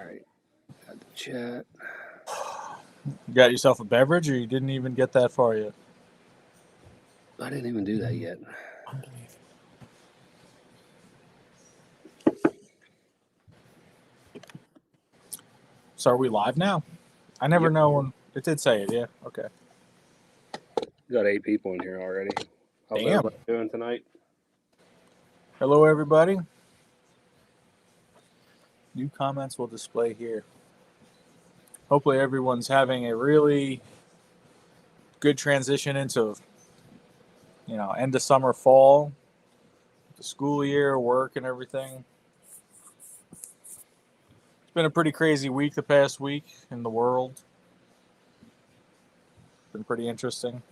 right. Got the chat. You got yourself a beverage, or you didn't even get that far yet? I didn't even do that yet. So are we live now? I never know when it did say it. Yeah. Okay. We got 8 people in here already. How's Damn. everybody doing tonight? Hello, everybody. New comments will display here. Hopefully, everyone's having a really good transition into, end of summer, fall, the school year, work, and everything. It's been a pretty crazy week the past week in the world. Been pretty interesting.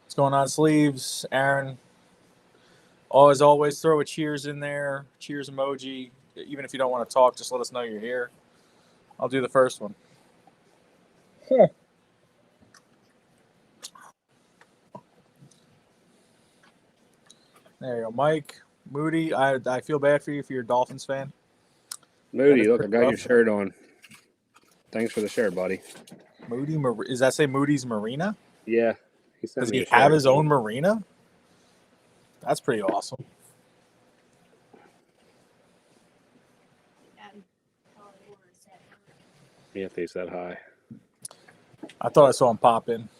What's going on, Sleeves? Aaron, as always, throw a cheers in there. Cheers emoji. Even if you don't want to talk, just let us know you're here. I'll do the first one. There you go. Mike, Moody, I feel bad for you if you're a Dolphins fan. Moody, look, I got your shirt on. Thanks for the shirt, buddy. Moody, does that say Moody's Marina? Yeah. Does he have his own marina? That's pretty awesome. Anthony said hi. I thought I saw him pop in.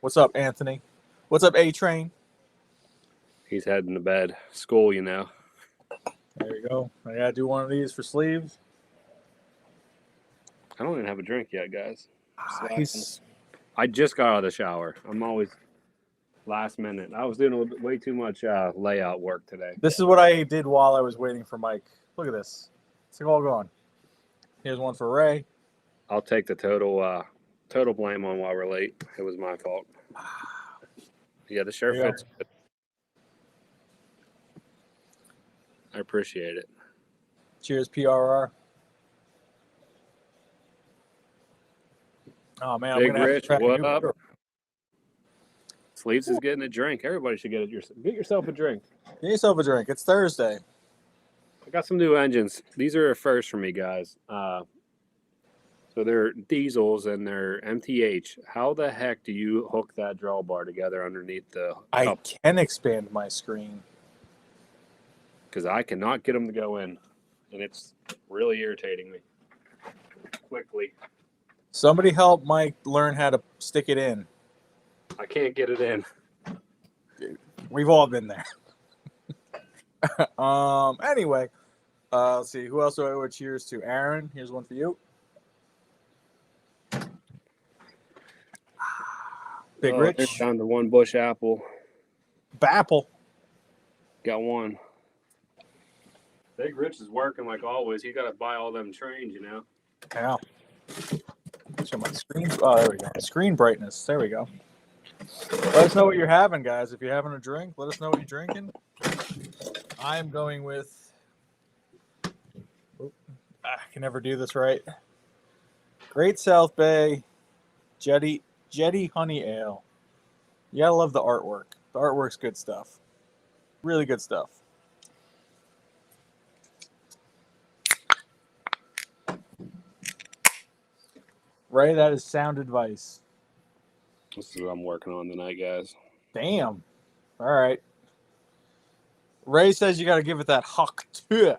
What's up, Anthony? What's up, A-Train? He's heading to bed. School, you know. There you go. I got to do one of these for Sleeves. I don't even have a drink yet, guys. I just got out of the shower. I'm always last minute. I was doing way too much layout work today. This is what I did while I was waiting for Mike. Look at this. It's all gone. Here's one for Ray. I'll take the total blame on why we're late. It was my fault. Yeah, the shirt fits good. I appreciate it. Cheers, PRR. Oh, man. Big Rich, what up? Sleeves is getting a drink. Everybody should get yourself a drink. Get yourself a drink. It's Thursday. I got some new engines. These are a first for me, guys. So they're diesels and they're MTH. How the heck do you hook that drawbar together underneath the cup? I can expand my screen. Because I cannot get them to go in. And it's really irritating me. Quickly. Somebody help Mike learn how to stick it in. I can't get it in. We've all been there. Anyway, let's see. Who else do I owe a cheers to? Aaron, here's one for you. Big Rich. Down to one bush apple. Bapple. Got one. Big Rich is working like always. He got to buy all them trains, you know. Yeah. Show my screen. Oh, there we go. Screen brightness. There we go. Let us know what you're having, guys. If you're having a drink, let us know what you're drinking. I am going with. I can never do this right. Great South Bay Jetty Honey Ale. You gotta love the artwork. The artwork's good stuff. Really good stuff. Ray, that is sound advice. This is what I'm working on tonight, guys. Damn. All right. Ray says you got to give it that huck too.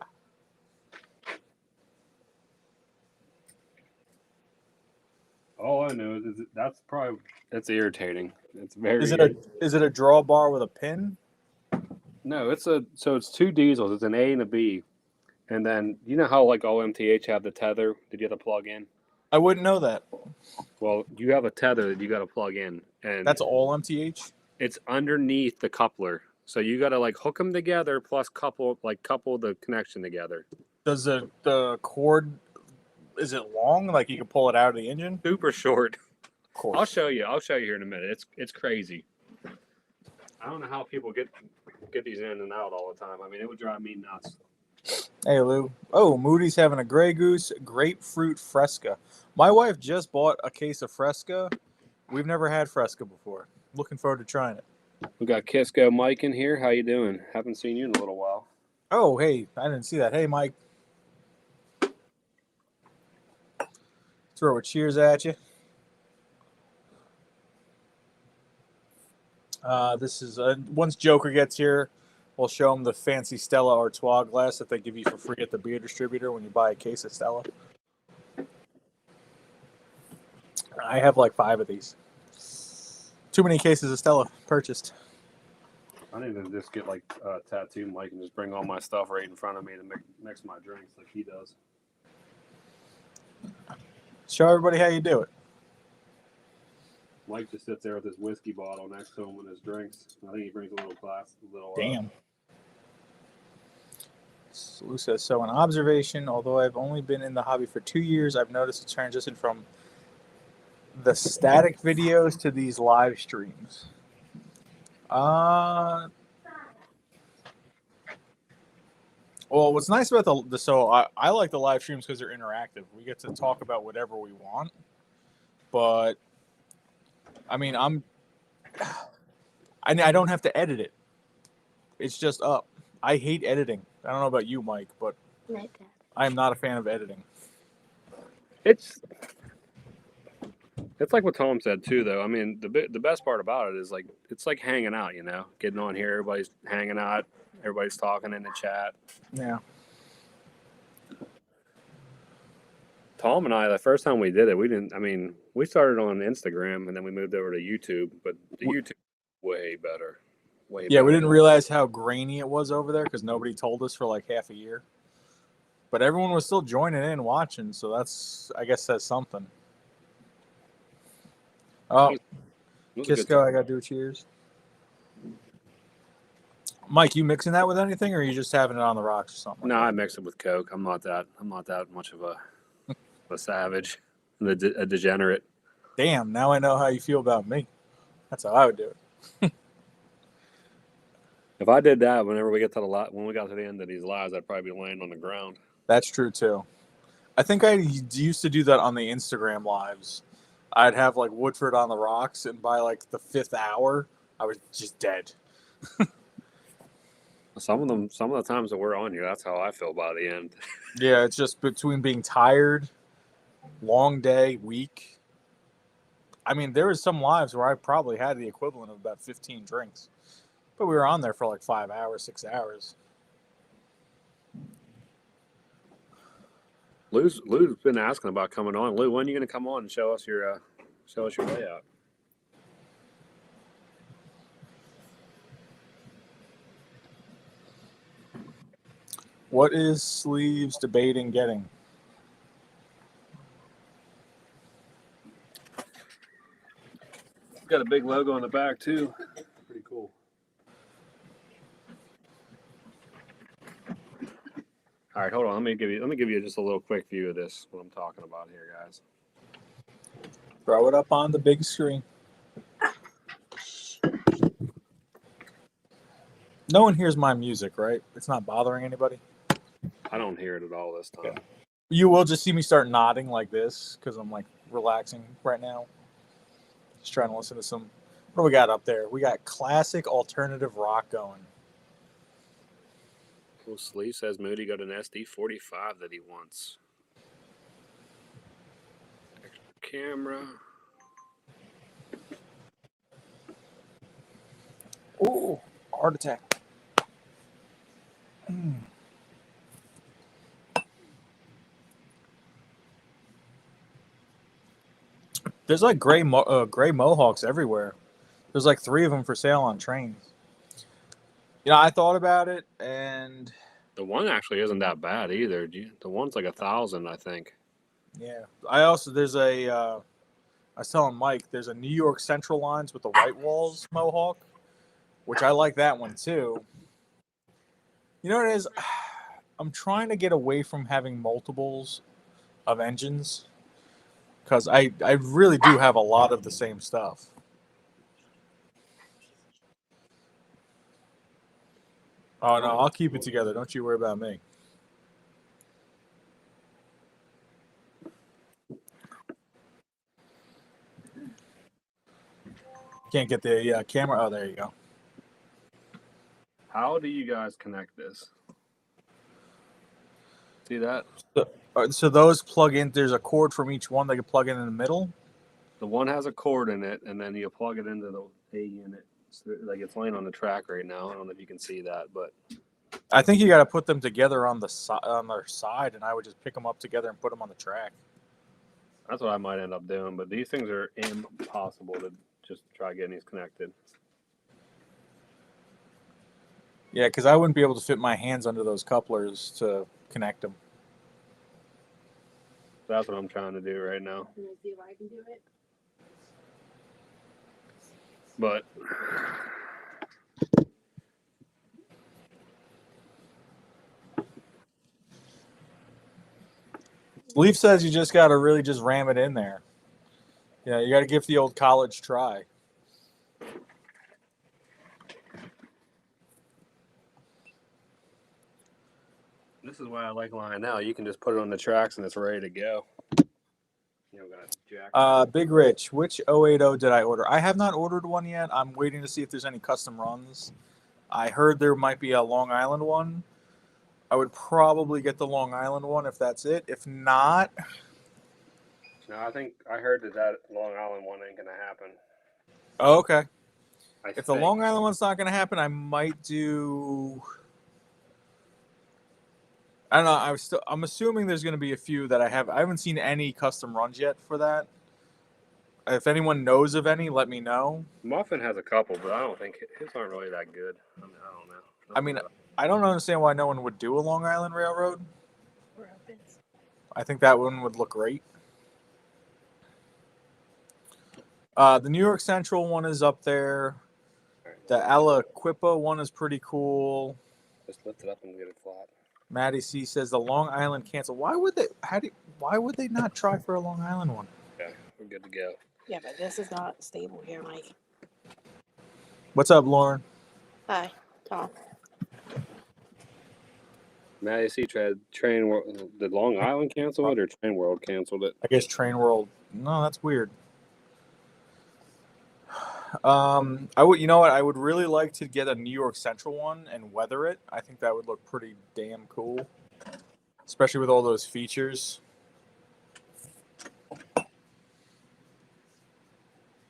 All I know is that's irritating. It's very. Is it a drawbar with a pin? No, it's two diesels. It's an A and a B, and then you know how like all MTH have the tether that you have to plug in. I wouldn't know that. Well, you have a tether that you got to plug in, and that's all MTH. It's underneath the coupler, so you got to like hook them together plus couple the connection together. Does the cord? Is it long? Like you can pull it out of the engine? Super short. Of course. I'll show you here in a minute. It's crazy. I don't know how people get these in and out all the time. I mean, it would drive me nuts. Hey, Lou. Oh, Moody's having a Grey Goose grapefruit Fresca. My wife just bought a case of Fresca. We've never had Fresca before. Looking forward to trying it. We got Kisco Mike in here. How you doing? Haven't seen you in a little while. Oh, hey. I didn't see that. Hey, Mike. Throw a cheers at you. This is once Joker gets here, we'll show him the fancy Stella Artois glass that they give you for free at the beer distributor when you buy a case of Stella. I have like 5 of these. Too many cases of Stella purchased. I need to just get like a tattoo Mike and just bring all my stuff right in front of me to mix my drinks like he does. Show everybody how you do it. Mike just sits there with his whiskey bottle next to him with his drinks. I think he brings a little glass, Damn. Lou says, so an observation, although I've only been in the hobby for 2 years, I've noticed a transition from the static videos to these live streams. Well, what's nice about I like the live streams because they're interactive. We get to talk about whatever we want. But I mean, I don't have to edit it. It's just up. I hate editing. I don't know about you, Mike, but I am not a fan of editing. It's like what Tom said too, though. I mean, the best part about it is like it's like hanging out, you know, getting on here, everybody's hanging out, everybody's talking in the chat. Yeah. Tom and I, the first time we did it, we started on Instagram and then we moved over to YouTube, but the YouTube way better. We didn't realize how grainy it was over there because nobody told us for like half a year. But everyone was still joining in watching, so that's, I guess, says something. Oh, Kisco, I got to do cheers. Mike, you mixing that with anything, or are you just having it on the rocks or something? No, I mix it with Coke. I'm not that much of a savage, a degenerate. Damn, now I know how you feel about me. That's how I would do it. If I did that, when we got to the end of these lives, I'd probably be laying on the ground. That's true too. I think I used to do that on the Instagram lives. I'd have like Woodford on the rocks, and by like the 5th hour, I was just dead. Some of the times that we're on here, that's how I feel by the end. Yeah, it's just between being tired, long day, week. I mean, there was some lives where I probably had the equivalent of about 15 drinks. But we were on there for like 5 hours, 6 hours. Lou's been asking about coming on. Lou, when are you going to come on and show us your layout? What is Sleeves debating getting? Got a big logo on the back too. Pretty cool. All right, hold on. Let me give you just a little quick view of this. What I'm talking about here, guys. Throw it up on the big screen. No one hears my music, right? It's not bothering anybody. I don't hear it at all this time. Yeah. You will just see me start nodding like this because I'm like relaxing right now. Just trying to listen to some. What do we got up there? We got classic alternative rock going. Well, Sleeve says Moody got an SD45 that he wants. Camera. Ooh, heart attack. There's like gray mohawks everywhere. There's like 3 of them for sale on trains. You know, I thought about it, and the one actually isn't that bad either. The one's like 1,000, I think. Yeah, I was telling Mike, there's a New York Central lines with the white walls mohawk, which I like that one too. You know what it is? I'm trying to get away from having multiples of engines because I really do have a lot of the same stuff. Oh, no, I'll keep it together. Don't you worry about me. Can't get the camera. Oh, there you go. How do you guys connect this? See that? So those plug in. There's a cord from each one that can plug in the middle. The one has a cord in it, and then you plug it into the A unit. So, like it's laying on the track right now. I don't know if you can see that, but I think you got to put them together on their side, and I would just pick them up together and put them on the track. that's what I might end up doing. But these things are impossible to just try getting these connected. Yeah, because I wouldn't be able to fit my hands under those couplers to connect them. That's what I'm trying to do right now. Can I see if I can do it? But Leaf says you just got to really just ram it in there. Yeah, you got to give the old college try. this is why I like Lionel. You can just put it on the tracks and it's ready to go. You know, got jack. Big Rich, which 080 did I order? I have not ordered one yet. I'm waiting to see if there's any custom runs. I heard there might be a Long Island one. I would probably get the Long Island one if that's it. If not, No, I think I heard that Long Island one ain't gonna happen. oh, okay. I If the think. Long Island one's not going to happen, I might do. I don't know. I'm assuming there's going to be a few that I haven't seen any custom runs yet for that. If anyone knows of any, let me know. Muffin has a couple, but I don't think his aren't really that good. I don't know. I mean, I don't understand why no one would do a Long Island Railroad. I think that one would look great. The New York Central one is up there. The Aliquippa one is pretty cool. Just lift it up and get it flat. Maddie C says the Long Island cancel. Why would they? Why would they not try for a Long Island one? Okay, we're good to go. Yeah, but this is not stable here, Mike. What's up, Lauren? Hi, Tom. Maddie C Train World. Did Long Island cancel it or Train World canceled it? I guess Train World. No, that's weird. I would. You know what? I would really like to get a New York Central one and weather it. I think that would look pretty damn cool, especially with all those features.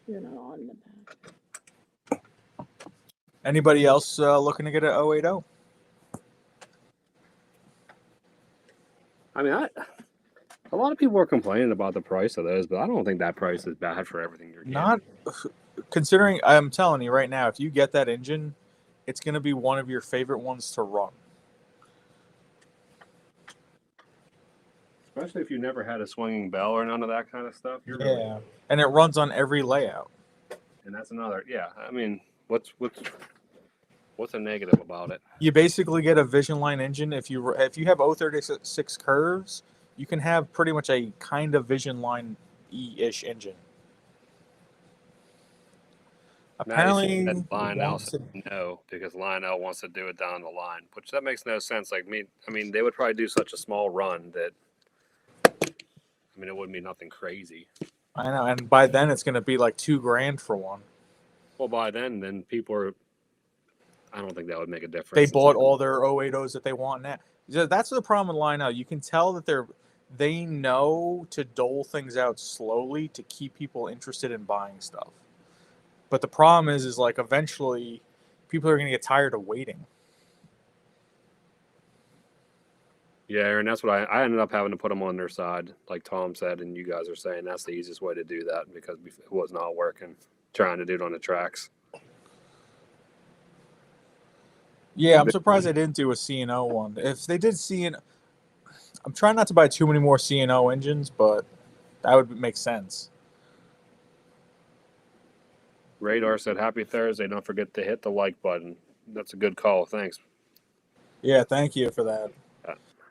You're not on the back. Anybody else looking to get an 080? I mean, a lot of people are complaining about the price of those, but I don't think that price is bad for everything you're getting. Not considering. I'm telling you right now, if you get that engine, it's going to be one of your favorite ones to run. Especially if you never had a swinging bell or none of that kind of stuff. Yeah, and it runs on every layout. And that's another. Yeah, I mean, what's a negative about it? You basically get a Vision Line engine. If you have 036 curves, you can have pretty much a kind of Vision Line E-ish engine. Apparently, Lionel said no because Lionel wants to do it down the line, which that makes no sense. Like me, I mean, they would probably do such a small run that. I mean, it wouldn't be nothing crazy. I know, and by then it's going to be like $2,000 for one. Well, by then people are. I don't think that would make a difference. They bought all their 080s that they want now. That's the problem with Lionel. You can tell that they know to dole things out slowly to keep people interested in buying stuff. But the problem is like eventually people are going to get tired of waiting. Yeah, and that's what I ended up having to put them on their side, like Tom said, and you guys are saying that's the easiest way to do that because it was not working, trying to do it on the tracks. Yeah, I'm surprised they didn't do a C&O one. If they did C&O, I'm trying not to buy too many more C&O engines, but that would make sense. Radar said, "Happy Thursday. Don't forget to hit the like button." That's a good call. Thanks. Yeah, thank you for that.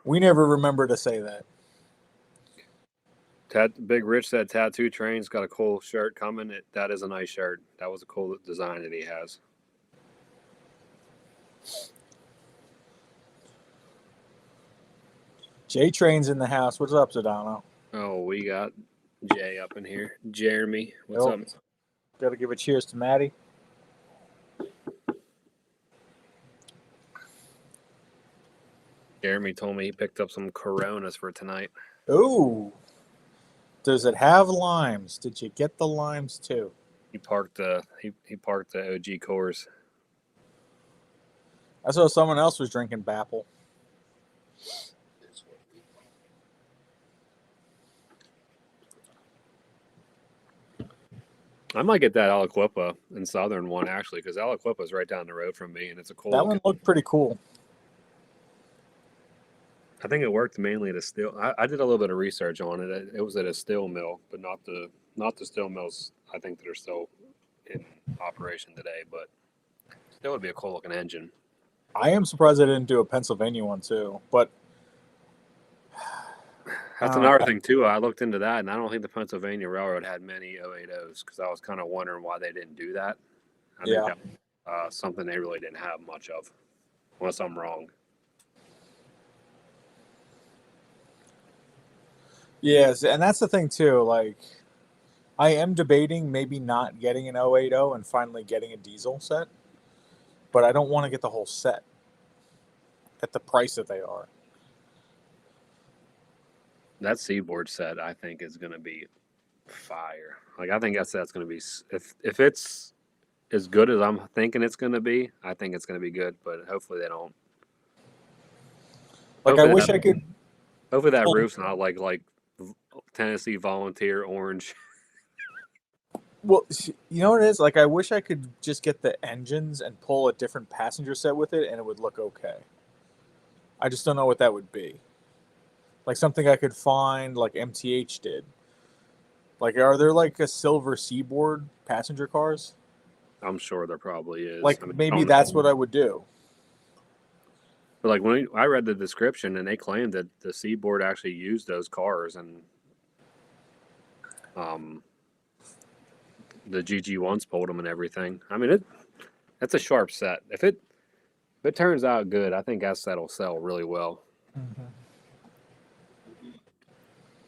We never remember to say that. Big Rich said, "Tattoo Train's got a cool shirt coming." That is a nice shirt. That was a cool design that he has. J Train's in the house. What's up, Sedano? Oh, we got Jay up in here. Jeremy, what's up? Got to give a cheers to Maddie. Jeremy told me he picked up some Coronas for tonight. Ooh. Does it have limes? Did you get the limes too? He parked the OG Coors. I saw someone else was drinking Bapple. I might get that Aliquippa in Southern one actually, because Aliquippa is right down the road from me, and it's a cool. That one looked pretty cool. I think it worked mainly at a still. I did a little bit of research on it. It was at a still mill, but not the still mills. I think that are still in operation today, but still would be a cool looking engine. I am surprised they didn't do a Pennsylvania one too, but That's another thing too. I looked into that, and I don't think the Pennsylvania Railroad had many 080s because I was kind of wondering why they didn't do that. I think that was something they really didn't have much of, unless I'm wrong. yes, and that's the thing too. Like, I am debating maybe not getting an 080 and finally getting a diesel set, but I don't want to get the whole set at the price that they are. That Seaboard set, I think, is going to be fire. Like, I think that's going to be if it's as good as I'm thinking it's going to be. I think it's going to be good, but hopefully they don't. Like, I wish I could. Hopefully that roof's not like Tennessee Volunteer orange. Well, you know what it is? Like, I wish I could just get the engines and pull a different passenger set with it, and it would look okay. I just don't know what that would be. Like something I could find, like MTH did. Like, are there like a silver Seaboard passenger cars? I'm sure there probably is. Like, I mean, maybe that's what I would do. But like when I read the description, and they claimed that the Seaboard actually used those cars, and the GG1s pulled them and everything. I mean, that's a sharp set. If it turns out good, I think that set will sell really well. Mm-hmm.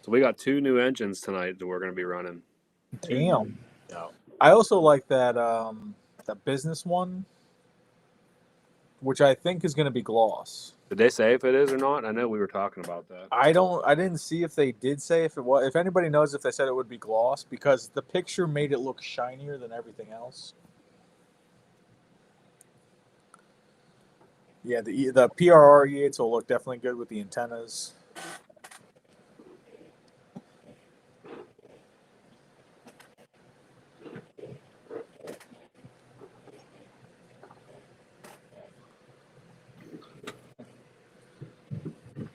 So we got 2 new engines tonight that we're going to be running. Damn. Yeah. I also like that that business one, which I think is going to be gloss. Did they say if it is or not? I know we were talking about that. I didn't see if they did say if it was. If anybody knows if they said it would be gloss, because the picture made it look shinier than everything else. Yeah, the PRR E8s will look definitely good with the antennas.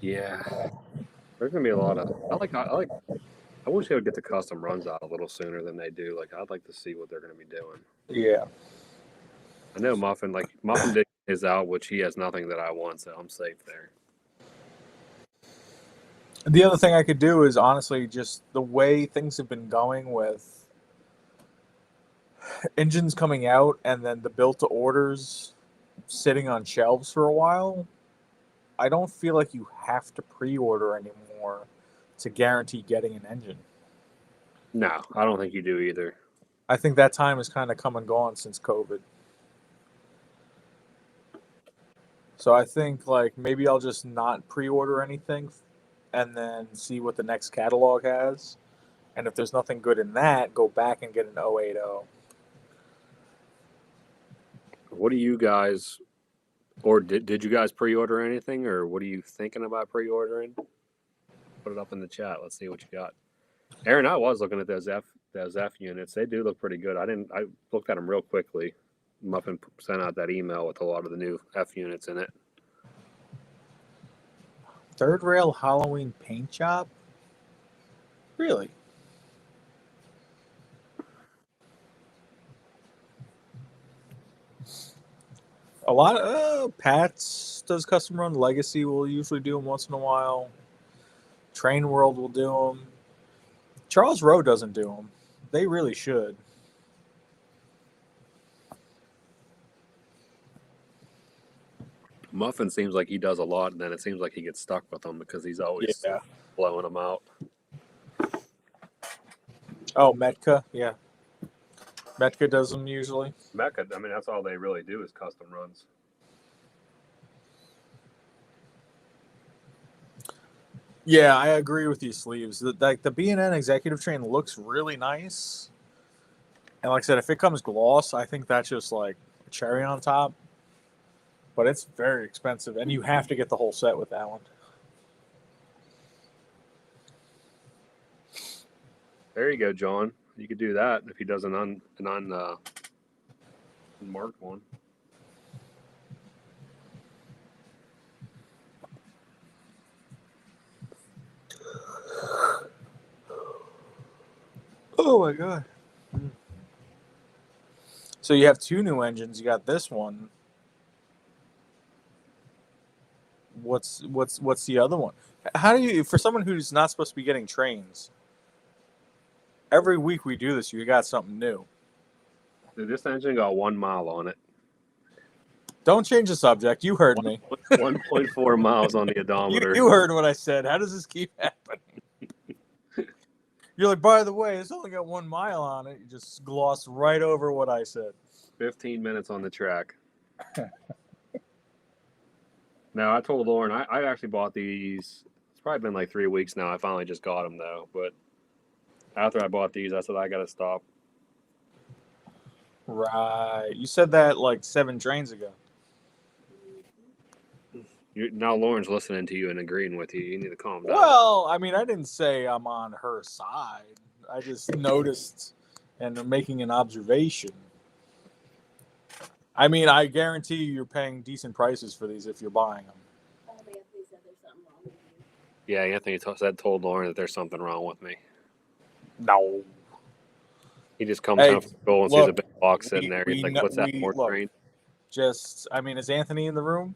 Yeah, there's gonna be a lot of. I wish they would get the custom runs out a little sooner than they do. Like, I'd like to see what they're gonna be doing. Yeah. I know Muffin did his out, which he has nothing that I want, so I'm safe there. The other thing I could do is honestly just the way things have been going with engines coming out and then the built to orders sitting on shelves for a while. I don't feel like you have to pre-order anymore to guarantee getting an engine. No, I don't think you do either. I think that time has kind of come and gone since COVID. So I think like maybe I'll just not pre-order anything and then see what the next catalog has. And if there's nothing good in that, go back and get an 080. What do you guys, or did you guys pre-order anything, or what are you thinking about pre-ordering? Put it up in the chat. Let's see what you got. Aaron, I was looking at those F units. They do look pretty good. I looked at them real quickly. Muffin sent out that email with a lot of the new F units in it. Third Rail Halloween paint job? Really? A lot of Pat's does custom run. Legacy will usually do them once in a while. Train World will do them. Charles Rowe doesn't do them. They really should. Muffin seems like he does a lot, and then it seems like he gets stuck with them because he's always blowing them out. Oh, Metka, yeah. Metka does them usually. Mecca, I mean, that's all they really do is custom runs. Yeah, I agree with you, Sleeves. The B&N executive train looks really nice. And like I said, if it comes gloss, I think that's just like a cherry on top. But it's very expensive, and you have to get the whole set with that one. There you go, John. You could do that if he does an unmarked one. Oh my god! So you have two new engines. You got this one. What's the other one? How do you, for someone who's not supposed to be getting trains? Every week we do this. You got something new. Dude, this engine got 1 mile on it. Don't change the subject. You heard me. 1.4 miles on the odometer. You heard what I said. How does this keep happening? You're like, by the way, it's only got 1 mile on it. You just glossed right over what I said. 15 minutes on the track. No, I told Lauren, I actually bought these. It's probably been like 3 weeks now. I finally just got them, though. But after I bought these, I said, I got to stop. Right. You said that like 7 trains ago. Now Lauren's listening to you and agreeing with you. You need to calm down. Well, I mean, I didn't say I'm on her side. I just noticed and I'm making an observation. I mean, I guarantee you're paying decent prices for these if you're buying them. Anthony said there's something wrong with you. Yeah, Anthony told Lauren that there's something wrong with me. No. He just comes Hey, home from school and look, sees a big box sitting there. He's we like, kn- what's that, we- more look. train? Just, I mean, is Anthony in the room?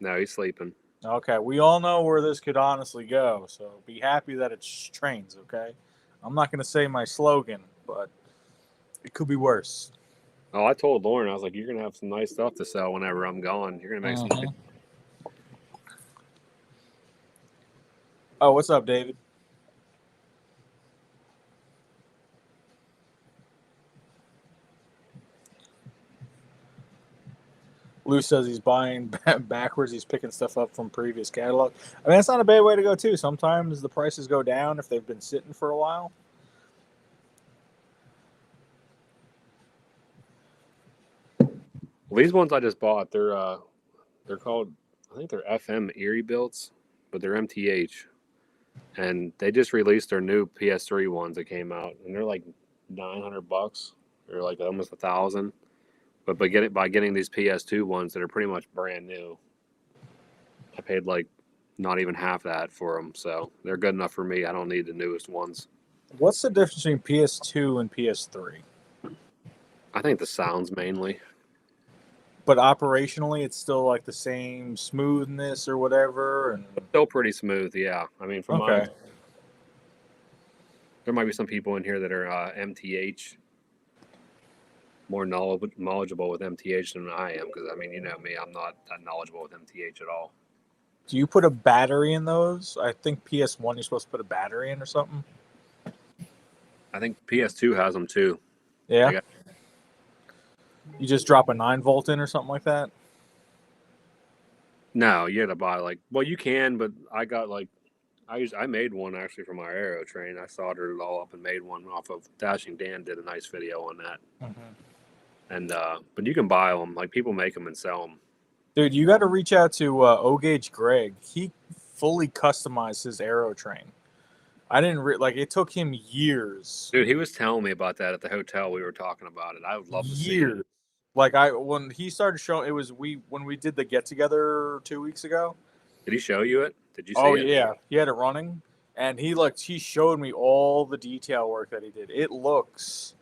No, he's sleeping. Okay, we all know where this could honestly go, so be happy that it's trains, okay? I'm not going to say my slogan, but it could be worse. Oh, I told Lauren, I was like, you're going to have some nice stuff to sell whenever I'm gone. You're going to make some money. Oh, what's up, David? Lou says he's buying backwards. He's picking stuff up from previous catalog. I mean, that's not a bad way to go, too. Sometimes the prices go down if they've been sitting for a while. Well, these ones I just bought, they're called, I think they're FM Erie builds, but they're MTH. And they just released their new PS3 ones that came out, and they're like $900. They're like almost $1,000. But by getting these PS2 ones that are pretty much brand new, I paid like not even half that for them. So they're good enough for me. I don't need the newest ones. What's the difference between PS2 and PS3? I think the sounds mainly. But operationally, it's still like the same smoothness or whatever. And Still pretty smooth, yeah. I mean, from okay. there might be some people in here that are MTH, more knowledgeable with MTH than I am, because I mean, you know me, I'm not that knowledgeable with MTH at all. Do you put a battery in those? I think PS1 you're supposed to put a battery in or something. I think PS2 has them too. Yeah. You just drop a 9-volt in or something like that? No, you got to buy you can, but I got I made one actually for my aero train. I soldered it all up and made one off of Dashing Dan did a nice video on that. Mm-hmm. And but you can buy them. Like people make them and sell them. Dude, you got to reach out to O-Gauge Greg. He fully customized his aero train. I didn't it took him years. Dude, he was telling me about that at the hotel. We were talking about it. I would love to see it. When he started showing, when we did the get together 2 weeks ago. Did he show you it? Did you see it? Oh yeah, he had it running, and he showed me all the detail work that he did. It looks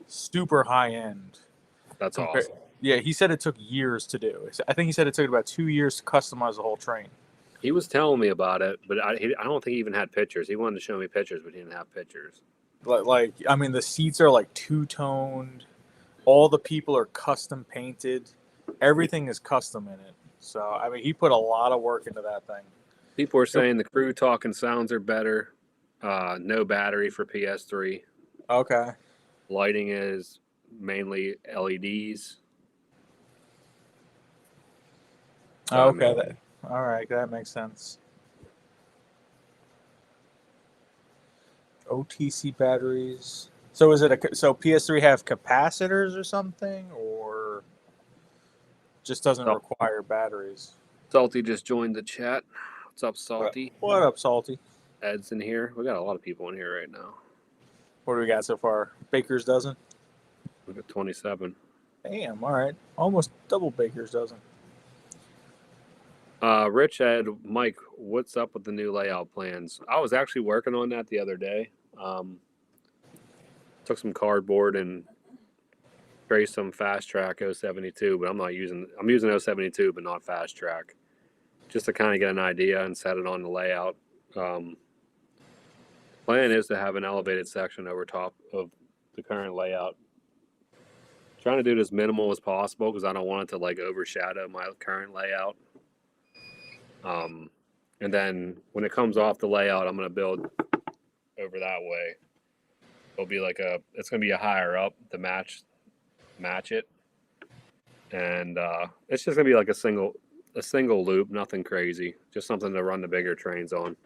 super high end. That's awesome. Yeah, he said it took years to do. I think he said it took about 2 years to customize the whole train. He was telling me about it, but I don't think he even had pictures. He wanted to show me pictures, but he didn't have pictures. I mean, the seats are like two-toned. All the people are custom painted. Everything is custom in it. So, I mean, he put a lot of work into that thing. People are saying the crew talk and sounds are better. No battery for PS3. Okay. Lighting is mainly LEDs. Okay. All right. That makes sense. OTC batteries. So is it so PS3 have capacitors or something, or just doesn't Oh. require batteries? Salty just joined the chat. What's up, Salty? What up, Salty? Ed's in here. We got a lot of people in here right now. What do we got so far? Baker's dozen? We got 27. Damn, all right. Almost double Baker's dozen. Rich, Ed, Mike, what's up with the new layout plans? I was actually working on that the other day. Took some cardboard and traced some fast track 072, but I'm using 072, but not fast track, just to kind of get an idea and set it on the layout. Plan is to have an elevated section over top of the current layout. Trying to do it as minimal as possible because I don't want it to like overshadow my current layout. And then when it comes off the layout, I'm going to build over that way. It'll be like it's going to be a higher up to match it. And it's just going to be like a single loop, nothing crazy, just something to run the bigger trains on.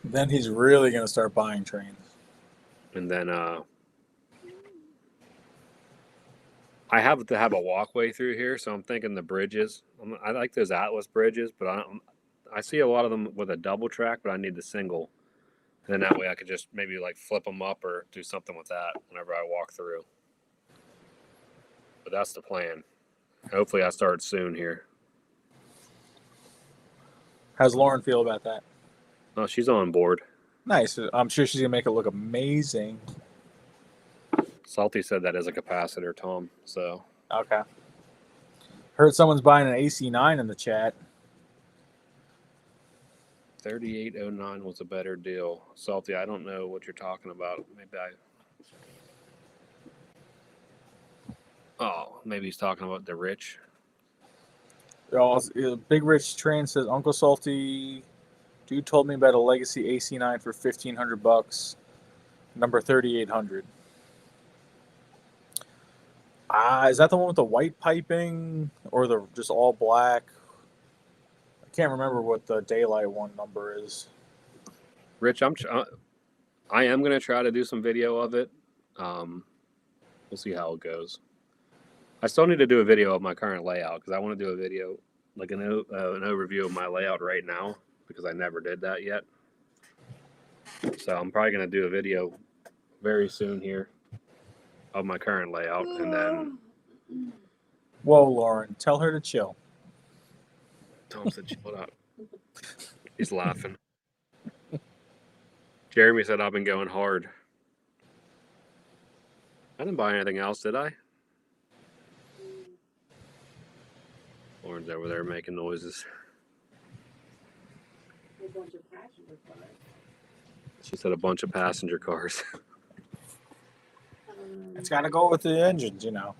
Then he's really going to start buying trains. And then I have to have a walkway through here, so I'm thinking the bridges. I like those Atlas bridges, but I see a lot of them with a double track, but I need the single. And then that way I could just maybe like flip them up or do something with that whenever I walk through. But that's the plan. Hopefully I start soon here. How's Lauren feel about that? Oh, she's on board. Nice. I'm sure she's going to make it look amazing. Salty said that as a capacitor, Tom. So Okay. Heard someone's buying an AC9 in the chat. 3809 was a better deal. Salty, I don't know what you're talking about. Maybe he's talking about the Rich. Big Rich Train says, Uncle Salty, dude told me about a legacy AC9 for $1,500, number 3800. Is that the one with the white piping or the just all black? I can't remember what the daylight one number is. Rich, I am gonna try to do some video of it. We'll see how it goes. I still need to do a video of my current layout because I want to do a video like an overview of my layout right now because I never did that yet. So I'm probably gonna do a video very soon here of my current layout, and then. Whoa, Lauren, tell her to chill. Tom said, "Chill out." He's laughing. Jeremy said, "I've been going hard." I didn't buy anything else, did I? Lauren's over there making noises. A bunch of passenger cars. She said a bunch of passenger cars. It's got to go with the engines, you know.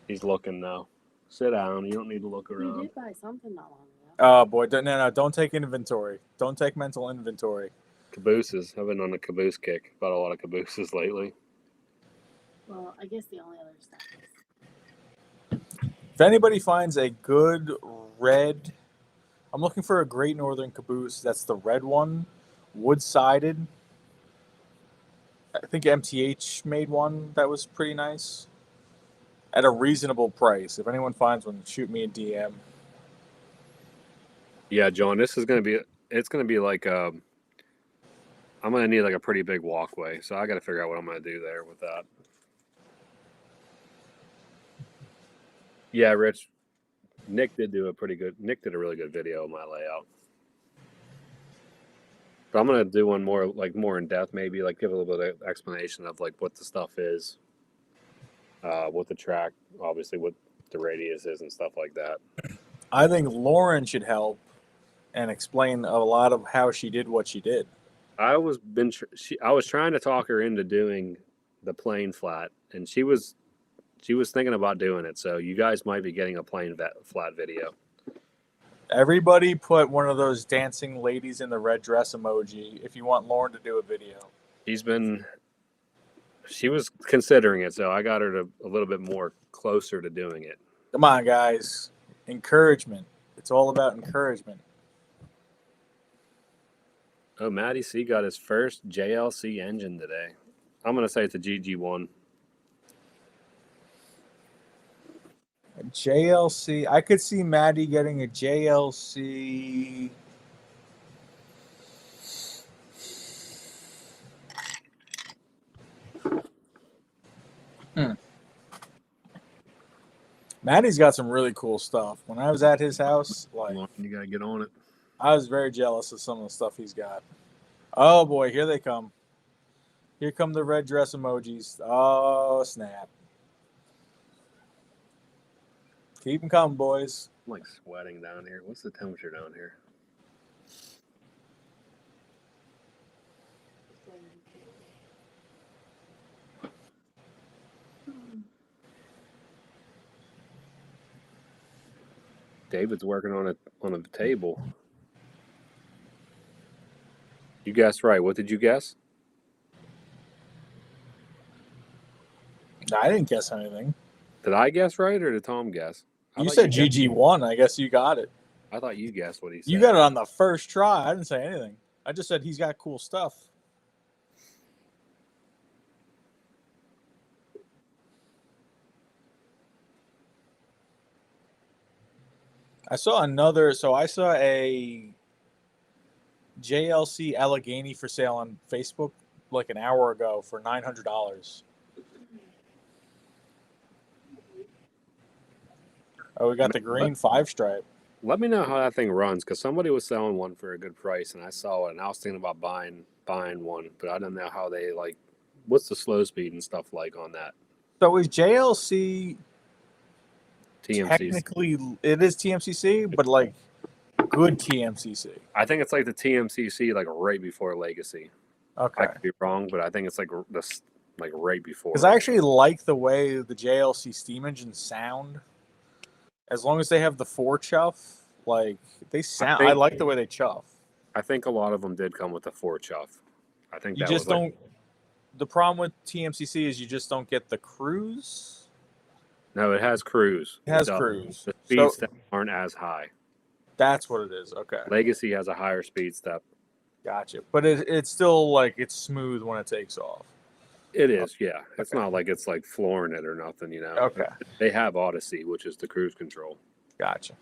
He's looking now. Sit down. You don't need to look You around. did buy something not long ago. Oh, boy. No. Don't take inventory. Don't take mental inventory. Cabooses. I've been on a caboose kick. Bought a lot of cabooses lately. Well, I guess the only other stuff is If anybody finds a good red, I'm looking for a Great Northern caboose. That's the red one, wood-sided. I think MTH made one that was pretty nice at a reasonable price. If anyone finds one, shoot me a DM. Yeah, John, it's going to be like, I'm going to need like a pretty big walkway. So I got to figure out what I'm going to do there with that. Yeah, Rich, Nick did a really good video of my layout. But I'm going to do one more in depth, maybe like give a little bit of explanation of like what the stuff is, what the track, obviously what the radius is and stuff like that. I think Lauren should help and explain a lot of how she did what she did. I was trying to talk her into doing the plain flat, and she was thinking about doing it. So you guys might be getting a plain flat video. Everybody put one of those dancing ladies in the red dress emoji if you want Lauren to do a video. She was considering it, so I got her to a little bit more closer to doing it. Come on, guys. Encouragement. It's all about encouragement. Oh, Matty C got his first JLC engine today. I'm gonna say it's a GG1. A JLC. I could see Maddie getting a JLC. Maddie's got some really cool stuff. When I was at his house, like Come on, you gotta get on it. I was very jealous of some of the stuff he's got. Oh boy, here they come. Here come the red dress emojis. Oh snap! Keep them coming, boys. I'm like sweating down here. What's the temperature down here? David's working on a table. You guessed right. What did you guess? I didn't guess anything. Did I guess right or did Tom guess? You said guessed- GG1. I guess you got it. I thought you guessed what he said. You got it on the first try. I didn't say anything. I just said he's got cool stuff. I saw a JLC Allegheny for sale on Facebook like an hour ago for $900. Oh, we got the green 5-stripe. Let me know how that thing runs, because somebody was selling one for a good price, and I saw it, and I was thinking about buying one, but I didn't know how they what's the slow speed and stuff like on that. So is JLC TMCC. technically it is TMCC, but like good TMCC? I think it's like the TMCC, like right before Legacy. Okay. I could be wrong, but I think it's like this, like right before. Because I actually like the way the JLC steam engines sound. As long as they have the 4 chuff, like they sound. I like the way they chuff. I think a lot of them did come with the 4 chuff. I think You that just was don't. The problem with TMCC is you just don't get the cruise. No, it has cruise. It has does. cruise. The speed So- steps aren't as high. That's what it is. Okay, Legacy has a higher speed step. gotcha. But it's still like it's smooth when it takes off. It is, yeah. It's Okay. not like it's like flooring it or nothing, you know. Okay, They have Odyssey, which is the cruise control. gotcha.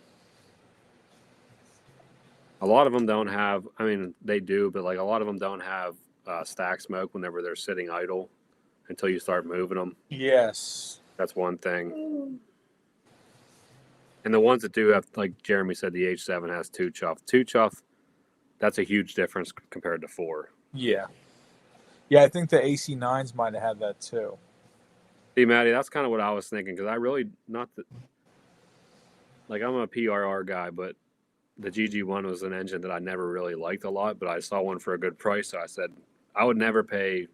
A lot of them don't have. I mean, they do, but like a lot of them don't have stack smoke whenever they're sitting idle until you start moving them. Yes. That's one thing. And the ones that do have, like Jeremy said, the H7 has 2 chuff. 2 chuff, that's a huge difference compared to 4. Yeah. Yeah, I think the AC9s might have had that too. See, Matty, that's kind of what I was thinking, because I really like I'm a PRR guy, but the GG1 was an engine that I never really liked a lot, but I saw one for a good price, so I said I would never pay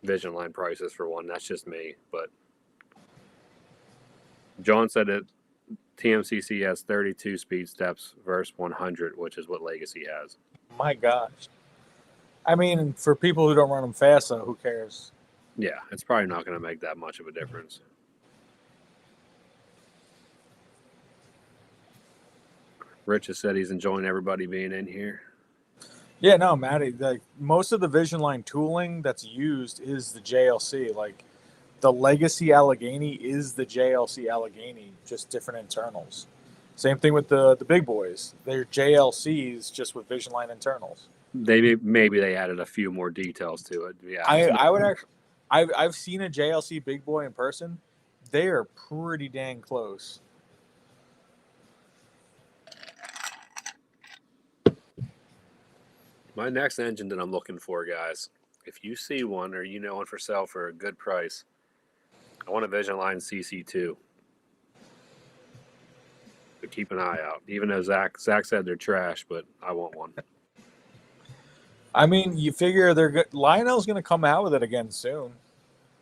Vision Line prices for one. That's just me. But John said that TMCC has 32 speed steps versus 100, which is what Legacy has. My gosh. I mean, for people who don't run them fast, though, who cares? Yeah, it's probably not going to make that much of a difference. Rich has said he's enjoying everybody being in here. Yeah, no, Matty. Like most of the Vision Line tooling that's used is the JLC. Like the Legacy Allegheny is the JLC Allegheny, just different internals. Same thing with the big boys. They're JLCs just with Vision Line internals. Maybe they added a few more details to it. Yeah, I would actually. I've seen a JLC big boy in person. They are pretty dang close. My next engine that I'm looking for, guys, if you see one or you know one for sale for a good price, I want a Vision Line CC2. But keep an eye out. Even though Zach said they're trash, but I want one. I mean, you figure they're good. Lionel's going to come out with it again soon.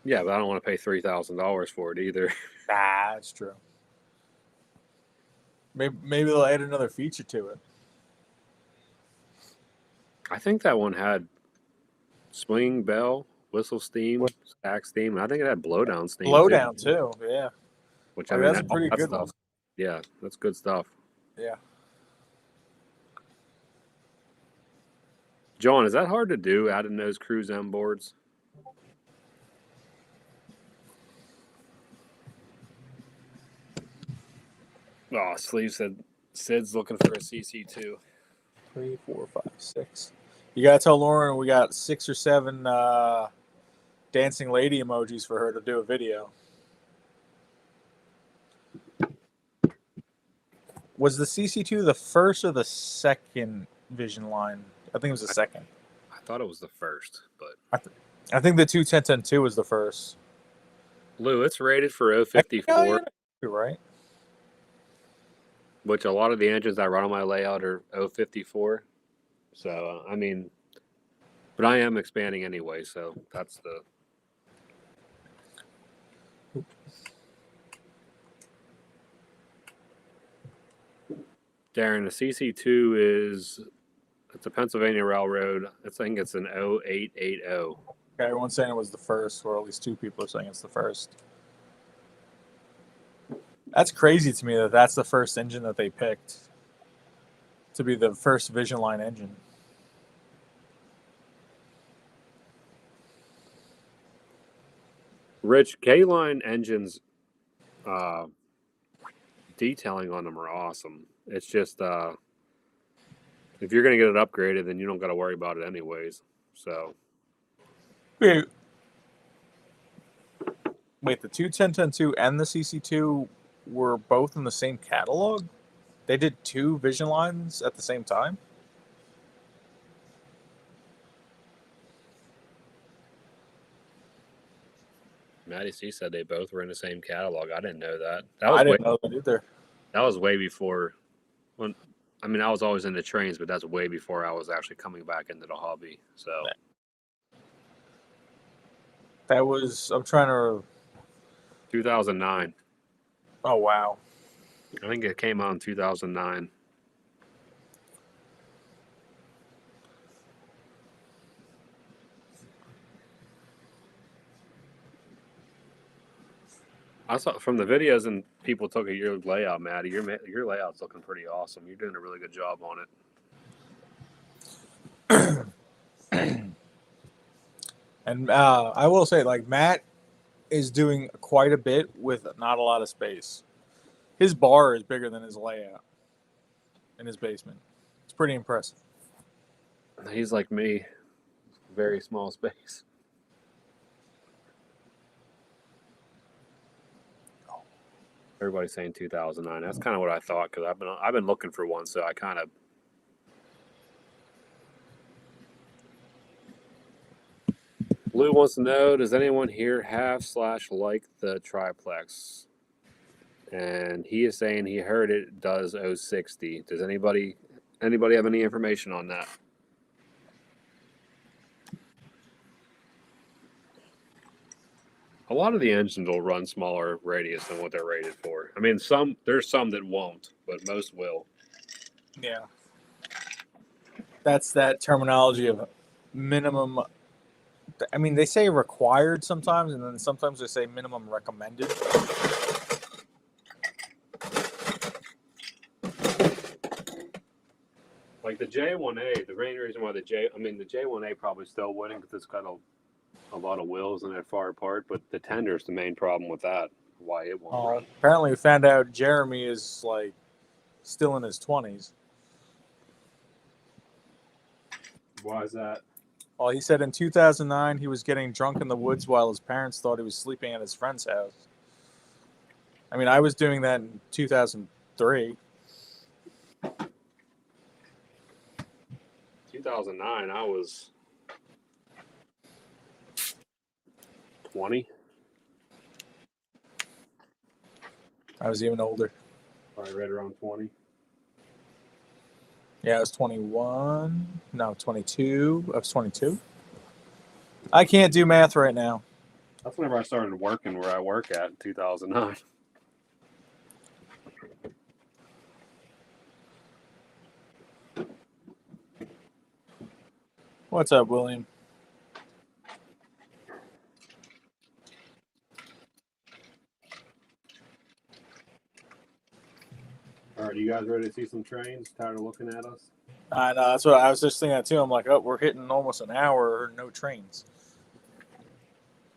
Yeah, but I don't want to pay $3,000 for it either. Nah, that's true. Maybe they'll add another feature to it. I think that one had swing, bell, whistle steam, stack steam, and I think it had blowdown steam. Blowdown too, yeah. Which Oh, I mean, that's a pretty good stuff. one. Yeah, that's good stuff. Yeah. John, is that hard to do, adding those cruise M boards? Oh, Sleeve said Sid's looking for a CC2. 3, 4, 5, 6. You gotta tell Lauren we got 6 or 7 dancing lady emojis for her to do a video. Was the CC2 the first or the second Vision line? I think it was the second. I thought it was the first, but I think the 210-10-2 was the first. Lou, it's rated for 054, Oh, yeah. You're right. which a lot of the engines I run on my layout are 054. So, I mean, but I am expanding anyway, so that's the. Darren, the CC2 it's a Pennsylvania Railroad. I think it's an 0880. Okay, everyone's saying it was the first, or at least 2 people are saying it's the first. That's crazy to me that that's the first engine that they picked to be the first Vision line engine. Rich, K-line engines, detailing on them are awesome. It's just if you're going to get it upgraded, then you don't got to worry about it anyways. So. Wait, the 210-10-2 and the CC2 were both in the same catalog? They did 2 Vision lines at the same time? Maddie C said they both were in the same catalog. I didn't know that. I didn't know that either. That was way before. When, I mean, I was always into trains, but that's way before I was actually coming back into the hobby. So that was, I'm trying to. 2009. Oh, wow. I think it came out in 2009. I saw from the videos and people took at your layout, Maddie. Your layout's looking pretty awesome. You're doing a really good job on it. And I will say, like, Matt is doing quite a bit with not a lot of space. His bar is bigger than his layout in his basement. It's pretty impressive. He's like me, very small space. Everybody's saying 2009. That's kind of what I thought because I've been looking for one, so I kind of. Lou wants to know: does anyone here have/like the triplex? And he is saying he heard it does 060. Does anybody have any information on that? A lot of the engines will run smaller radius than what they're rated for. I mean, there's some that won't, but most will. Yeah. That's that terminology of minimum. I mean, they say required sometimes, and then sometimes they say minimum recommended. Like the J1A, the main reason why the J1A probably still wouldn't because it's got a lot of wheels and they're far apart, but the tender's the main problem with that. Why it won't run. Apparently, we found out Jeremy is like still in his 20s. Why is that? Well, he said in 2009 he was getting drunk in the woods while his parents thought he was sleeping at his friend's house. I mean, I was doing that in 2003. 2009, I was 20. I was even older. Probably right around 20. Yeah, I was 21. No, 22. I was 22. I can't do math right now. That's whenever I started working where I work at in 2009. What's up, William? All right, you guys ready to see some trains? Tired of looking at us? I know, that's what I was just thinking that too. I'm like, oh, we're hitting almost an hour, no trains.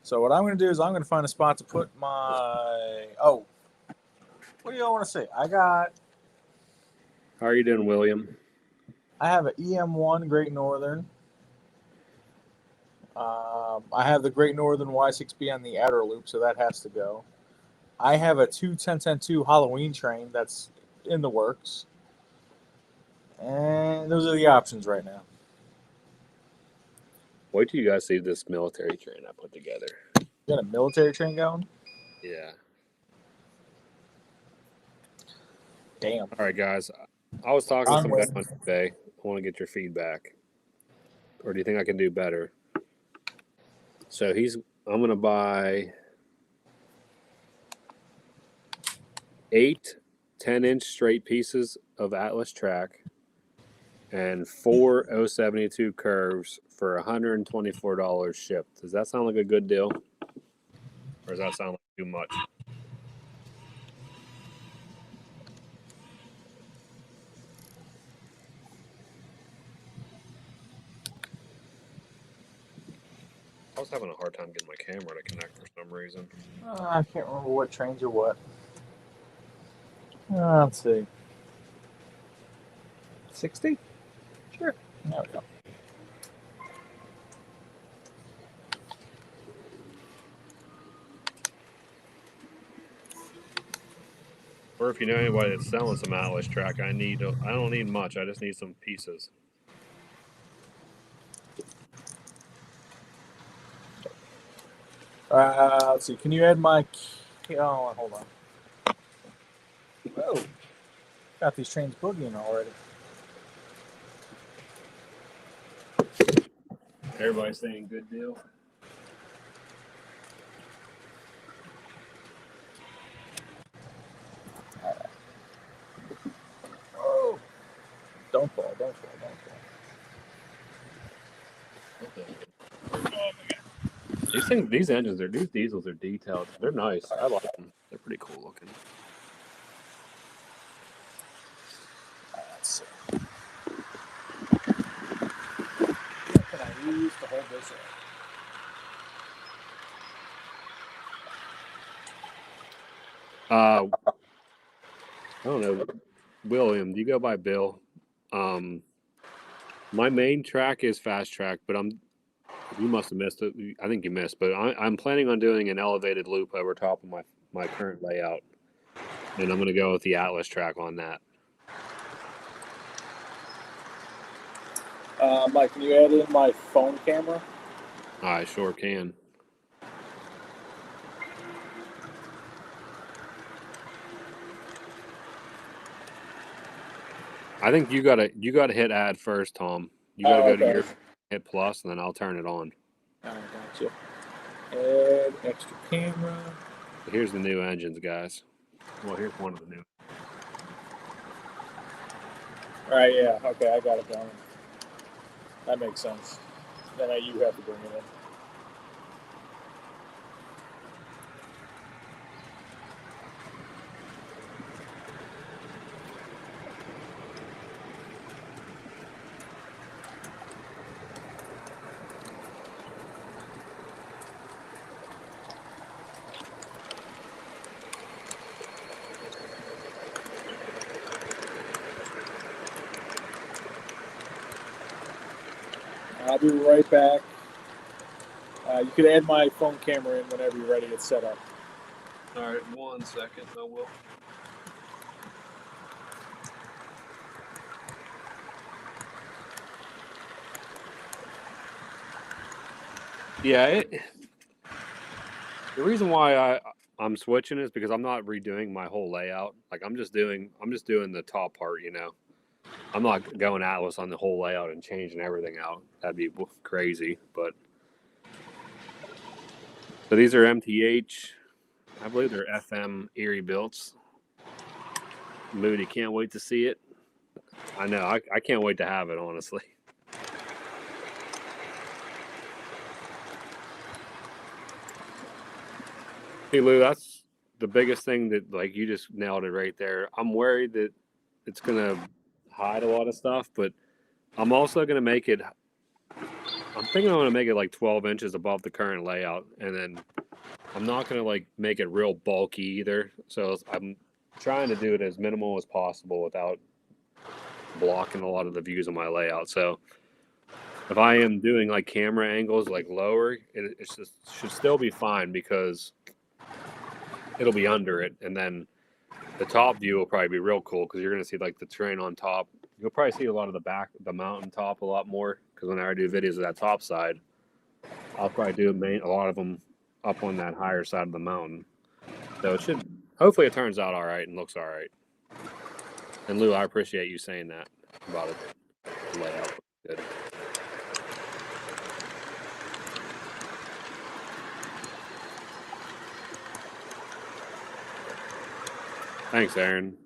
So what I'm going to do is I'm going to find a spot to put my. Oh, what do y'all want to say? How are you doing, William? I have an EM1 Great Northern. I have the Great Northern Y6B on the outer loop, so that has to go. I have a 2 Halloween train that's in the works. And those are the options right now. Wait till you guys see this military train I put together. You got a military train going? Yeah. Damn. All right, guys. I was talking to some guy on eBay. I want to get your feedback. Or do you think I can do better? So I'm going to buy 8 10-inch straight pieces of Atlas track and 4 072 curves for $124 shipped. Does that sound like a good deal? Or does that sound like too much? I was having a hard time getting my camera to connect for some reason. I can't remember what trains are what. Let's see. 60? Sure. There we go. Or if you know anybody that's selling some Atlas track, I don't need much. I just need some pieces. Let's see. Can you add my? Oh, hold on. Whoa! Got these trains boogieing already. Everybody's saying good deal. Oh! Don't fall! Don't fall! Don't fall! These diesels are detailed. They're nice. I like them. They're pretty cool looking. Let's see. What can I use to hold this up? I don't know. William, do you go by Bill? My main track is fast track, but you must have missed it. I think you missed, but I'm planning on doing an elevated loop over top of my current layout, and I'm going to go with the Atlas track on that. Mike, can you add in my phone camera? I sure can. I think you gotta hit add first, Tom. You gotta go to your hit plus, and then I'll turn it on. I got you. Add extra camera. Here's the new engines, guys. Well, here's one of the new. All right, yeah, okay, I got it going. That makes sense. Then you have to bring it in. I'll be right back. You could add my phone camera in whenever you're ready. It's set up. All right, 1 second. I will. Yeah, the reason why I'm switching is because I'm not redoing my whole layout. Like I'm just doing the top part, you know. I'm not going Atlas on the whole layout and changing everything out. That'd be crazy. But so these are MTH. I believe they're FM Erie builds. Moody, can't wait to see it. I know. I can't wait to have it, honestly. Hey, Lou, that's the biggest thing that, like, you just nailed it right there. I'm worried that it's going to hide a lot of stuff, but I'm also going to make it, I'm thinking I'm going to make it like 12 inches above the current layout. And then I'm not going to like make it real bulky either. So I'm trying to do it as minimal as possible without blocking a lot of the views of my layout. So if I am doing like camera angles like lower, it should still be fine because it'll be under it. And then the top view will probably be real cool because you're going to see like the terrain on top. You'll probably see a lot of the mountain top a lot more because when I do videos of that top side, I'll probably do a lot of them up on that higher side of the mountain. So it should, hopefully it turns out all right and looks all right. And Lou, I appreciate you saying that about it. The layout. Good. Thanks, Aaron.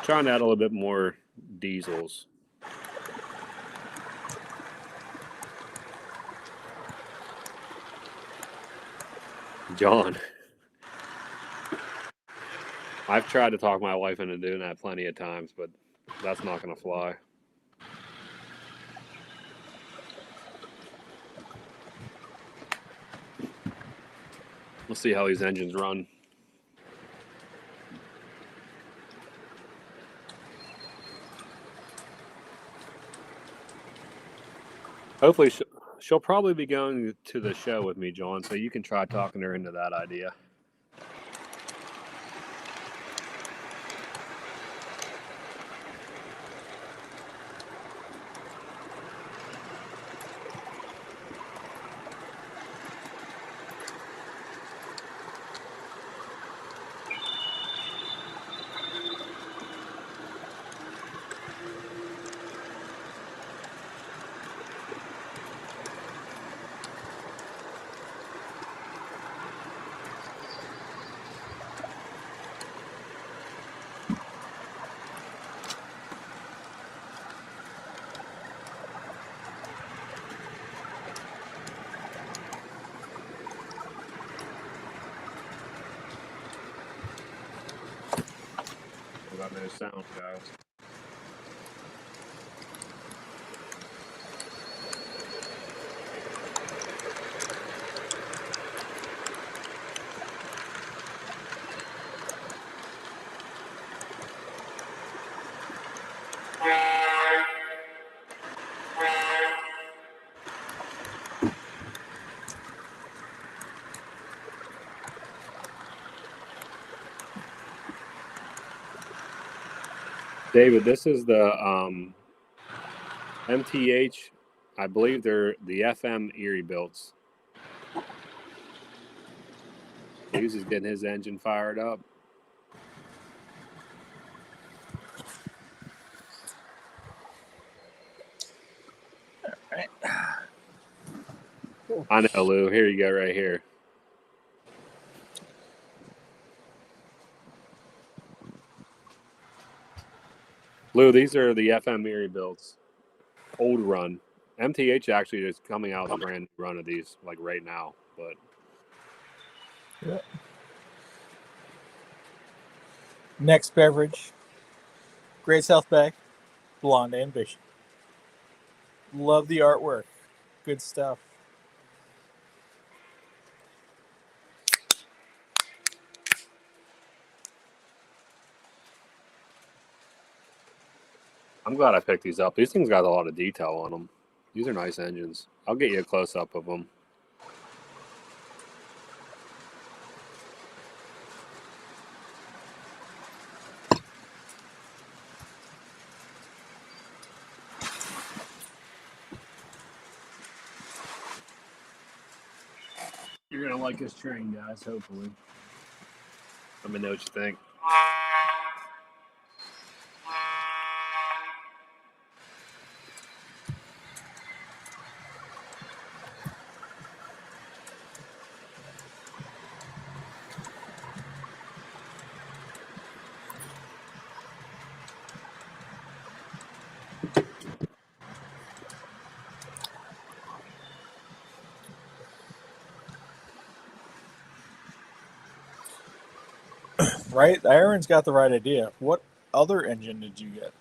Trying to add a little bit more diesels. John. I've tried to talk my wife into doing that plenty of times, but that's not going to fly. We'll see how these engines run. Hopefully, she'll probably be going to the show with me, John, so you can try talking her into that idea. Got no sound, guys. David, this is the MTH. I believe they're the FM Erie builds. Hughes is getting his engine fired up. I know, Lou. Here you go, right here. Lou, these are the FM Erie builds. Old run. MTH actually is coming out with a brand new run of these, like right now. But Yeah. Next beverage, Great South Bay, Blonde Ambition. Love the artwork. Good stuff. I'm glad I picked these up. These things got a lot of detail on them. These are nice engines. I'll get you a close-up of them. You're going to like this train, guys, hopefully. Let me know what you think. Right? Aaron's got the right idea. What other engine did you get?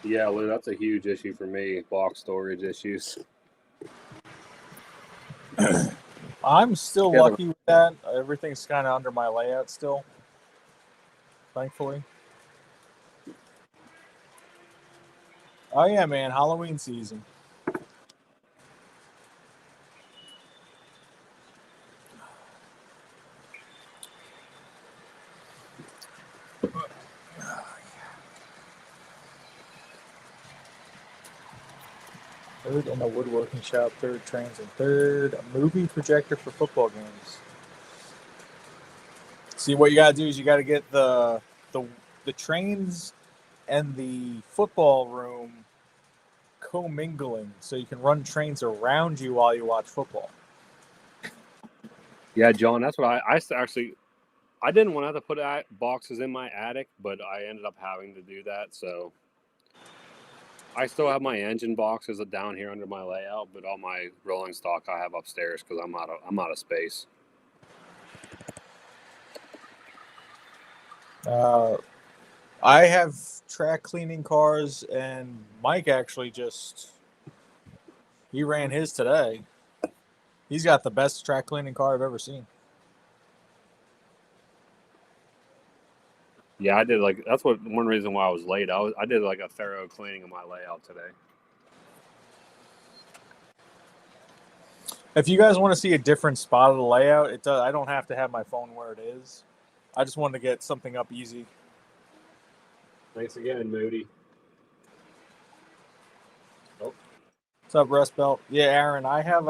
Yeah, Lou, that's a huge issue for me. Box storage issues. I'm still Yeah, lucky with that. Everything's kind of under my layout still, thankfully. Oh yeah, man, Halloween season. Third in a woodworking shop, third trains, and third a movie projector for football games. See, what you gotta do is you gotta get the trains and the football room commingling, so you can run trains around you while you watch football. yeah, John, that's what actually. I didn't want to have to put boxes in my attic, but I ended up having to do that. So I still have my engine boxes down here under my layout, but all my rolling stock I have upstairs because I'm out of space. I have track cleaning cars, and Mike actually he ran his today. He's got the best track cleaning car I've ever seen. Yeah, I did that's one reason why I was late. I did like a thorough cleaning of my layout today. If you guys want to see a different spot of the layout, it does. I don't have to have my phone where it is. I just wanted to get something up easy. Thanks again, Moody. Oh, What's up, Rust Belt? Yeah, Aaron, I have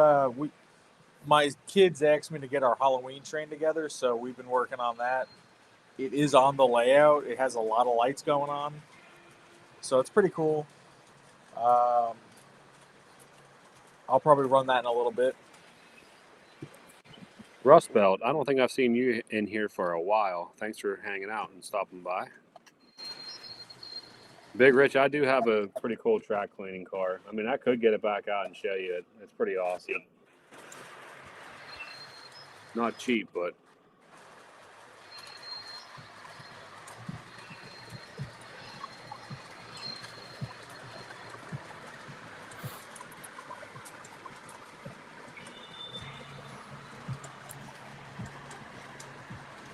my kids asked me to get our Halloween train together, so we've been working on that. It is on the layout. It has a lot of lights going on, so it's pretty cool. I'll probably run that in a little bit. Rust Belt, I don't think I've seen you in here for a while. Thanks for hanging out and stopping by. Big Rich, I do have a pretty cool track cleaning car. I mean, I could get it back out and show you it. It's pretty awesome. Not cheap, but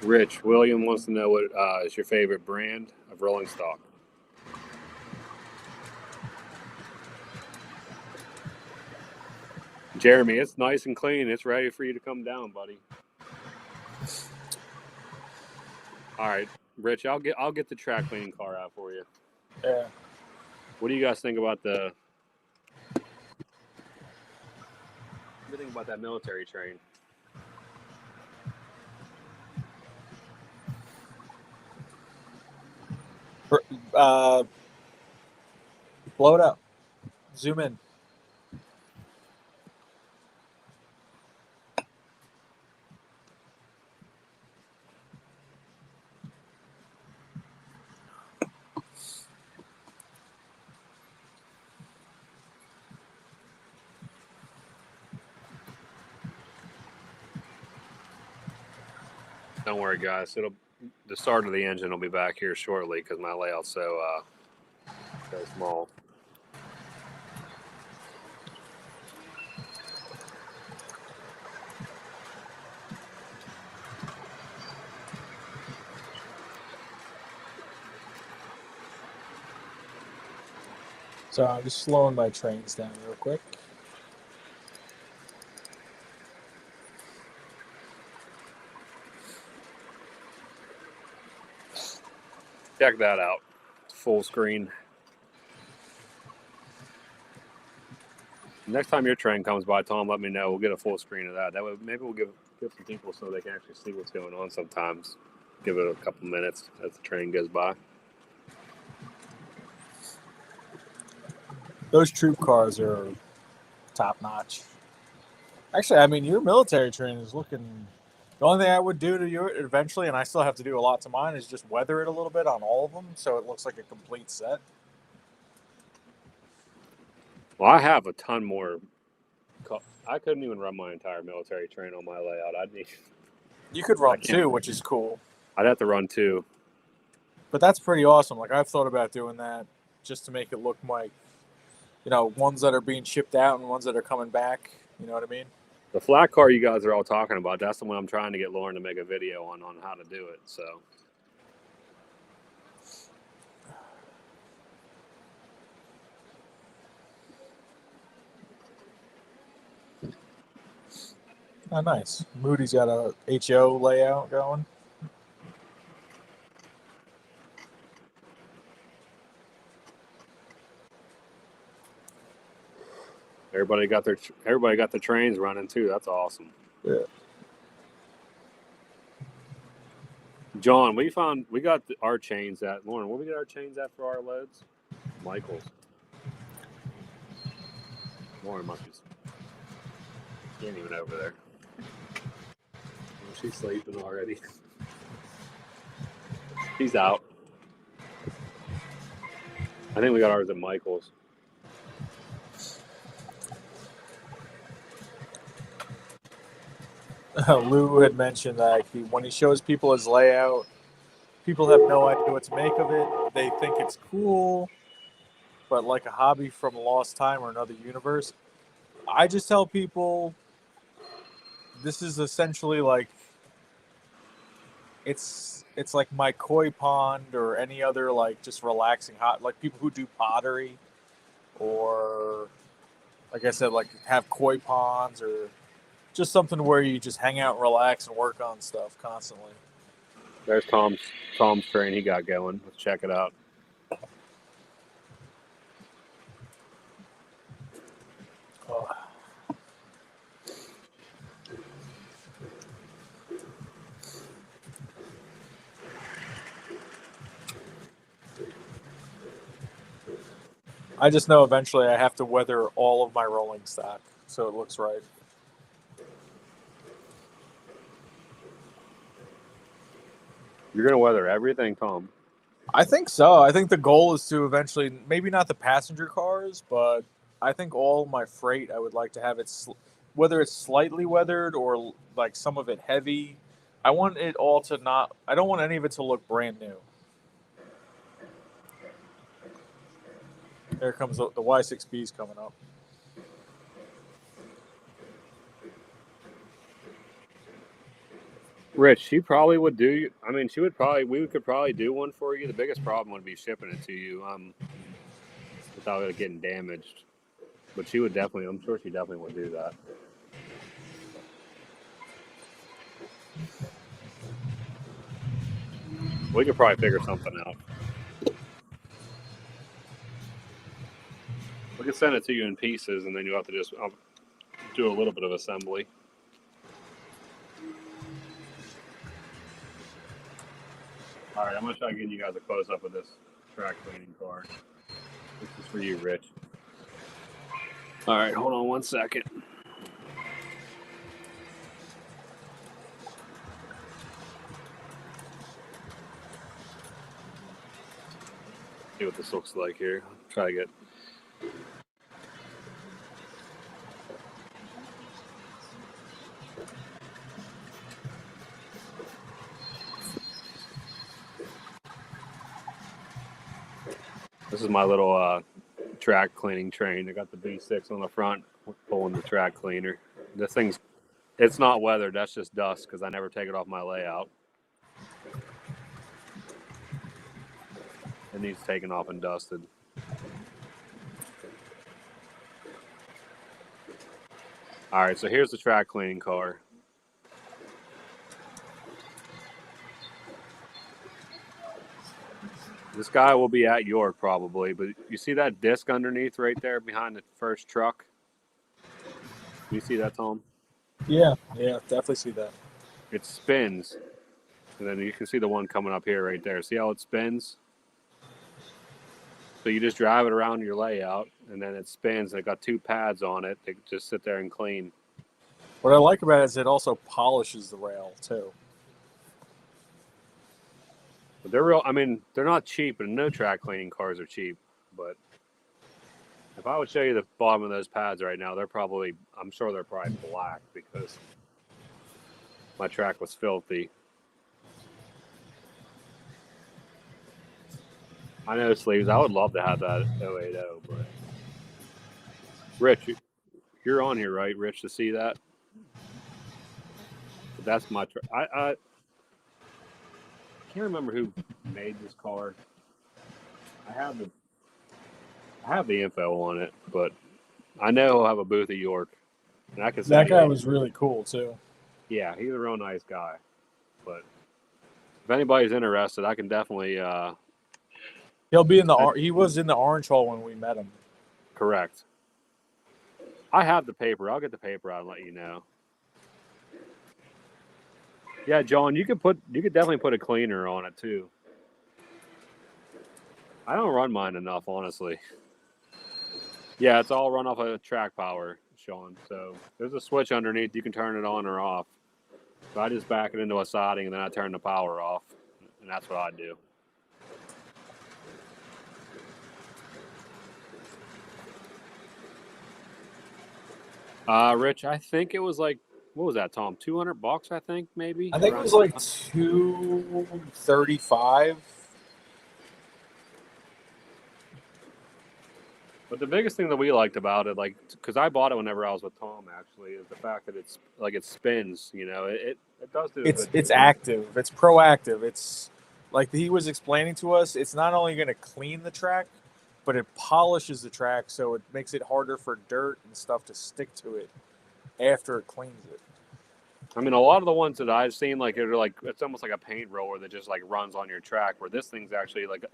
Rich, William wants to know what is your favorite brand of rolling stock? Jeremy, it's nice and clean. It's ready for you to come down, buddy. All right, Rich, I'll get the track cleaning car out for you. Yeah. What do you guys think about what do you think about that military train? Blow it up. Zoom in. Don't worry, guys. The start of the engine will be back here shortly because my layout's so small. So I'm just slowing my trains down real quick. Check that out. It's full screen. Next time your train comes by, Tom, let me know. We'll get a full screen of that. That way, maybe we'll give some people so they can actually see what's going on sometimes. Give it a couple minutes as the train goes by. Those troop cars are top notch. Actually, I mean, your military train is looking. The only thing I would do to you eventually, and I still have to do a lot to mine, is just weather it a little bit on all of them so it looks like a complete set. Well, I have a ton more. I couldn't even run my entire military train on my layout. You could run two, which is cool. I'd have to run two. But that's pretty awesome. Like, I've thought about doing that. just to make it look like, ones that are being shipped out and ones that are coming back. You know what I mean? The flat car you guys are all talking about, that's the one I'm trying to get Lauren to make a video on how to do it. So. Oh, nice. Moody's got a HO layout going. Everybody got the trains running too. That's awesome. Yeah. John, we got our chains at Lauren. Where we get our chains at for our loads? Michael's. Lauren must be. She ain't even over there. Oh, she's sleeping already. She's out. I think we got ours at Michael's. Lou had mentioned that when he shows people his layout, people have no idea what to make of it. They think it's cool, but like a hobby from a lost time or another universe. I just tell people this is essentially like it's like my koi pond or any other like just relaxing like people who do pottery or like I said, like have koi ponds or just something where you just hang out and relax and work on stuff constantly. There's Tom's train he got going. Let's check it out. Oh. I just know eventually I have to weather all of my rolling stock so it looks right. You're gonna weather everything, Tom? I think so. I think the goal is to eventually, maybe not the passenger cars, but I think all my freight, I would like to have it, whether it's slightly weathered or like some of it heavy. I want it all to not, I don't want any of it to look brand new. There comes the Y6B's coming up. Rich, she probably would do. I mean, we could probably do one for you. The biggest problem would be shipping it to you, without it getting damaged. But she would definitely. I'm sure she definitely would do that. We could probably figure something out. We could send it to you in pieces, and then you have to just do a little bit of assembly. All right, I'm gonna try getting you guys a close up of this track cleaning car. This is for you, Rich. All right, hold on one second. See what this looks like here. Try to get. This is my little track cleaning train. I got the V6 on the front, pulling the track cleaner. This thing's, it's not weathered. That's just dust because I never take it off my layout. It needs taken off and dusted. All right, so here's the track cleaning car. This guy will be at York probably, but you see that disc underneath right there behind the first truck? You see that, Tom? Yeah, definitely see that. It spins, and then you can see the one coming up here right there. See how it spins? So you just drive it around your layout, and then it spins. It got two pads on it. They just sit there and clean. What I like about it is it also polishes the rail, too. But they're real. I mean, they're not cheap, and no track cleaning cars are cheap. But if I would show you the bottom of those pads right now, I'm sure they're probably black because my track was filthy. I know sleeves. I would love to have that 080, but Rich, you're on here, right? Rich, to see that. But that's my. I can't remember who made this car. I have the info on it, but I know he'll have a booth at York, and I can send That you. guy was really cool too. Yeah, he's a real nice guy. But if anybody's interested, I can definitely He'll be in the. He was in the Orange Hall when we met him. correct. I have the paper. I'll get the paper out and let you know. Yeah, John, you could definitely put a cleaner on it too. I don't run mine enough, honestly. Yeah, it's all run off of track power, Sean. So there's a switch underneath. You can turn it on or off. So I just back it into a siding and then I turn the power off, and that's what I do. Rich, I think it was like, what was that, Tom? $200, I think, maybe. I think it was like 235. But the biggest thing that we liked about it, like, because I bought it whenever I was with Tom, actually, is the fact that it's like it spins. You know, it does do. It's active. It's proactive. It's like he was explaining to us. It's not only going to clean the track, but it polishes the track, so it makes it harder for dirt and stuff to stick to it after it cleans it. I mean, a lot of the ones that I've seen, like, are like it's almost like a paint roller that just like runs on your track. Where this thing's actually like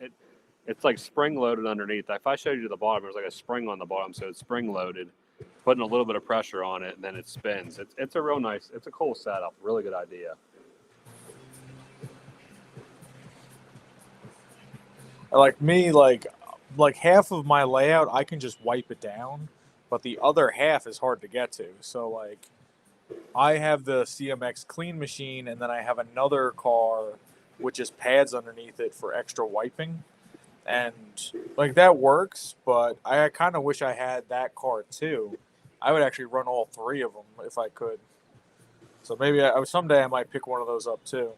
it's like spring loaded underneath. If I showed you the bottom, there's like a spring on the bottom, so it's spring loaded, putting a little bit of pressure on it, and then it spins. It's a real nice. It's a cool setup. Really good idea. Like me, like half of my layout, I can just wipe it down, but the other half is hard to get to. So like, I have the CMX clean machine, and then I have another car with just pads underneath it for extra wiping, and like that works. But I kind of wish I had that car too. I would actually run all three of them if I could. So maybe someday I might pick one of those up too.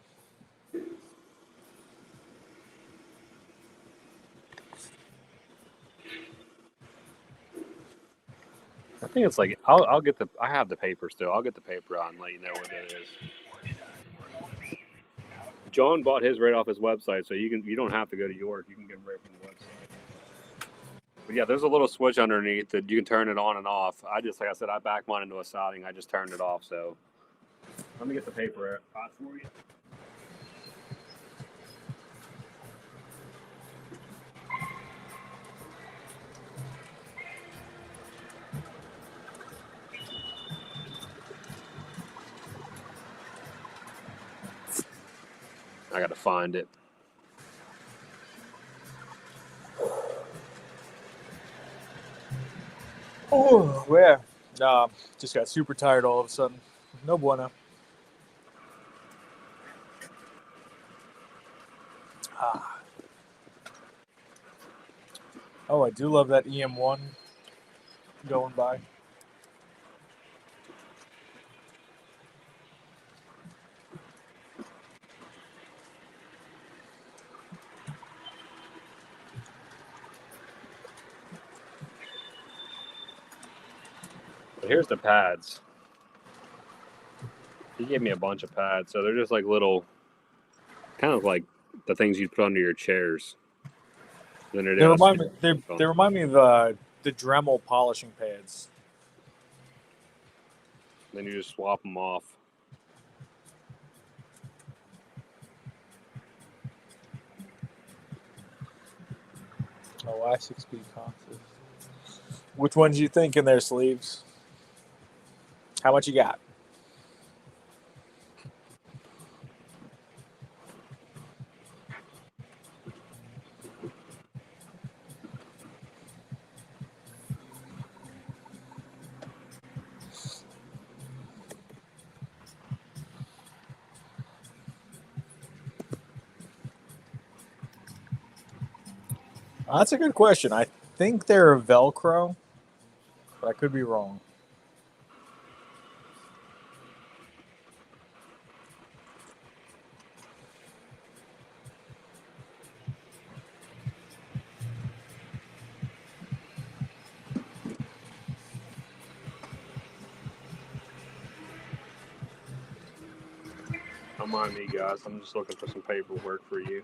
I think it's like I'll get the. I have the paper still. I'll get the paper out and let you know what it is. John bought his right off his website, so you don't have to go to York. You can get it right from the website. But yeah, there's a little switch underneath that you can turn it on and off. Like I said, I backed mine into a siding. I just turned it off. So let me get the paper out for you. I got to find it. Oh, yeah. Just got super tired all of a sudden. No bueno. Oh, I do love that EM1 going by. But here's the pads. He gave me a bunch of pads, so they're just like little, kind of like the things you put under your chairs. They remind me. They remind me of the Dremel polishing pads. Then you just swap them off. Oh, I6B consoles. Which ones do you think in their sleeves? How much you got? That's a good question. I think they're Velcro, but I could be wrong. Don't mind me, guys. I'm just looking for some paperwork for you.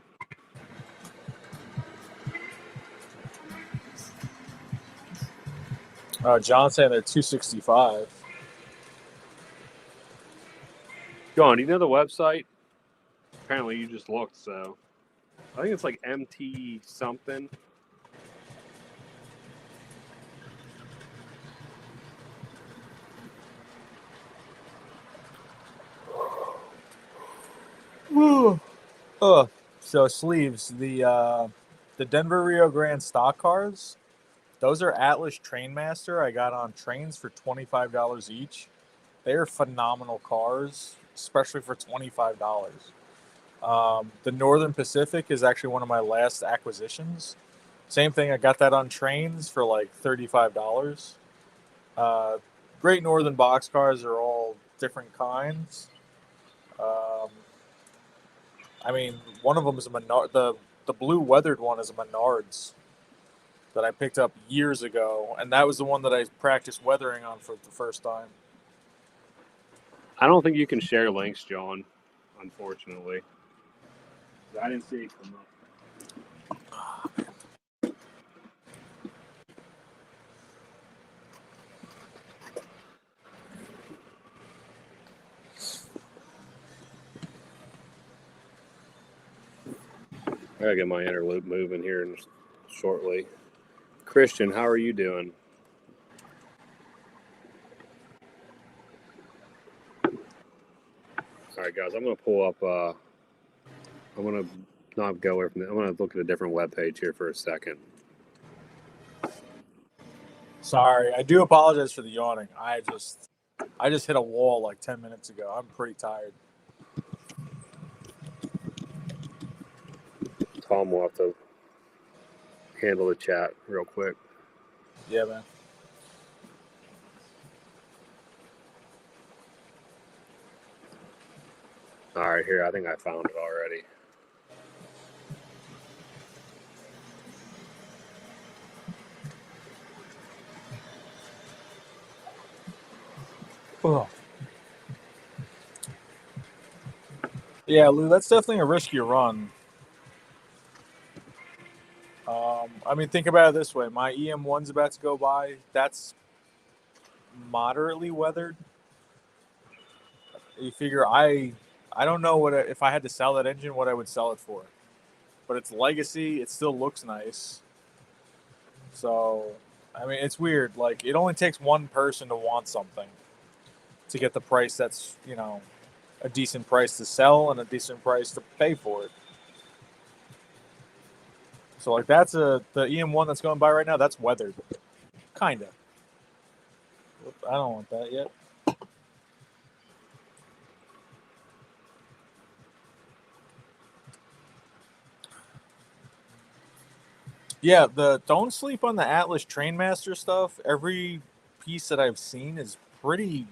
John's saying they're 265. John, do you know the website? Apparently, you just looked, so I think it's like MT something. So sleeves, the Denver Rio Grande stock cars, those are Atlas Trainmaster. I got on Trains for $25 each. They are phenomenal cars, especially for $25. The Northern Pacific is actually one of my last acquisitions. Same thing, I got that on Trains for like $35. Great Northern box cars are all different kinds. I mean, one of them is a Menard. The blue weathered one is a Menards that I picked up years ago, and that was the one that I practiced weathering on for the first time. I don't think you can share links, John, unfortunately. I didn't see it come up. I gotta get my interloop moving here shortly. Christian, how are you doing? All right, guys, I'm gonna pull up. I'm gonna not go away from it. I'm gonna look at a different web page here for a second. Sorry, I do apologize for the yawning. I just hit a wall like 10 minutes ago. I'm pretty tired. Tom will have to handle the chat real quick. Yeah, man. All right, here. I think I found it already. Oh. Yeah, Lou, that's definitely a riskier run. I mean, think about it this way. My EM1's about to go by. That's moderately weathered. You figure I don't know if I had to sell that engine, what I would sell it for. But it's legacy. It still looks nice. So, I mean, it's weird. Like, it only takes one person to want something to get the price that's, a decent price to sell and a decent price to pay for it. So, like, that's the EM1 that's going by right now. That's weathered. Kind of. I don't want that yet. Yeah, don't sleep on the Atlas Trainmaster stuff. Every piece that I've seen is pretty.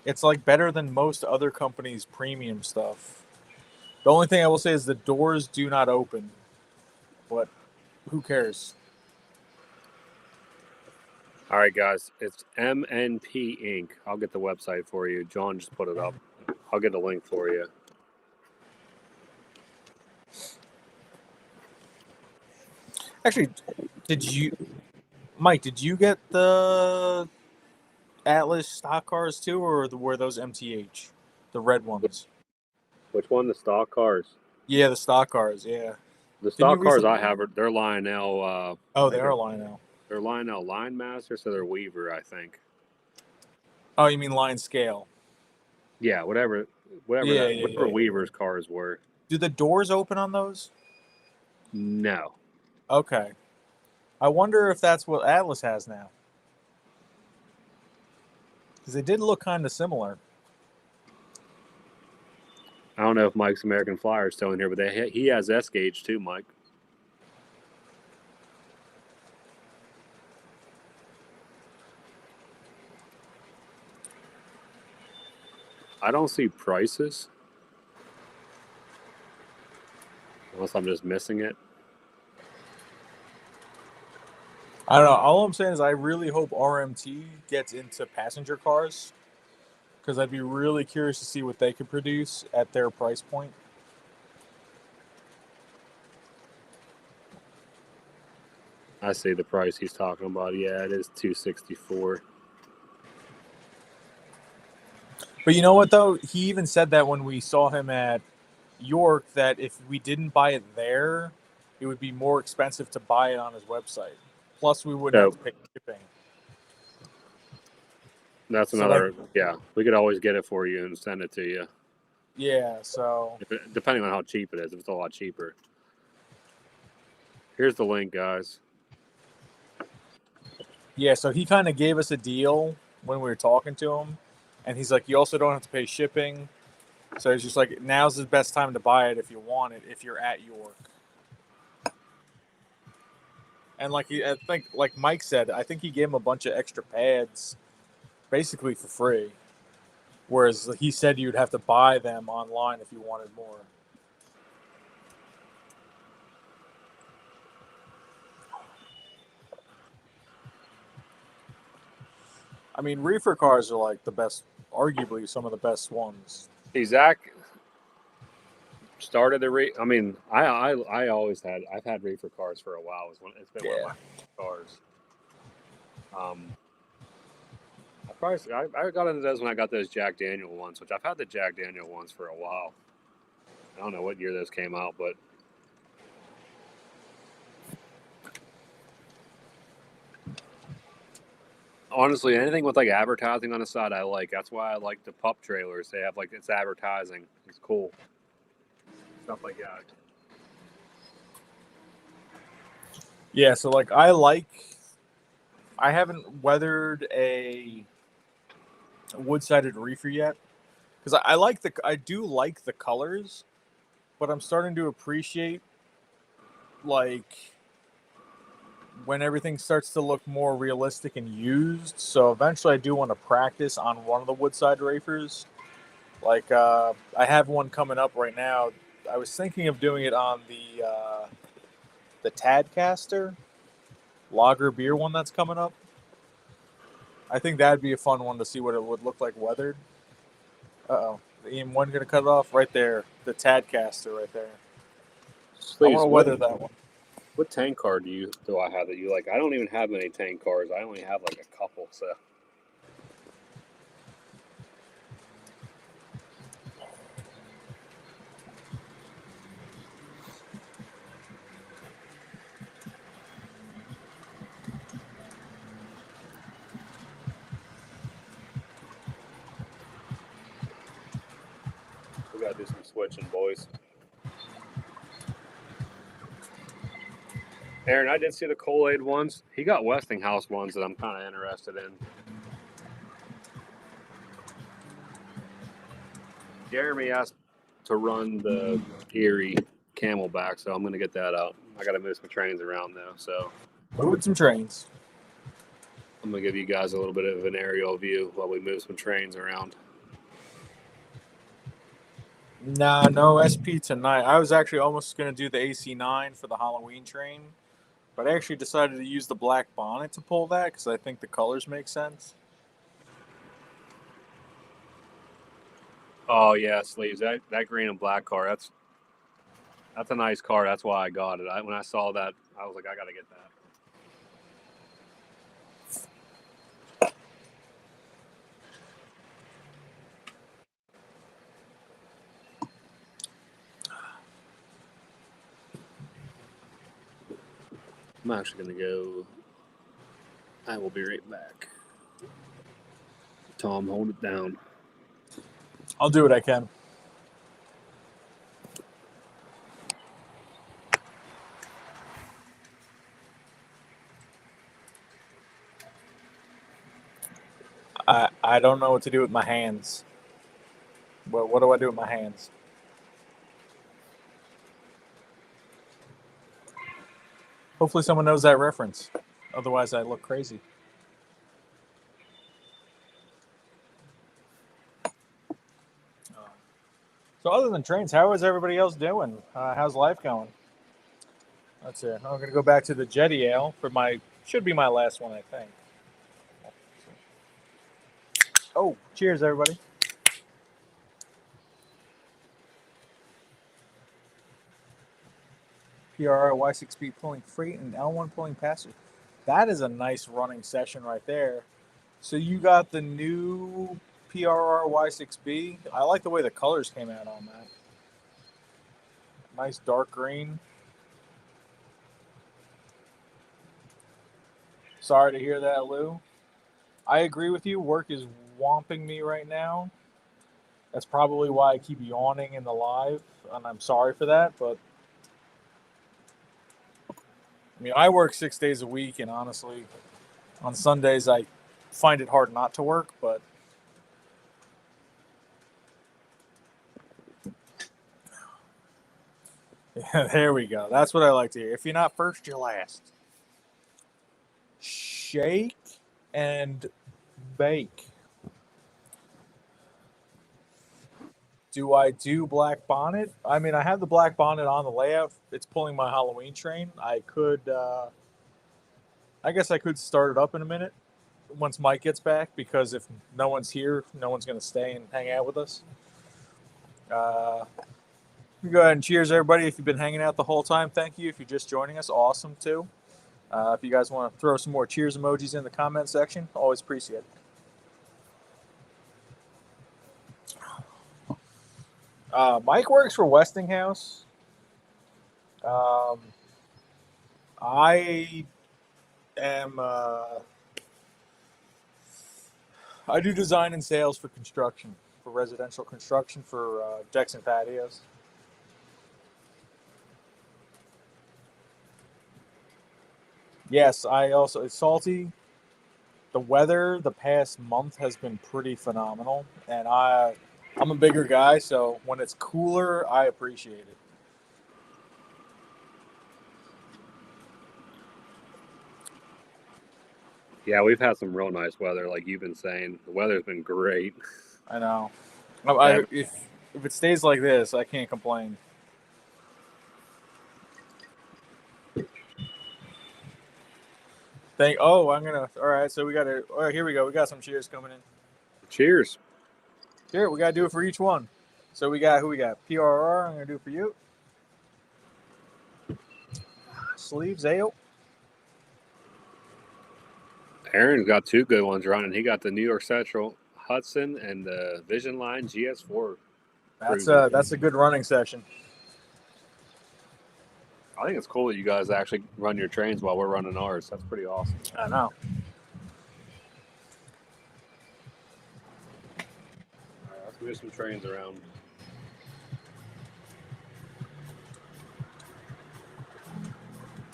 It's like better than most other companies' premium stuff. The only thing I will say is the doors do not open. But who cares? All right, guys. It's MNP Inc. I'll get the website for you. John just put it up. I'll get a link for you. Actually, Mike, did you get the Atlas stock cars too, or were those MTH? The red ones? Which one? The stock cars? Yeah, the stock cars, yeah. The stock cars I have, they're Lionel. They are Lionel. They're Lionel Line Master, so they're Weaver, I think. Oh, you mean line scale? Yeah, whatever Weaver's cars were. Do the doors open on those? No. Okay. I wonder if that's what Atlas has now. Because they did look kind of similar. I don't know if Mike's American Flyer is still in here, but he has S gauge too, Mike. I don't see prices. Unless I'm just missing it. I don't know. All I'm saying is I really hope RMT gets into passenger cars. because I'd be really curious to see what they could produce at their price point. I see the price he's talking about. Yeah, it is $264. But you know what, though? He even said that when we saw him at York, that if we didn't buy it there, it would be more expensive to buy it on his website. Plus, we wouldn't have to pay shipping. That's another, yeah. We could always get it for you and send it to you. Yeah, so Depending on how cheap it is, if it's a lot cheaper. Here's the link, guys. Yeah, so he kind of gave us a deal when we were talking to him, and he's like, you also don't have to pay shipping. So it's just like, now's the best time to buy it if you want it, if you're at York. And I think, like Mike said, I think he gave him a bunch of extra pads, basically for free. Whereas he said you'd have to buy them online if you wanted more. I mean, reefer cars are like the best, arguably some of the best ones. Hey, Zach started the I mean, I always I've had reefer cars for a while. It's been one of my cars. I got into those when I got those Jack Daniel ones, which I've had the Jack Daniel ones for a while. I don't know what year those came out, but honestly, anything with like advertising on the side, I like. That's why I like the pup trailers. They have like it's advertising. It's cool. Stuff like that. Yeah, so I haven't weathered a wood-sided reefer yet because I do like the colors, but I'm starting to appreciate like when everything starts to look more realistic and used. So eventually, I do want to practice on one of the wood-sided reefers. Like I have one coming up right now. I was thinking of doing it on the Tadcaster lager beer one that's coming up. I think that'd be a fun one to see what it would look like weathered. Uh-oh. Ian, one going to cut it off right there. The Tadcaster right there. Please, I want to weather that one. What tank car do I have that you like? I don't even have many tank cars. I only have like a couple, so. We gotta do some switching, boys. Aaron, I did see the Kool-Aid ones. He got Westinghouse ones that I'm kind of interested in. Jeremy asked to run the Erie Camelback, so I'm going to get that out. I got to move some trains around, though, so. Moving some trains. I'm going to give you guys a little bit of an aerial view while we move some trains around. Nah, no SP tonight. I was actually almost going to do the AC9 for the Halloween train, but I actually decided to use the black bonnet to pull that because I think the colors make sense. Oh, yeah, sleeves. That green and black car, that's a nice car. That's why I got it. When I saw that, I was like, I got to get that. I'm actually going to go. I will be right back. Tom, hold it down. I'll do what I can. I don't know what to do with my hands. What do I do with my hands? Hopefully someone knows that reference. Otherwise, I look crazy. So other than trains, how is everybody else doing? How's life going? That's it. I'm going to go back to the Jetty Ale for should be my last one, I think. Oh, cheers, everybody. PRR Y6B pulling freight and L1 pulling passenger. That is a nice running session right there. So you got the new PRR Y6B. I like the way the colors came out on that. Nice dark green. Sorry to hear that, Lou. I agree with you. Work is whomping me right now. That's probably why I keep yawning in the live, and I'm sorry for that. But I mean, I work 6 days a week, and honestly, on Sundays I find it hard not to work. But yeah, there we go. That's what I like to hear. If you're not first, you're last. Shake and bake. Do I do black bonnet? I mean, I have the black bonnet on the layout. It's pulling my Halloween train. I could, I guess I could start it up in a minute once Mike gets back, because if no one's here, no one's going to stay and hang out with us. Go ahead and cheers, everybody. If you've been hanging out the whole time, thank you. If you're just joining us, awesome, too. If you guys want to throw some more cheers emojis in the comment section, always appreciate it. Mike works for Westinghouse. I am. I do design and sales for construction, for residential construction, for decks and patios. Yes, I also. It's salty. The weather the past month has been pretty phenomenal, and I'm a bigger guy, so when it's cooler, I appreciate it. Yeah, we've had some real nice weather, like you've been saying. The weather's been great. I know. If it stays like this, I can't complain. All right, so we got to. All right, here we go. We got some cheers coming in. Cheers. Here, we got to do it for each one. So we got, who we got? PRR, I'm going to do it for you. Sleeves, ale. Aaron's got two good ones running. He got the New York Central Hudson and the Vision Line GS4. That's a good running session. I think it's cool that you guys actually run your trains while we're running ours. That's pretty awesome. I know. All right, let's move some trains around.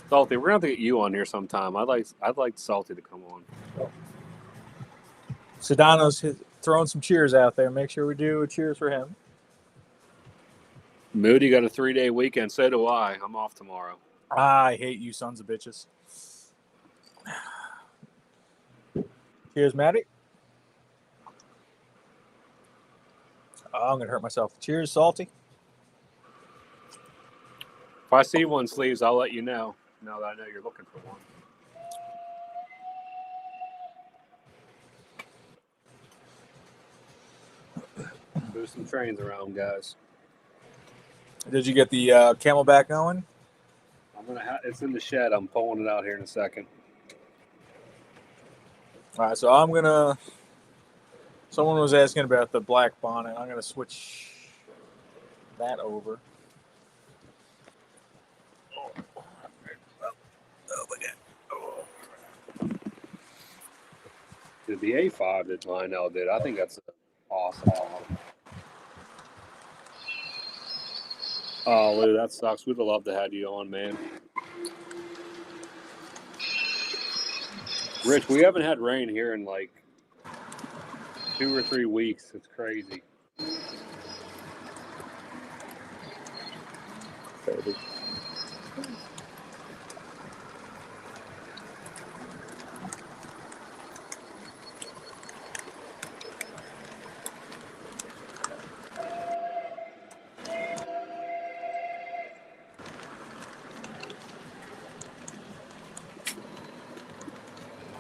Salty, we're gonna have to get you on here sometime. I'd like Salty to come on. Sedano's throwing some cheers out there. Make sure we do a cheers for him. Moody got a 3-day weekend. So do I. I'm off tomorrow. I hate you sons of bitches. Cheers, Maddie. Oh, I'm going to hurt myself. Cheers, Salty. If I see one, Sleeves, I'll let you know. Now that I know you're looking for one. Move some trains around, guys. Did you get the Camelback going? It's in the shed. I'm pulling it out here in a second. All right, so I'm going to... Someone was asking about the black bonnet. I'm going to switch that over. Dude, the A5 that Lionel did, I think that's awesome. Oh, Lou, that sucks. We'd have loved to have you on, man. Rich, we haven't had rain here in like 2 or 3 weeks. It's crazy. Crazy.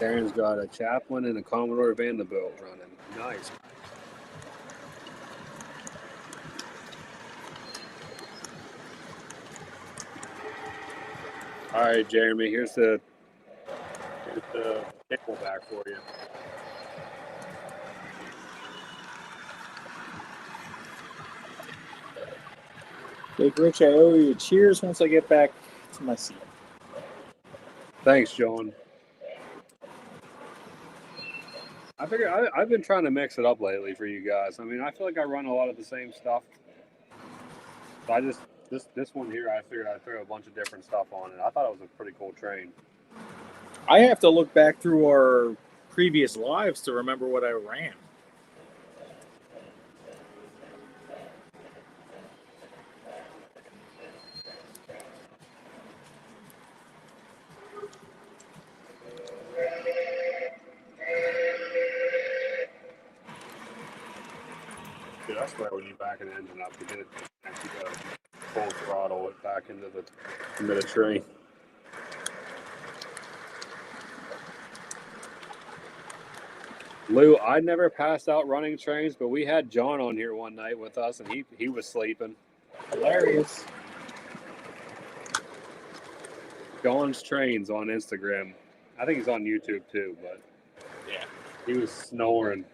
Darren's got a Chaplin and a Commodore Vanderbilt running. Nice. All right, Jeremy. Here's the camelback for you. Big Rich, I owe you a cheers once I get back to my seat. Thanks, John. I figure I've been trying to mix it up lately for you guys. I mean, I feel like I run a lot of the same stuff. So I just this one here, I figured I'd throw a bunch of different stuff on it. I thought it was a pretty cool train. I have to look back through our previous lives to remember what I ran. Dude, I swear when you back an engine up, you get actually go full throttle it back into the train. Lou, I never passed out running trains, but we had John on here one night with us, and he was sleeping. Hilarious. John's Trains on Instagram. I think he's on YouTube too, but Yeah. he was snoring.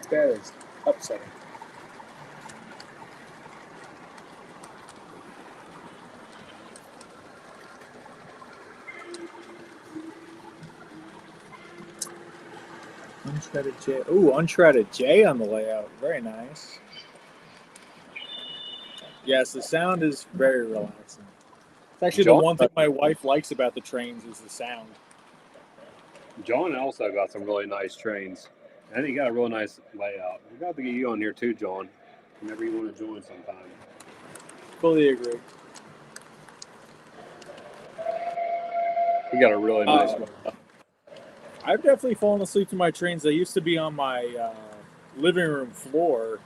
That is upsetting. Untreaded J. Ooh, untreaded J on the layout. Very nice. Yes, the sound is very relaxing. It's actually John- the one thing my wife likes about the trains is the sound. John also got some really nice trains, and he got a real nice layout. We got to get you on here too, John. Whenever you want to join sometime. Fully agree. He got a really nice layout. I've definitely fallen asleep to my trains. They used to be on my living room floor,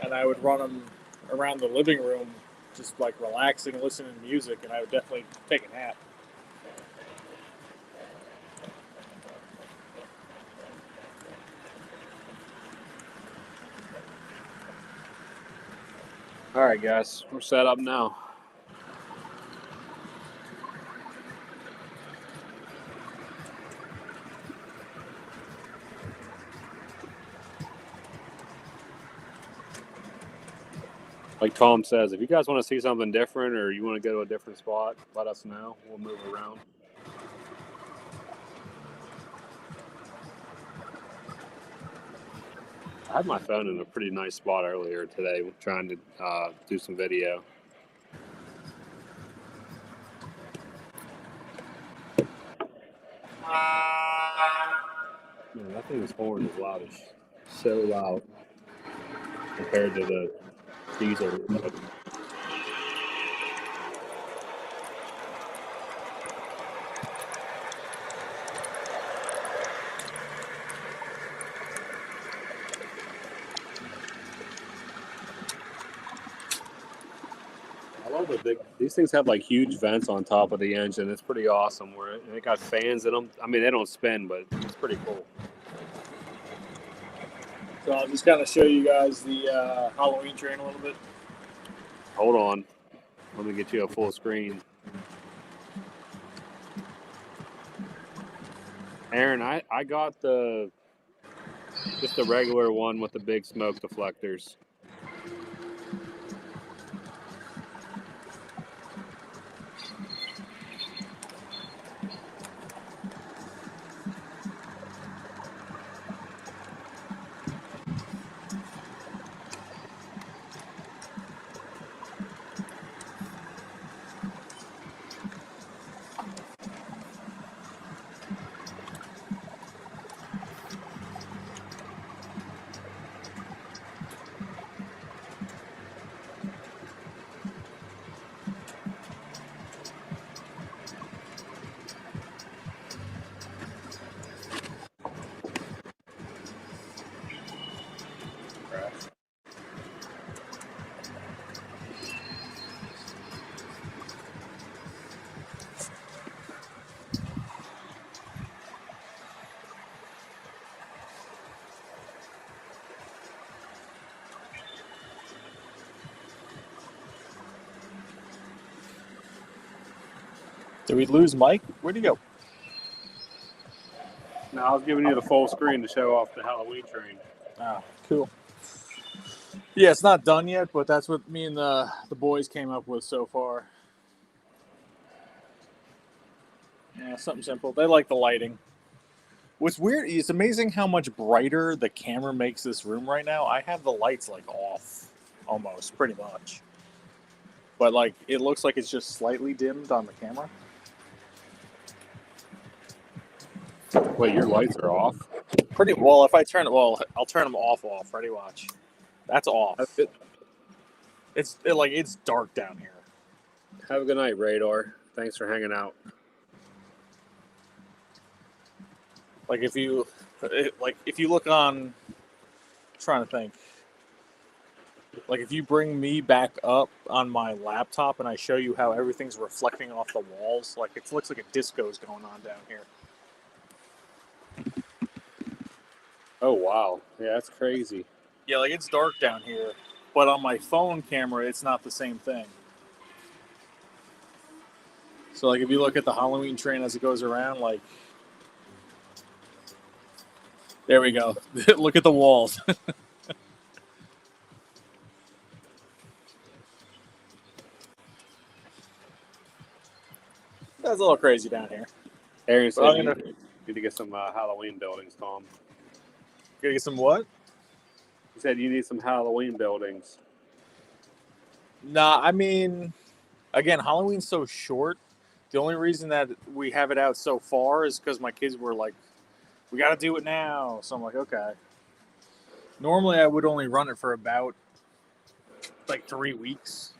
and I would run them around the living room, just like relaxing, listening to music, and I would definitely take a nap. All right, guys, we're set up now. Like Tom says, if you guys want to see something different or you want to go to a different spot, let us know. We'll move around. I had my phone in a pretty nice spot earlier today trying to do some video. Man, that thing's horn is loud as so loud compared to the diesel. I love the big. These things have like huge vents on top of the engine. It's pretty awesome. Where they got fans in them. I mean, they don't spin, but it's pretty cool. So I'll just kind of show you guys the Halloween train a little bit. Hold on. Let me get you a full screen. Aaron, I got just the regular one with the big smoke deflectors. Did we lose Mike? Where'd he go? No, I was giving you the full screen to show off the Halloween train. Oh, cool. Yeah, it's not done yet, but that's what me and the boys came up with so far. Yeah, something simple. They like the lighting. What's weird, it's amazing how much brighter the camera makes this room right now. I have the lights like off, almost, pretty much. But like, it looks like it's just slightly dimmed on the camera. Wait, your lights are off? Pretty well. If I turn it, well, I'll turn them off. Ready, watch. That's off. That's it. It's dark down here. Have a good night, Radar. Thanks for hanging out. Like if you look on, I'm trying to think. Like if you bring me back up on my laptop and I show you how everything's reflecting off the walls, like it looks like a disco's going on down here. Oh, wow. Yeah, that's crazy. Yeah, like it's dark down here, but on my phone camera, it's not the same thing. So like if you look at the Halloween train as it goes around, like, there we go. Look at the walls. That's a little crazy down here. Aaron said Well, you need to get some Halloween buildings, Tom. Gotta get some what? He said you need some Halloween buildings. Nah, I mean, again, Halloween's so short. The only reason that we have it out so far is because my kids were like, we got to do it now. So I'm like, okay. Normally, I would only run it for about like 3 weeks.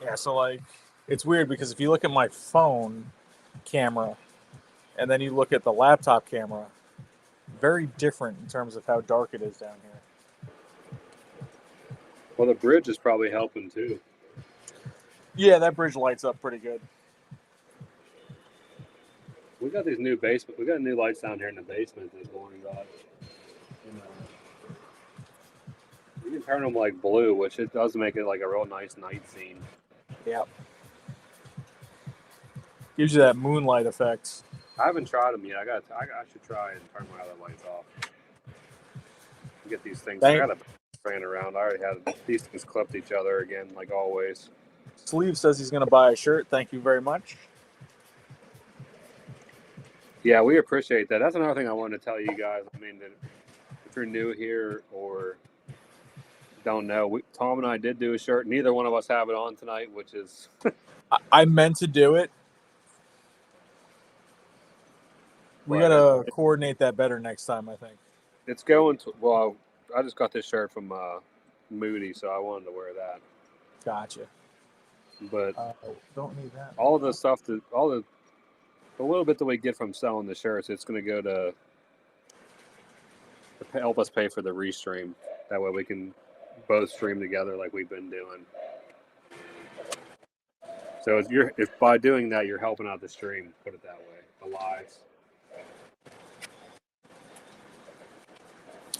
Yeah, so like, it's weird because if you look at my phone camera and then you look at the laptop camera, very different in terms of how dark it is down here. Well, the bridge is probably helping too. Yeah, that bridge lights up pretty good. We got these new basement. We got new lights down here in the basement this morning, guys. You can turn them like blue, which it does make it like a real nice night scene. Yeah. Gives you that moonlight effect. I haven't tried them yet. I should try and turn my other lights off. Get these things. I got a ran around. I already had these things clipped each other again, like always. Sleeve says he's going to buy a shirt. Thank you very much. Yeah, we appreciate that. That's another thing I wanted to tell you guys. I mean, that if you're new here or don't know, Tom and I did do a shirt. Neither one of us have it on tonight, which is... I meant to do it. We got to coordinate that better next time, I think. It's going to... Well, I just got this shirt from Moody, so I wanted to wear that. Gotcha. But don't need that. all of the stuff, the little bit that we get from selling the shirts, it's going to go to help us pay for the restream. That way we can both stream together like we've been doing. So if by doing that you're helping out the stream, put it that way, the lives.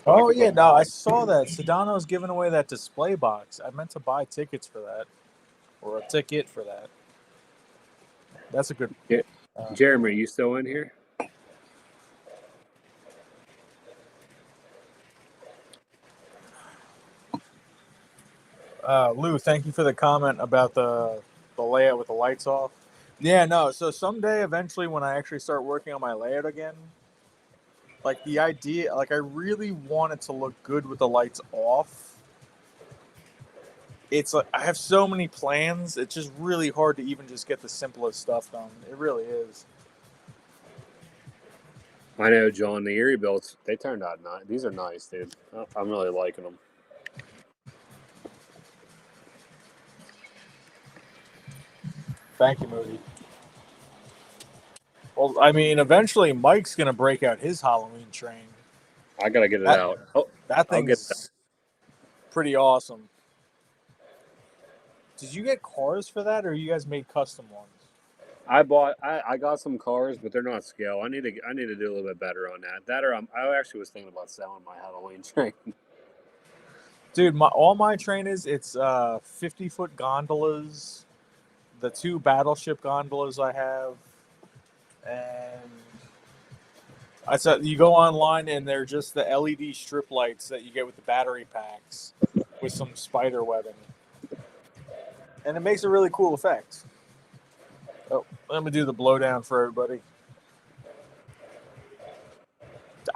Oh yeah, no, I saw that Sedano's giving away that display box. I meant to buy tickets for that, or a ticket for that. That's a good. Yeah. Jeremy, are you still in here? Lou, thank you for the comment about the layout with the lights off. Yeah, no. So someday, eventually, when I actually start working on my layout again, like the idea, like I really want it to look good with the lights off. It's like I have so many plans. It's just really hard to even just get the simplest stuff done. It really is. I know, John. The Erie builds, they turned out nice. These are nice, dude. I'm really liking them. Thank you, Moody. Well, I mean, eventually Mike's going to break out his Halloween train. I got to get it out. Oh, that thing's pretty awesome. Did you get cars for that, or you guys made custom ones? I got some cars, but they're not scale. I need to do a little bit better on that. I actually was thinking about selling my Halloween train. Dude, all my train it's 50-foot gondolas, the 2 battleship gondolas I have, and I said you go online and they're just the LED strip lights that you get with the battery packs with some spider webbing, and it makes a really cool effect. Oh, let me do the blowdown for everybody.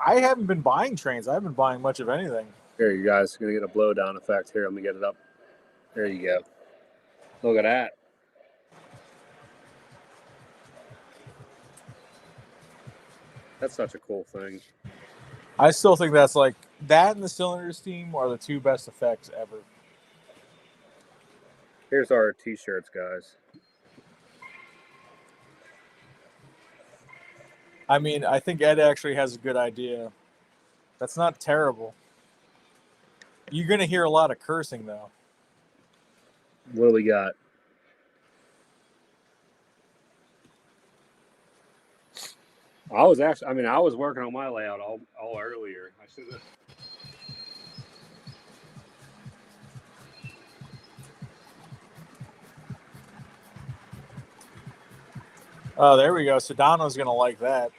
I haven't been buying trains. I haven't been buying much of anything. Here, you guys are gonna get a blowdown effect. Here, let me get it up. There you go. Look at that. That's such a cool thing. I still think that's like that and the cylinder steam are the 2 best effects ever. Here's our t-shirts, guys. I mean, I think Ed actually has a good idea. That's not terrible. You're going to hear a lot of cursing, though. What do we got? I was working on my layout all earlier. I should have. Oh, there we go. Sedano's going to like that.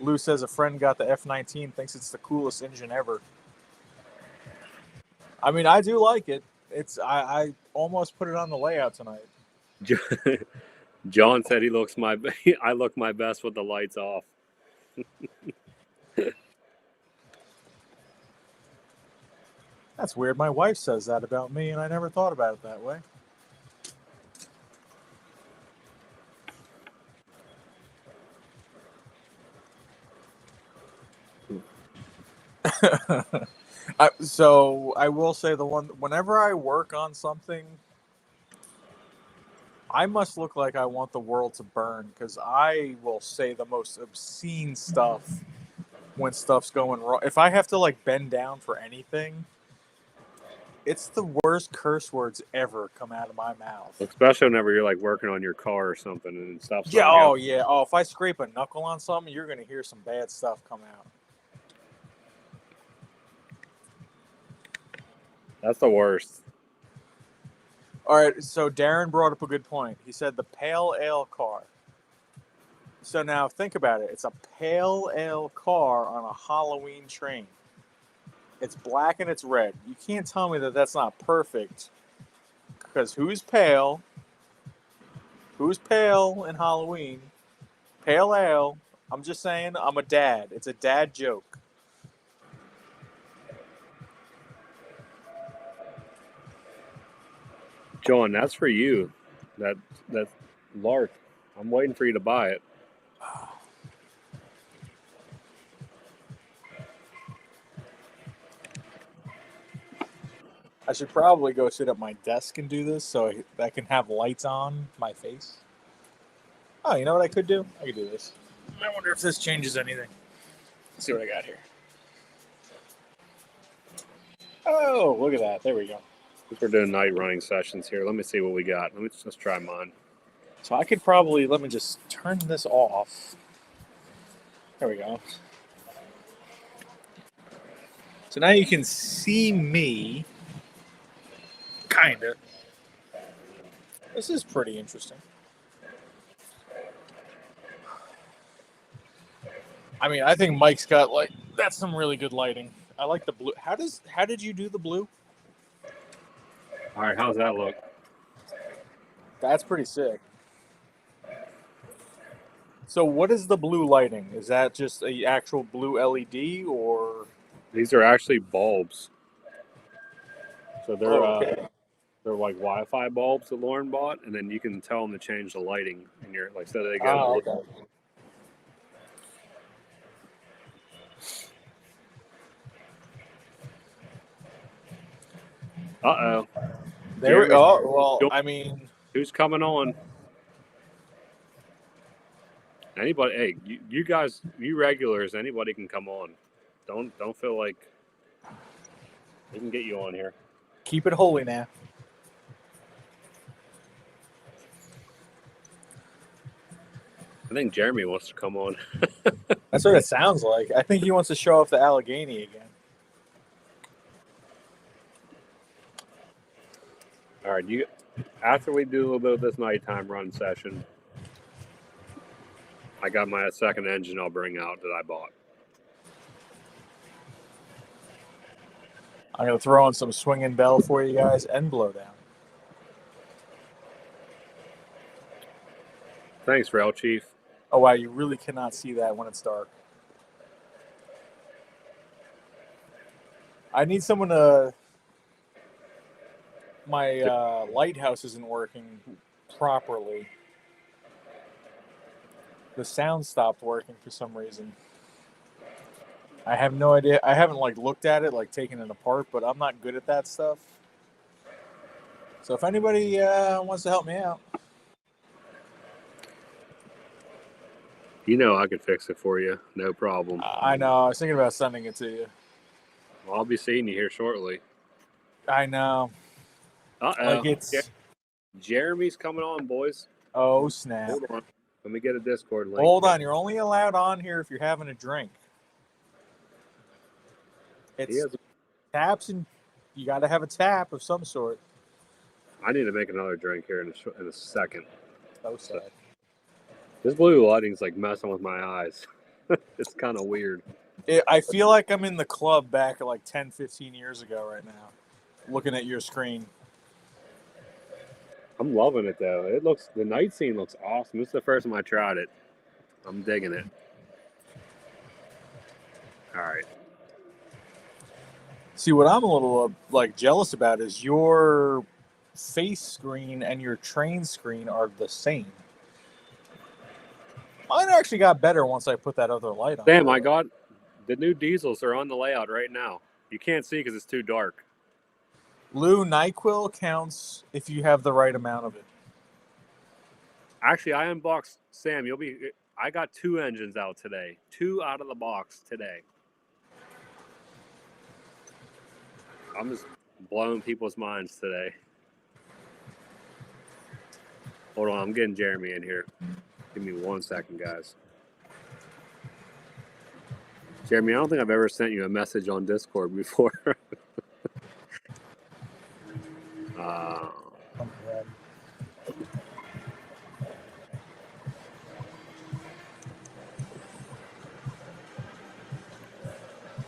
Lou says a friend got the F-19, thinks it's the coolest engine ever. I mean, I do like it. I almost put it on the layout tonight. John said I look my best with the lights off. That's weird. My wife says that about me, and I never thought about it that way. So I will say whenever I work on something, I must look like I want the world to burn, because I will say the most obscene stuff when stuff's going wrong. If I have to like bend down for anything, it's the worst curse words ever come out of my mouth. Especially whenever you're like working on your car or something and stuff. Yeah, oh yeah. Oh, if I scrape a knuckle on something, you're gonna hear some bad stuff come out. That's the worst. All right, so Darren brought up a good point. He said the pale ale car. So now think about it. It's a pale ale car on a Halloween train. It's black and it's red. You can't tell me that that's not perfect. Because who's pale? Who's pale in Halloween? Pale ale. I'm just saying, I'm a dad. It's a dad joke. John, that's for you. That Lark. I'm waiting for you to buy it. I should probably go sit at my desk and do this so I can have lights on my face. Oh, you know what I could do? I could do this. I wonder if this changes anything. Let's see what I got here. Oh, look at that. There we go. We're doing night running sessions here. Let me see what we got. Let's try mine. So I could probably, let me just turn this off. There we go. So now you can see me. Kinda. This is pretty interesting. I mean, I think Mike's got that's some really good lighting. I like the blue. How did you do the blue? All right, how's that look? That's pretty sick. So what is the blue lighting? Is that just a actual blue LED or? These are actually bulbs. So they're okay. They're like Wi-Fi bulbs that Lauren bought, and then you can tell them to change the lighting in your so they go blue. Okay. Uh-oh. There we go. Well, I mean, who's coming on? Anybody? Hey, you guys, you regulars, anybody can come on. Don't feel like we can get you on here. Keep it holy now. I think Jeremy wants to come on. That's what it sounds like. I think he wants to show off the Allegheny again. All right, after we do a little bit of this nighttime run session, I got my second engine I'll bring out that I bought. I'm going to throw in some swinging bell for you guys and blow down. Thanks, Rail Chief. Oh, wow. You really cannot see that when it's dark. I need someone to... My lighthouse isn't working properly. The sound stopped working for some reason. I have no idea. I haven't looked at it, taken it apart, but I'm not good at that stuff. So if anybody wants to help me out. You know I could fix it for you. No problem. I know. I was thinking about sending it to you. Well, I'll be seeing you here shortly. I know. Uh-oh. Jeremy's coming on, boys. Oh, snap. Hold on. Let me get a Discord link. Hold on. You're only allowed on here if you're having a drink. It's taps, and you got to have a tap of some sort. I need to make another drink here in a second. So sad. This blue lighting's messing with my eyes. It's kind of weird. I feel like I'm in the club back at 10, 15 years ago right now, looking at your screen. I'm loving it though. The night scene looks awesome. This is the first time I tried it. I'm digging it. All right. See, what I'm a little jealous about is your face screen and your train screen are the same. Mine actually got better once I put that other light on. Damn, I got the new diesels are on the layout right now. You can't see because it's too dark. Lou, NyQuil counts if you have the right amount of it. Actually, I unboxed Sam. I got 2 engines out today. 2 out of the box today. I'm just blowing people's minds today. Hold on, I'm getting Jeremy in here. Give me 1 second, guys. Jeremy, I don't think I've ever sent you a message on Discord before.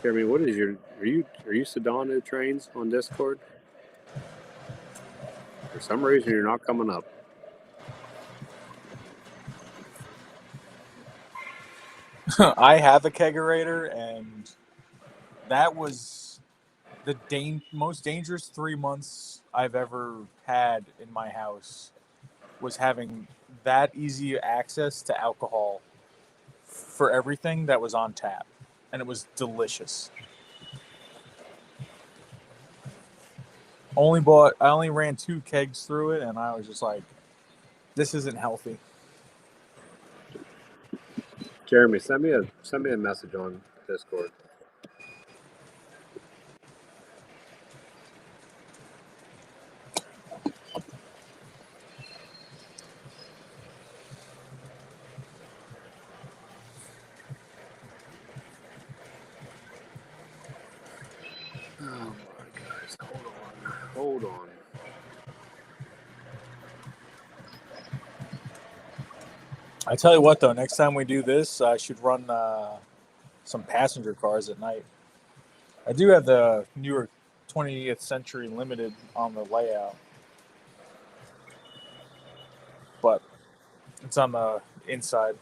Jeremy, what is are you GoldStandardTrains on Discord? For some reason, you're not coming up. I have a kegerator, and that was the most dangerous 3 months I've ever had in my house, was having that easy access to alcohol for everything that was on tap, and it was delicious. I only ran 2 kegs through it, and I was just like, this isn't healthy. Jeremy, send me a message on Discord. Oh my guys, hold on. I tell you what, though, next time we do this, I should run some passenger cars at night. I do have the newer 20th Century Limited on the layout, but it's on the inside.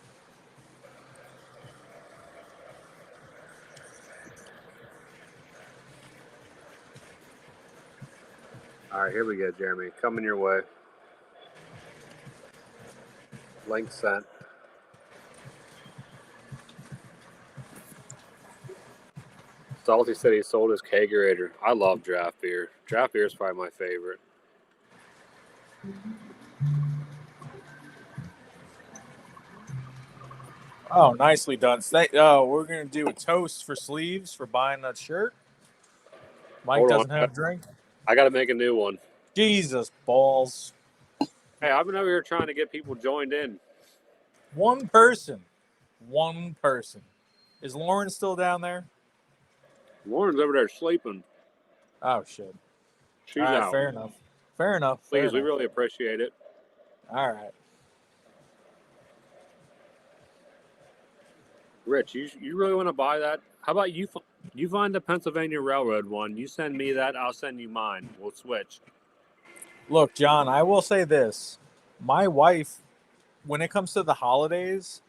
All right, here we go, Jeremy. Coming your way. Link sent. Salty said he sold his kegerator. I love draft beer. Draft beer is probably my favorite. Oh, nicely done. We're going to do a toast for Sleeves for buying that shirt. Mike doesn't have a drink. I got to make a new one. Jesus balls. Hey, I've been over here trying to get people joined in. One person. One person. Is Lauren still down there? Lauren's over there sleeping. Oh, shit. She's All right, out. fair enough. Fair enough. Fair Please, we enough. really appreciate it. All right. Rich, you really want to buy that? How about you find the Pennsylvania Railroad one? You send me that, I'll send you mine. We'll switch. Look, John, I will say this. My wife, when it comes to the holidays,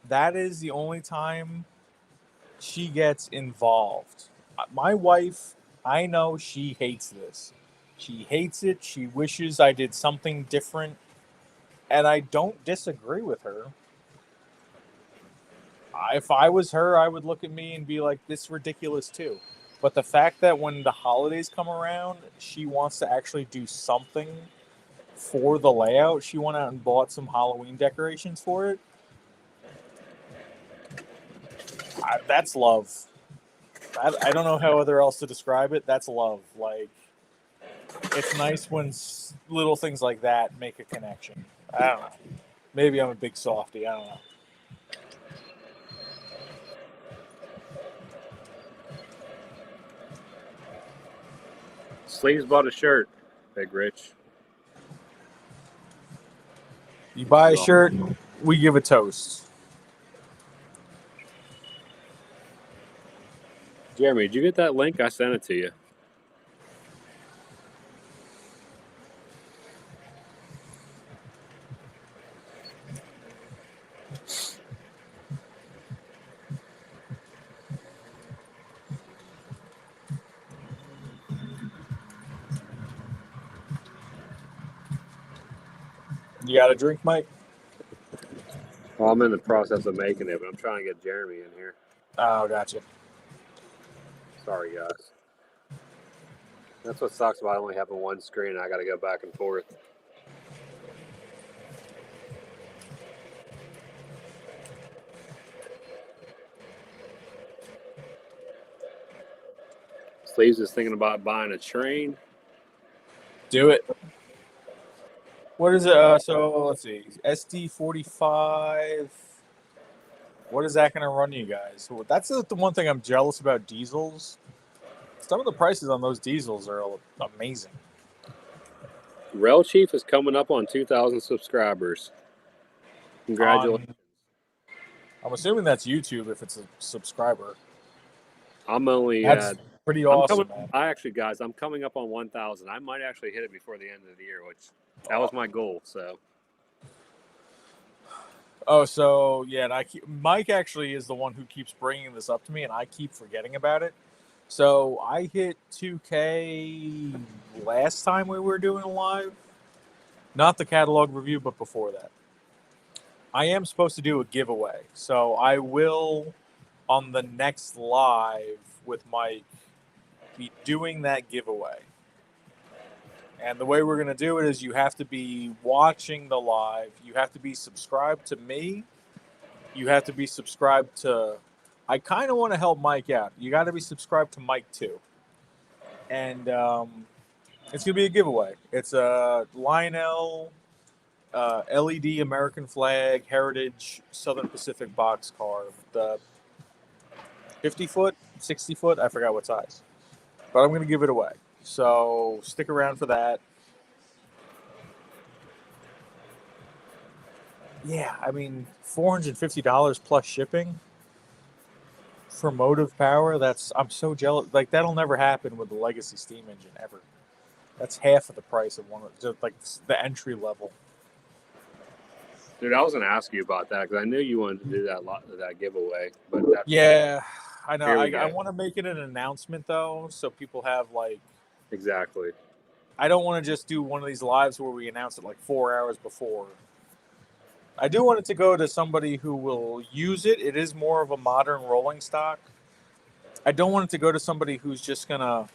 that is the only time she gets involved. My wife, I know she hates this. She hates it. She wishes I did something different. And I don't disagree with her. If I was her, I would look at me and be like, this is ridiculous too. But the fact that when the holidays come around, she wants to actually do something for the layout, she went out and bought some Halloween decorations for it. That's love. I don't know how other else to describe it. That's love. Like, it's nice when little things like that make a connection. I don't know. Maybe I'm a big softie. I don't know. Sleeves bought a shirt, Big Rich. You buy a shirt, we give a toast. Jeremy, did you get that link? I sent it to you. You got a drink, Mike? Well, I'm in the process of making it, but I'm trying to get Jeremy in here. Oh, gotcha. Sorry, guys. That's what sucks about only having one screen. I got to go back and forth. Sleeves is thinking about buying a train. Do it. What is it? So let's see. SD45. What is that going to run you guys? Well, that's the one thing I'm jealous about diesels. Some of the prices on those diesels are amazing. Rail Chief is coming up on 2,000 subscribers. Congratulations. I'm assuming that's YouTube if it's a subscriber. I'm only That's pretty awesome, man. Guys, I'm coming up on 1,000. I might actually hit it before the end of the year, which that was my goal. So. Oh, so yeah, Mike actually is the one who keeps bringing this up to me, and I keep forgetting about it. So I hit 2K last time we were doing a live, not the catalog review, but before that. I am supposed to do a giveaway, so I will on the next live with Mike be doing that giveaway. And the way we're going to do it is you have to be watching the live. You have to be subscribed to me. You have to be subscribed to... I kind of want to help Mike out. You got to be subscribed to Mike too. And it's going to be a giveaway. It's a Lionel LED American flag heritage Southern Pacific boxcar. The 50-foot, 60-foot, I forgot what size. But I'm going to give it away. So stick around for that. Yeah, I mean, $450 plus shipping for motive power. I'm so jealous. Like, that'll never happen with the legacy steam engine ever. That's half of the price of one of just like the entry level. Dude, I was going to ask you about that because I knew you wanted to do that giveaway. But yeah, I know. I want to make it an announcement though, so people have like. Exactly. I don't want to just do one of these lives where we announce it like 4 hours before. I do want it to go to somebody who will use it. It is more of a modern rolling stock. I don't want it to go to somebody who's just going to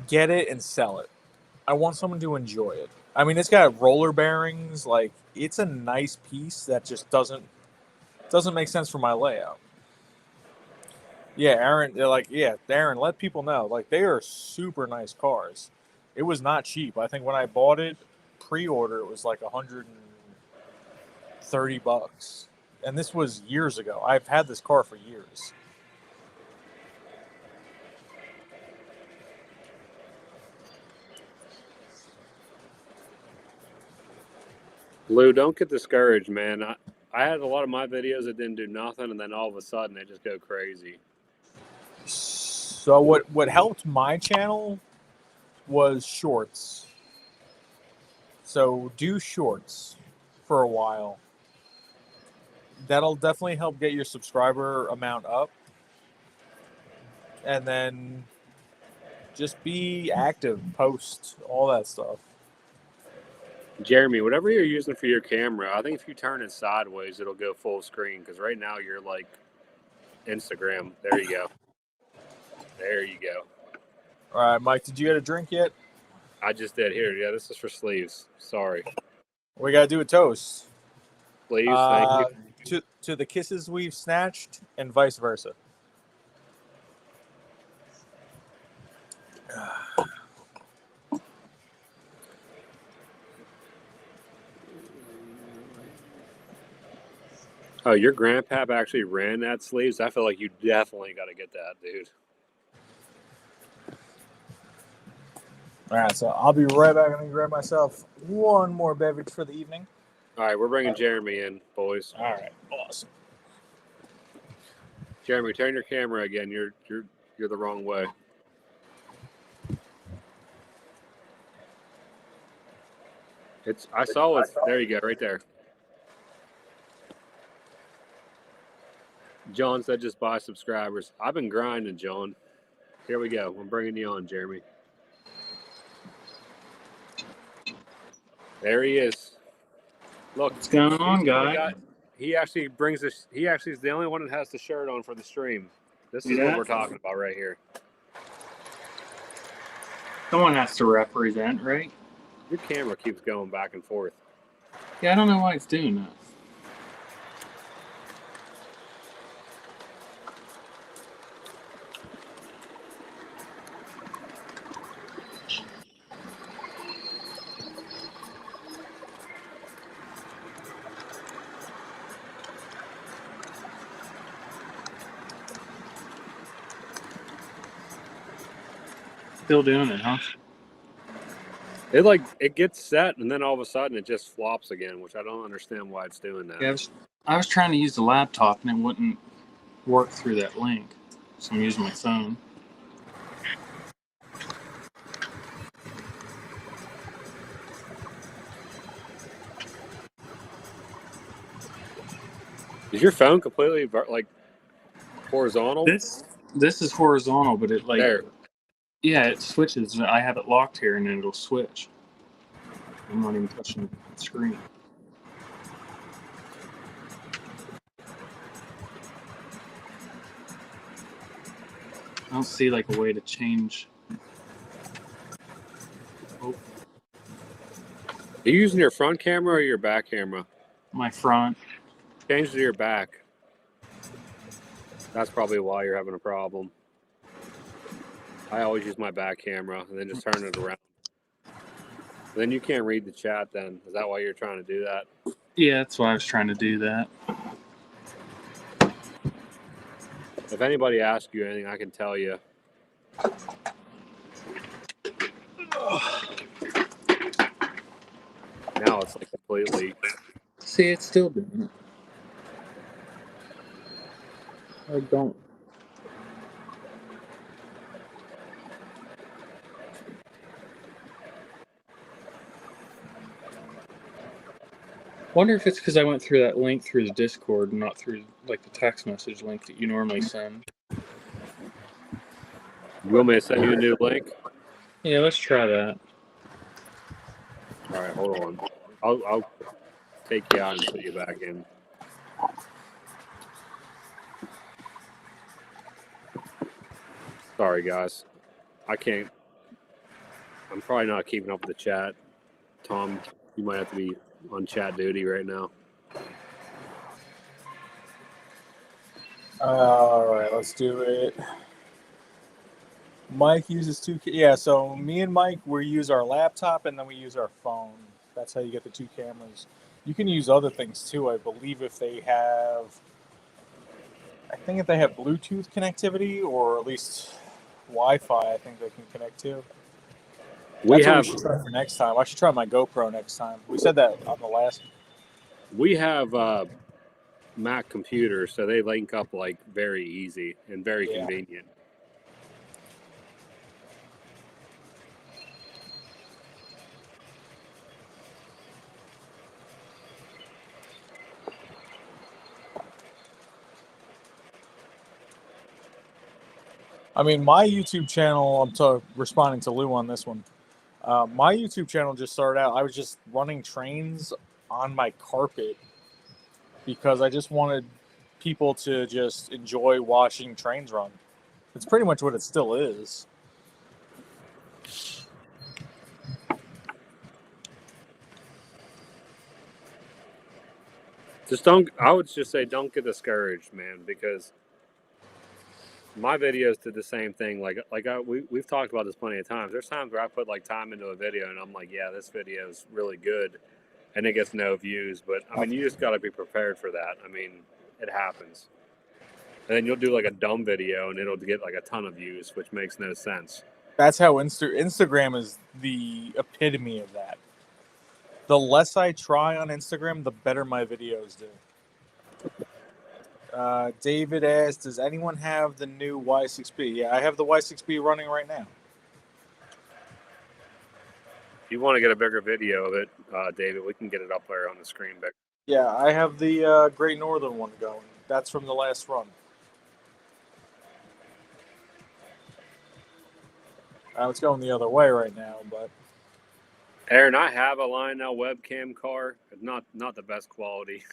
get it and sell it. I want someone to enjoy it. I mean, it's got roller bearings. Like, it's a nice piece that just doesn't make sense for my layout. Yeah, Aaron, Aaron, let people know. Like, they are super nice cars. It was not cheap. I think when I bought it, pre-order, it was like $30. And this was years ago. I've had this car for years. Lou, don't get discouraged, man. I had a lot of my videos that didn't do nothing, and then all of a sudden they just go crazy. So what helped my channel was shorts. So do shorts for a while. That'll definitely help get your subscriber amount up. And then just be active, post, all that stuff. Jeremy, whatever you're using for your camera, I think if you turn it sideways, it'll go full screen. Because right now you're like Instagram. There you go. There you go. All right, Mike, did you get a drink yet? I just did. Here, yeah, this is for sleeves. Sorry. We got to do a toast. Sleeves, thank you. To the kisses we've snatched and vice versa. Oh, your grandpap actually ran that sleeves? I feel like you definitely got to get that, dude. All right, so I'll be right back. I'm going to grab myself one more beverage for the evening. All right, we're bringing Jeremy in, boys. All right, awesome. Jeremy, turn your camera again. You're the wrong way. I saw it. There you go, right there. John said just buy subscribers. I've been grinding, John. Here we go. I'm bringing you on, Jeremy. There he is. Look, what's going on, guys? He actually brings this. He actually is the only one that has the shirt on for the stream. This is what we're talking about right here. Someone has to represent, right? Your camera keeps going back and forth. Yeah, I don't know why it's doing that. Still doing it, huh? It gets set and then all of a sudden it just flops again, which I don't understand why it's doing that. Yeah, I was trying to use the laptop and it wouldn't work through that link, so I'm using my phone. Is your phone completely like horizontal? This is horizontal, but it there. Yeah, it switches. I have it locked here, and then it'll switch. I'm not even touching the screen. I don't see like a way to change. Oh, Are you using your front camera or your back camera? my front. Change to your back. That's probably why you're having a problem. I always use my back camera and then just turn it around. Then you can't read the chat then. Is that why you're trying to do that? Yeah, that's why I was trying to do that. If anybody asks you anything, I can tell you. Now it's like completely. See, it's still doing it. I don't. Wonder if it's because I went through that link through the Discord and not through like the text message link that you normally send. You want me to send you a new link? Yeah, let's try that. All right, hold on. I'll take you out and put you back in. Sorry, guys. I can't. I'm probably not keeping up with the chat. Tom, you might have to be on chat duty right now. All right, let's do it. Mike uses two. Yeah, so me and Mike, we use our laptop and then we use our phone. That's how you get the two cameras. You can use other things too. I believe if they have Bluetooth connectivity or at least Wi-Fi, I think they can connect to. We That's what have we should try for next time. I should try my GoPro next time. We said that on the last. Mac computers, so they link up like very easy and very Yeah. convenient. I mean, my YouTube channel, responding to Lou on this one. My YouTube channel just started out. I was just running trains on my carpet because I just wanted people to just enjoy watching trains run. It's pretty much what it still is. I would just say don't get discouraged, man, because my videos did the same thing. We've talked about this plenty of times. There's times where I put like time into a video and I'm like, yeah, this video is really good, and it gets no views. But I mean, you just got to be prepared for that. I mean, it happens. And then you'll do like a dumb video and it'll get like a ton of views, which makes no sense. That's how Instagram is the epitome of that. The less I try on Instagram, the better my videos do. David asked, does anyone have the new Y6B? Yeah, I have the Y6B running right now. If you want to get a bigger video of it, David, we can get it up there on the screen. Yeah, I have the Great Northern one going. That's from the last run. It's going the other way right now, but Aaron, I have a Lionel webcam car. Not the best quality.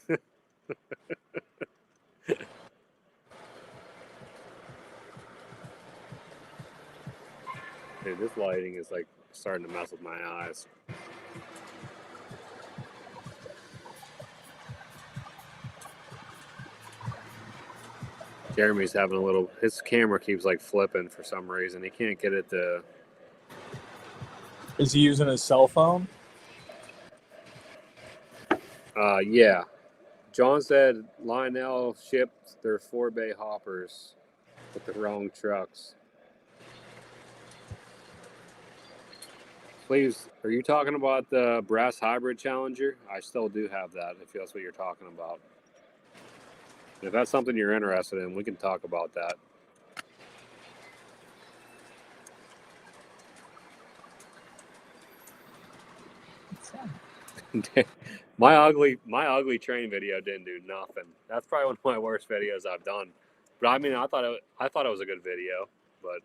Dude, this lighting is like starting to mess with my eyes. Jeremy's having a little. His camera keeps like flipping for some reason. He can't get it to. Is he using his cell phone? Yeah. John said Lionel shipped their 4-bay hoppers with the wrong trucks. Please, are you talking about the brass hybrid Challenger? I still do have that, if that's what you're talking about. If that's something you're interested in, we can talk about that. my ugly train video didn't do nothing. That's probably one of my worst videos I've done. But I mean, I thought it was a good video, but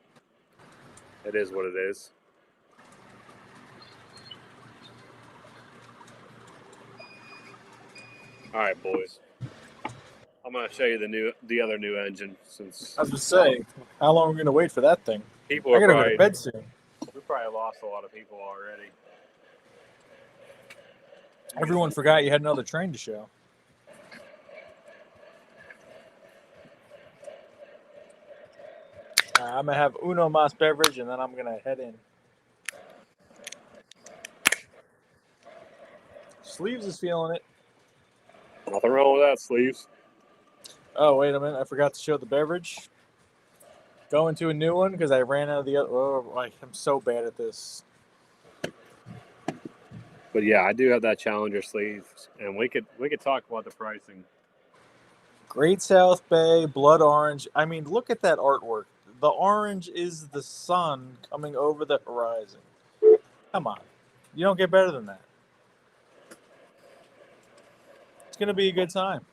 it is what it is. All right, boys. I'm gonna show you the other new engine since I was just saying, how long are we gonna wait for that thing? people I are gotta go probably to bed soon. we probably lost a lot of people already. Everyone forgot you had another train to show. I'm gonna have Uno Mas beverage and then I'm gonna head in. Sleeves is feeling it. Nothing wrong with that, Sleeves. Oh, wait a minute. I forgot to show the beverage. Going to a new one because I ran out of the other. Oh, I'm so bad at this. But yeah, I do have that Challenger sleeves, and we could talk about the pricing. Great South Bay, blood orange. I mean, look at that artwork. The orange is the sun coming over the horizon. Come on. You don't get better than that. It's going to be a good time.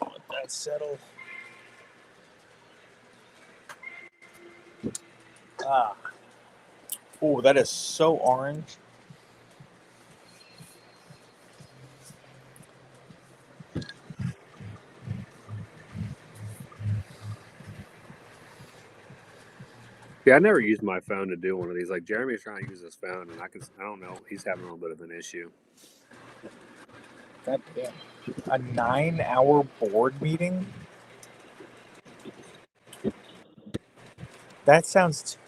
Let that settle. Oh, that is so orange. Yeah, I never used my phone to do one of these. Like Jeremy's trying to use his phone, and I don't know. He's having a little bit of an issue. God damn. A 9-hour board meeting? That sounds.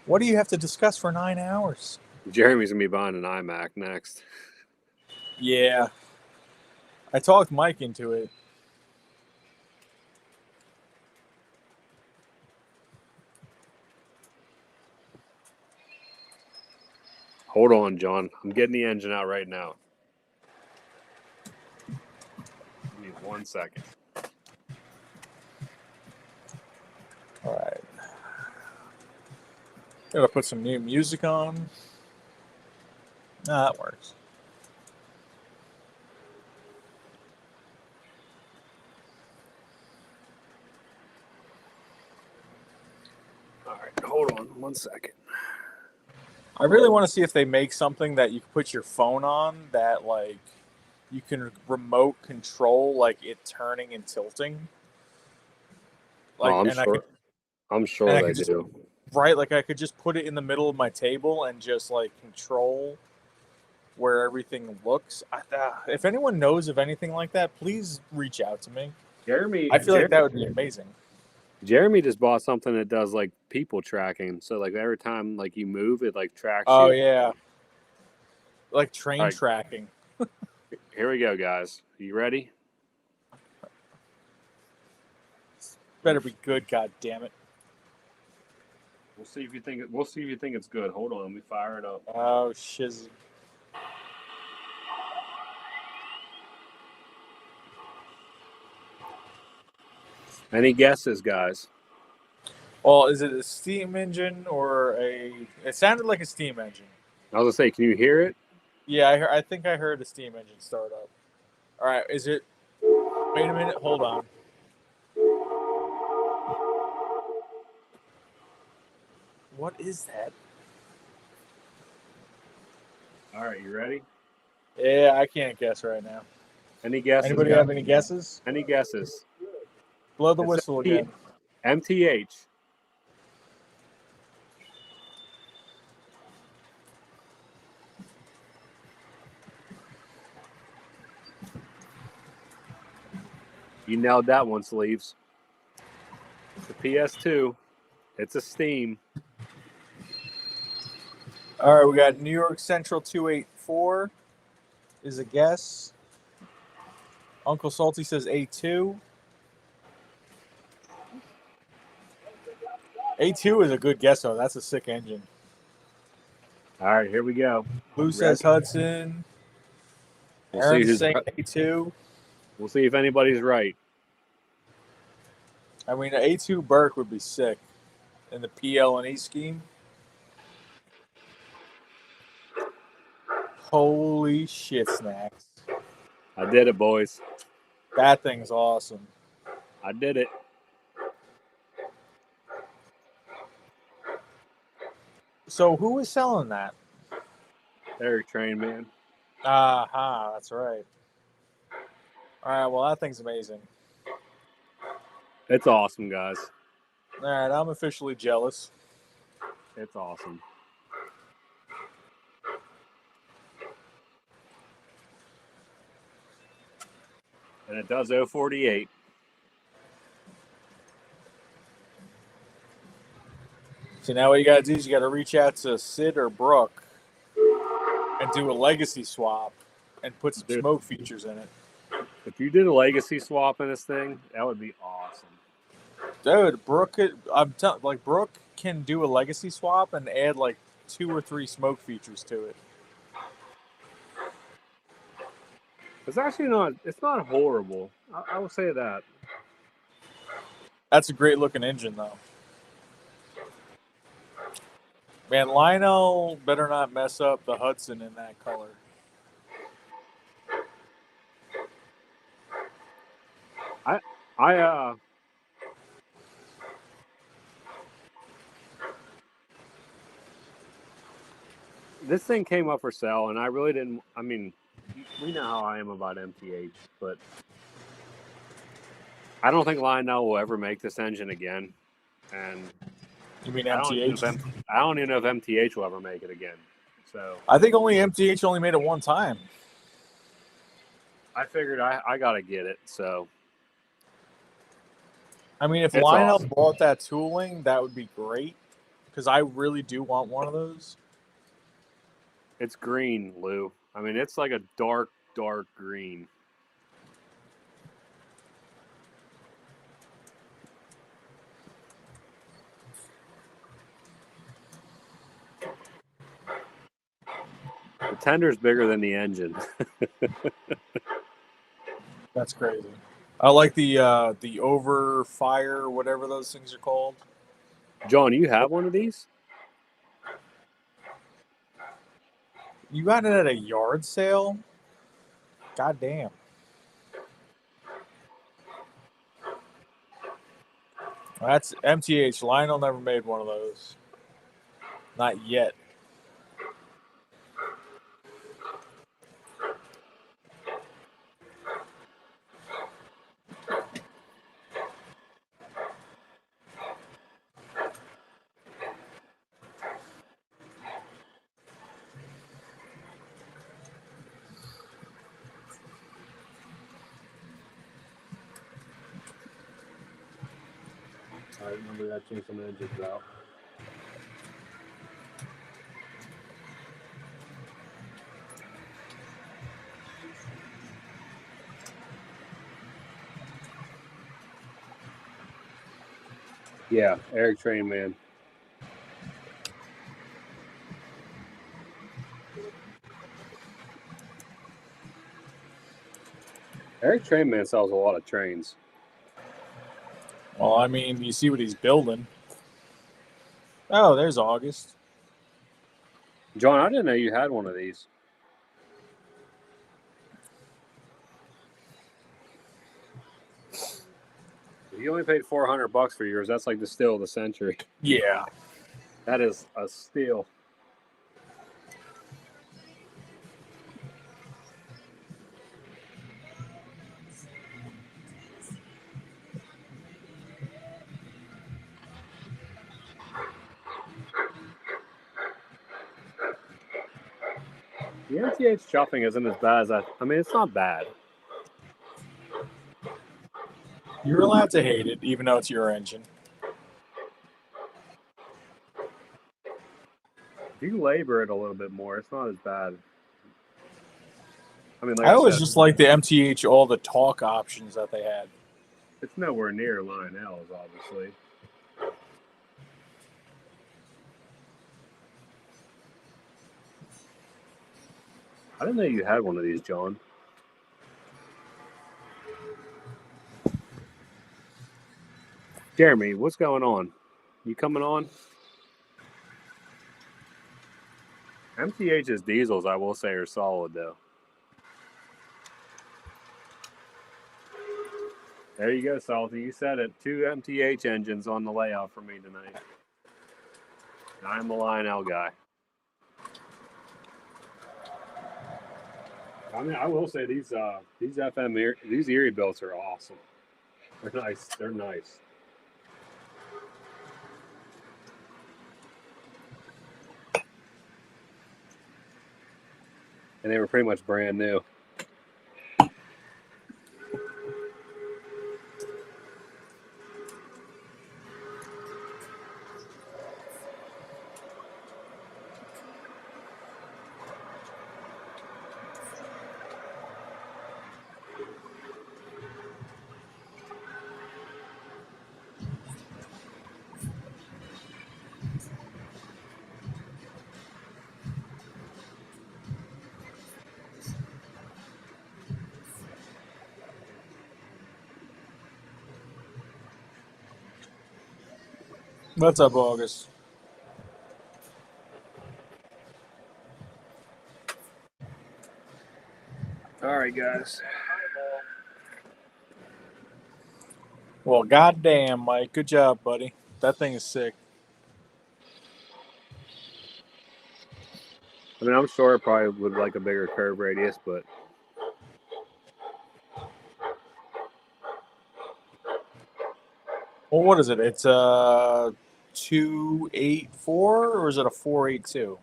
What do you have to discuss for 9 hours? Jeremy's gonna be buying an iMac next. Yeah. I talked Mike into it. Hold on, John. I'm getting the engine out right now. Give me 1 second. All right. Gotta put some new music on. That works. All right, hold on 1 second. I really want to see if they make something that you can put your phone on that, like, you can remote control, like, it turning and tilting. Like, I'm and I sure. could, I'm and sure I they could just, do. right, like, I could just put it in the middle of my table and just, like, control where everything looks. If anyone knows of anything like that, please reach out to me. Jeremy, I feel like that would be amazing. Jeremy just bought something that does like people tracking. So like every time like you move, it like tracks Oh, you. yeah. Like train All right. tracking. Here we go, guys. You ready? Better be good, god damn it. We'll see if you think it's good. Hold on, let me fire it up. Oh, shiz. Any guesses, guys? Well, is it a steam engine or a... It sounded like a steam engine. I was gonna say, can you hear it? Yeah, I think I heard a steam engine start up. All right, is it... Wait a minute, hold on. What is that? All right, you ready? Yeah, I can't guess right now. Any guesses? Anybody guys? have any guesses? Any guesses? Blow the It's whistle again. MTH. You nailed that one, Sleeves. The PS2. It's a Steam. All right, we got New York Central 284 is a guess. Uncle Salty says A2. A2 is a good guess, though. That's a sick engine. All right, here we go. Blue says Hudson. We'll see Aaron's who's saying right. A2. We'll see if anybody's right. I mean, an A2 Burke would be sick in the PL&E scheme. Holy shit, snacks. I did it, boys. That thing's awesome. I did it. So who is selling that? Eric Train, man. Aha, that's right. All right, well, that thing's amazing. It's awesome, guys. All right, I'm officially jealous. It's awesome. And it does 048. So now what you got to do is you got to reach out to Sid or Brooke and do a legacy swap and put some smoke features in it. If you did a legacy swap in this thing, that would be awesome. Dude, Brooke, Brooke can do a legacy swap and add like 2 or 3 smoke features to it. It's actually not. It's not horrible. I will say that. That's a great looking engine, though. Man, Lionel better not mess up the Hudson in that color. This thing came up for sale, and I really didn't. I mean, we know how I am about MTH, but I don't think Lionel will ever make this engine again. And You mean I don't even MTH? know if MTH will ever make it again. So I think only MTH only made it one time. I figured I got to get it. So I mean, if It's Lionel awesome. bought that tooling, that would be great. Because I really do want one of those. It's green, Lou. I mean, it's like a dark, dark green. The tender's bigger than the engine. That's crazy. I like the Overfire, whatever those things are called. John, you have one of these? You got it at a yard sale? God damn. That's MTH. Lionel never made one of those. Not yet. I remember that changed some engines out. Yeah, Eric Train Man. Eric Train Man sells a lot of trains. Well, I mean, you see what he's building. Oh, there's August. John, I didn't know you had one of these. If you only paid $400 for yours, that's like the steal of the century. Yeah. That is a steal. The MTH chuffing isn't as bad as I mean, it's not bad. You're allowed to hate it, even though it's your engine. If you labor it a little bit more, it's not as bad. I mean, like I I always said, just like the MTH, all the talk options that they had. it's nowhere near Lionel's, obviously. I didn't know you had one of these, John. Jeremy, what's going on? You coming on? MTH's diesels, I will say, are solid, though. There you go, Salty. You said it. 2 MTH engines on the layout for me tonight. I'm a Lionel guy. I mean, I will say these FM these Erie builds are awesome. They're nice. They're nice. And they were pretty much brand new. What's up, August? All right, guys. Well, goddamn, Mike. Good job, buddy. That thing is sick. I mean, I'm sure it probably would like a bigger curve radius, but Well, what is it? It's a 284 or is it a 482?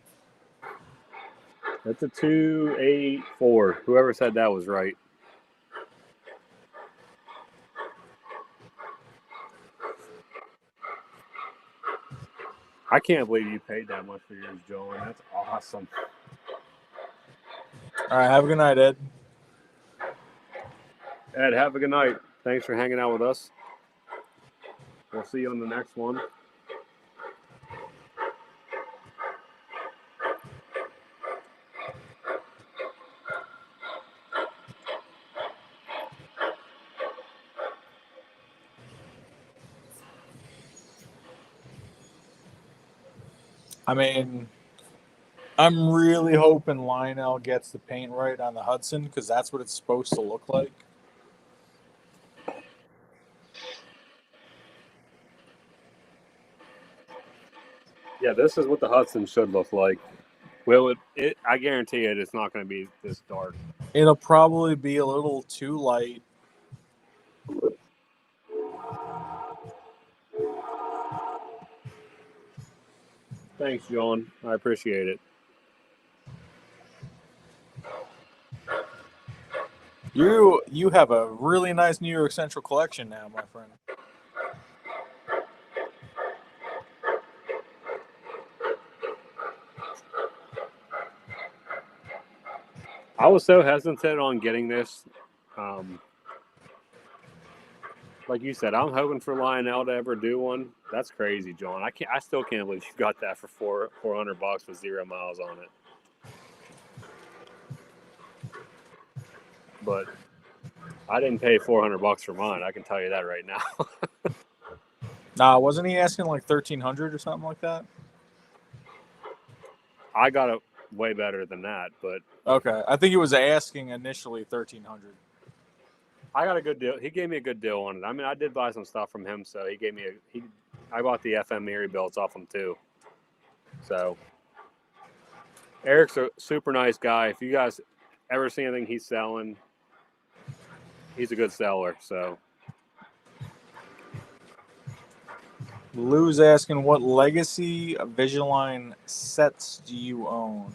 that's a 284. Whoever said that was right. I can't believe you paid that much for yours, John. That's awesome. All right, have a good night, Ed. Ed, have a good night. Thanks for hanging out with us. We'll see you on the next one. I mean, I'm really hoping Lionel gets the paint right on the Hudson because that's what it's supposed to look like. Yeah, this is what the Hudson should look like. Will it? I guarantee it. It's not going to be this dark. It'll probably be a little too light. Thanks, John. I appreciate it. You have a really nice New York Central collection now, my friend. I was so hesitant on getting this. Like you said, I'm hoping for Lionel to ever do one. That's crazy, John. I still can't believe you got that for $400 with 0 miles on it. But I didn't pay $400 for mine. I can tell you that right now. Nah, wasn't he asking like 1,300 or something like that? I got it way better than that, but Okay, I think he was asking initially 1,300. I got a good deal. He gave me a good deal on it. I mean, I did buy some stuff from him, so he gave me I bought the FM Erie belts off him too. So Eric's a super nice guy. If you guys ever see anything he's selling, he's a good seller. So Lou's asking, what legacy Vision sets do you own?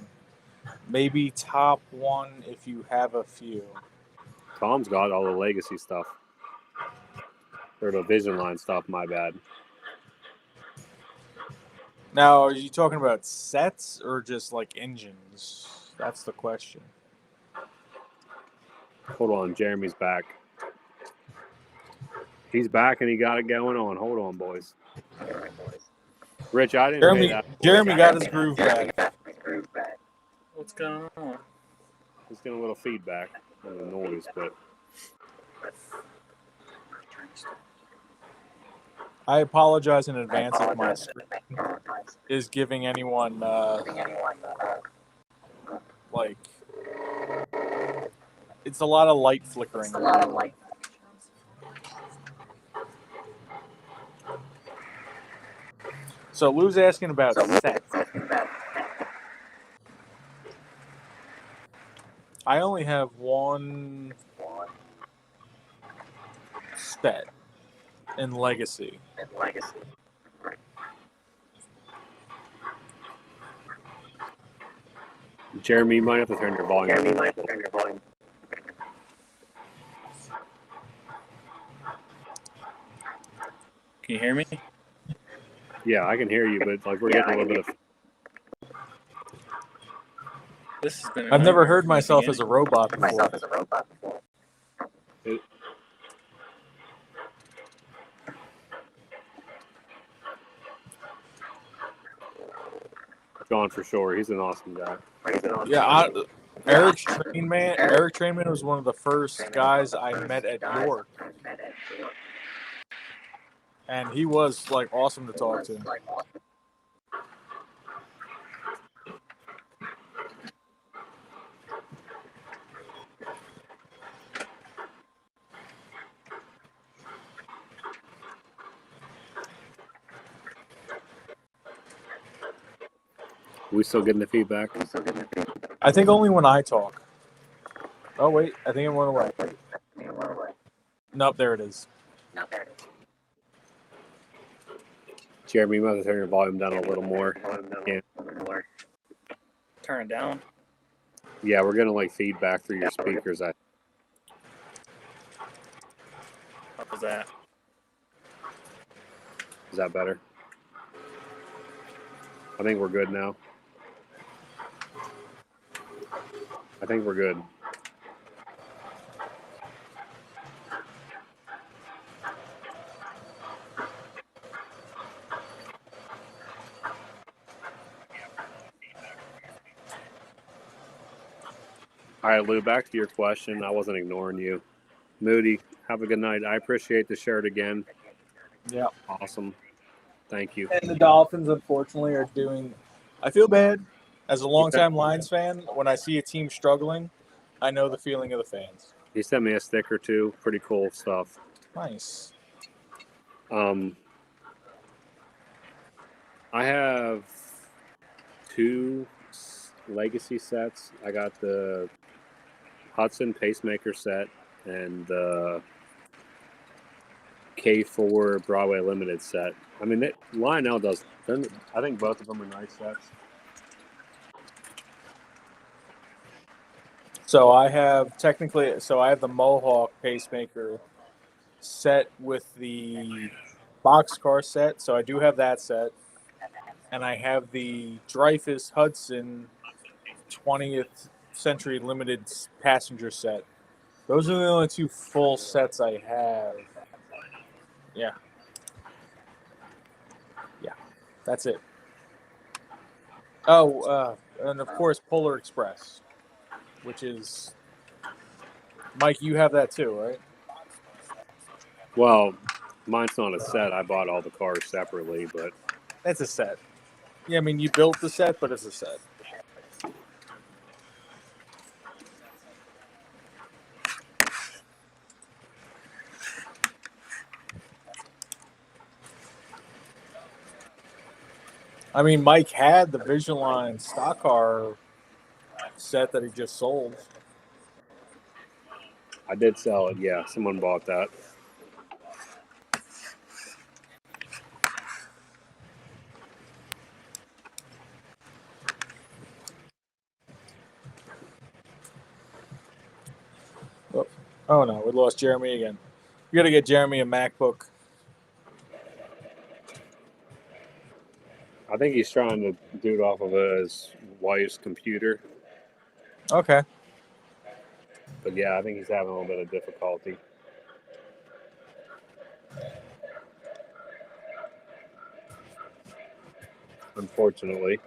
Maybe top one if you have a few. Tom's got all the legacy stuff. Or the Vision Line stuff, my bad. Now, are you talking about sets or just like engines? That's the question. Hold on, Jeremy's back. He's back and he got it going on. Hold on, boys. Rich, I didn't pay that. Jeremy got his groove back. What's going on? He's getting a little feedback on the noise, but I apologize in advance if my screen is giving anyone like it's a lot of light flickering. So Lou's asking about sets. I only have one set in Legacy. Jeremy, you might have to turn your volume. Can you hear me? Yeah, I can hear you, but like we're getting a little bit of. This has been. I've never heard myself as a robot before. John for sure. He's an awesome guy. Yeah, Eric Trainman was one of the first guys I met at York, and he was like awesome to talk to. We still getting the feedback? I think only when I talk. Oh wait, I think it went away. Nope, there it is. Jeremy, you might have to turn your volume down a little more. Yeah. Turn it down. Yeah, we're getting like feedback through your speakers. What was that? Is that better? I think we're good now. I think we're good. All right, Lou, back to your question. I wasn't ignoring you. Moody, have a good night. I appreciate the shirt again. Yeah. Awesome. Thank you. And the Dolphins, unfortunately, are doing. I feel bad as a longtime Lions fan. When I see a team struggling, I know the feeling of the fans. He sent me a sticker too. Pretty cool stuff. Nice. I have 2 legacy sets. I got the Hudson Pacemaker set and the K4 Broadway Limited set. I mean, Lionel does. I think both of them are nice sets. So I have the Mohawk Pacemaker set with the boxcar set. So I do have that set. And I have the Dreyfus Hudson 20th Century Limited passenger set. Those are the only 2 full sets I have. Yeah. Yeah. That's it. Oh, and of course, Polar Express, which is... Mike, you have that too, right? Well, mine's not a set. I bought all the cars separately, but It's a set. Yeah, I mean, you built the set, but it's a set. I mean, Mike had the Vigiline stock car set that he just sold. I did sell it. Yeah, someone bought that. Oh no, we lost Jeremy again. We got to get Jeremy a MacBook. I think he's trying to do it off of his wife's computer. Okay. But yeah, I think he's having a little bit of difficulty. Unfortunately.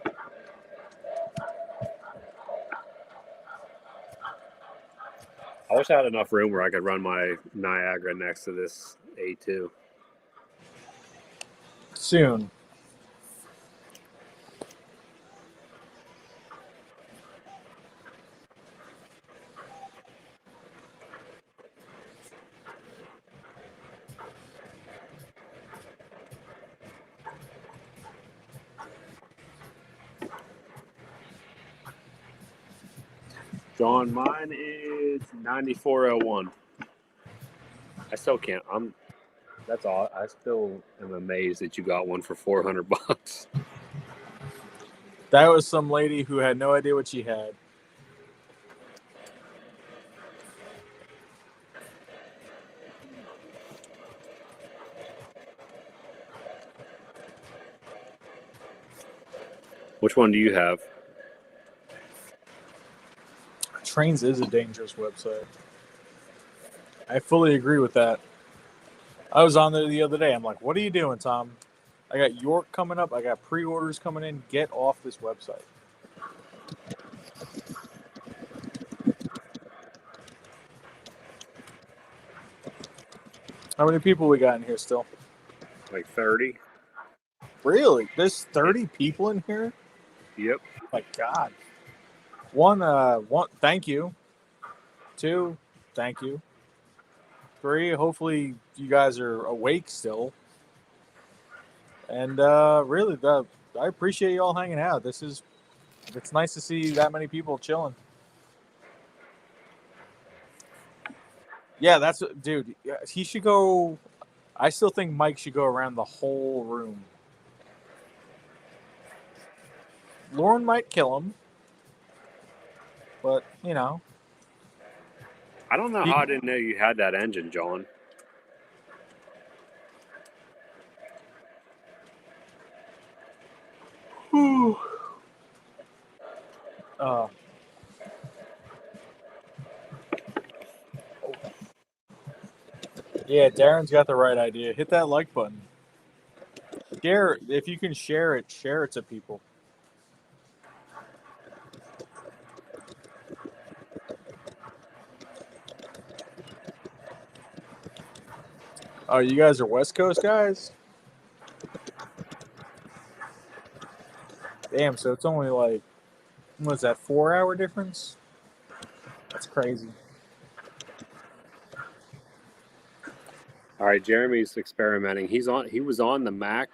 I wish I had enough room where I could run my Niagara next to this A2. Soon. John, mine is 9401. I still can't. That's all. I still am amazed that you got one for $400. That was some lady who had no idea what she had. Which one do you have? Trains is a dangerous website. I fully agree with that. I was on there the other day. I'm like, what are you doing, Tom? I got York coming up. I got pre-orders coming in. Get off this website. How many people we got in here still? Like 30? Really? There's 30 people in here? Yep. Oh my God. One, thank you. 2, thank you. 3, hopefully you guys are awake still. And really, I appreciate you all hanging out. It's nice to see that many people chilling. Yeah, dude. He should go. I still think Mike should go around the whole room. Lauren might kill him, but you know. I don't know how I didn't know you had that engine, John. Yeah, Darren's got the right idea. Hit that like button. Share if you can share it to people. Oh, you guys are West Coast guys? Damn, so it's only like, what's that, 4-hour difference? That's crazy. All right, Jeremy's experimenting. He was on the Mac,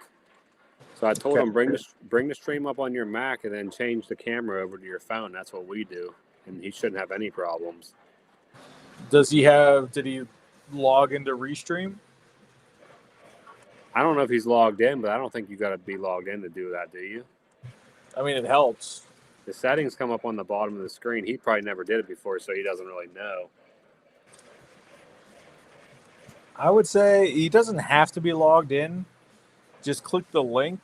so I told Okay. him bring the stream up on your Mac and then change the camera over to your phone. That's what we do, and he shouldn't have any problems. Did he log into Restream? I don't know if he's logged in, but I don't think you got to be logged in to do that, do you? I mean, it helps. The settings come up on the bottom of the screen. He probably never did it before, so he doesn't really know. I would say he doesn't have to be logged in. Just click the link,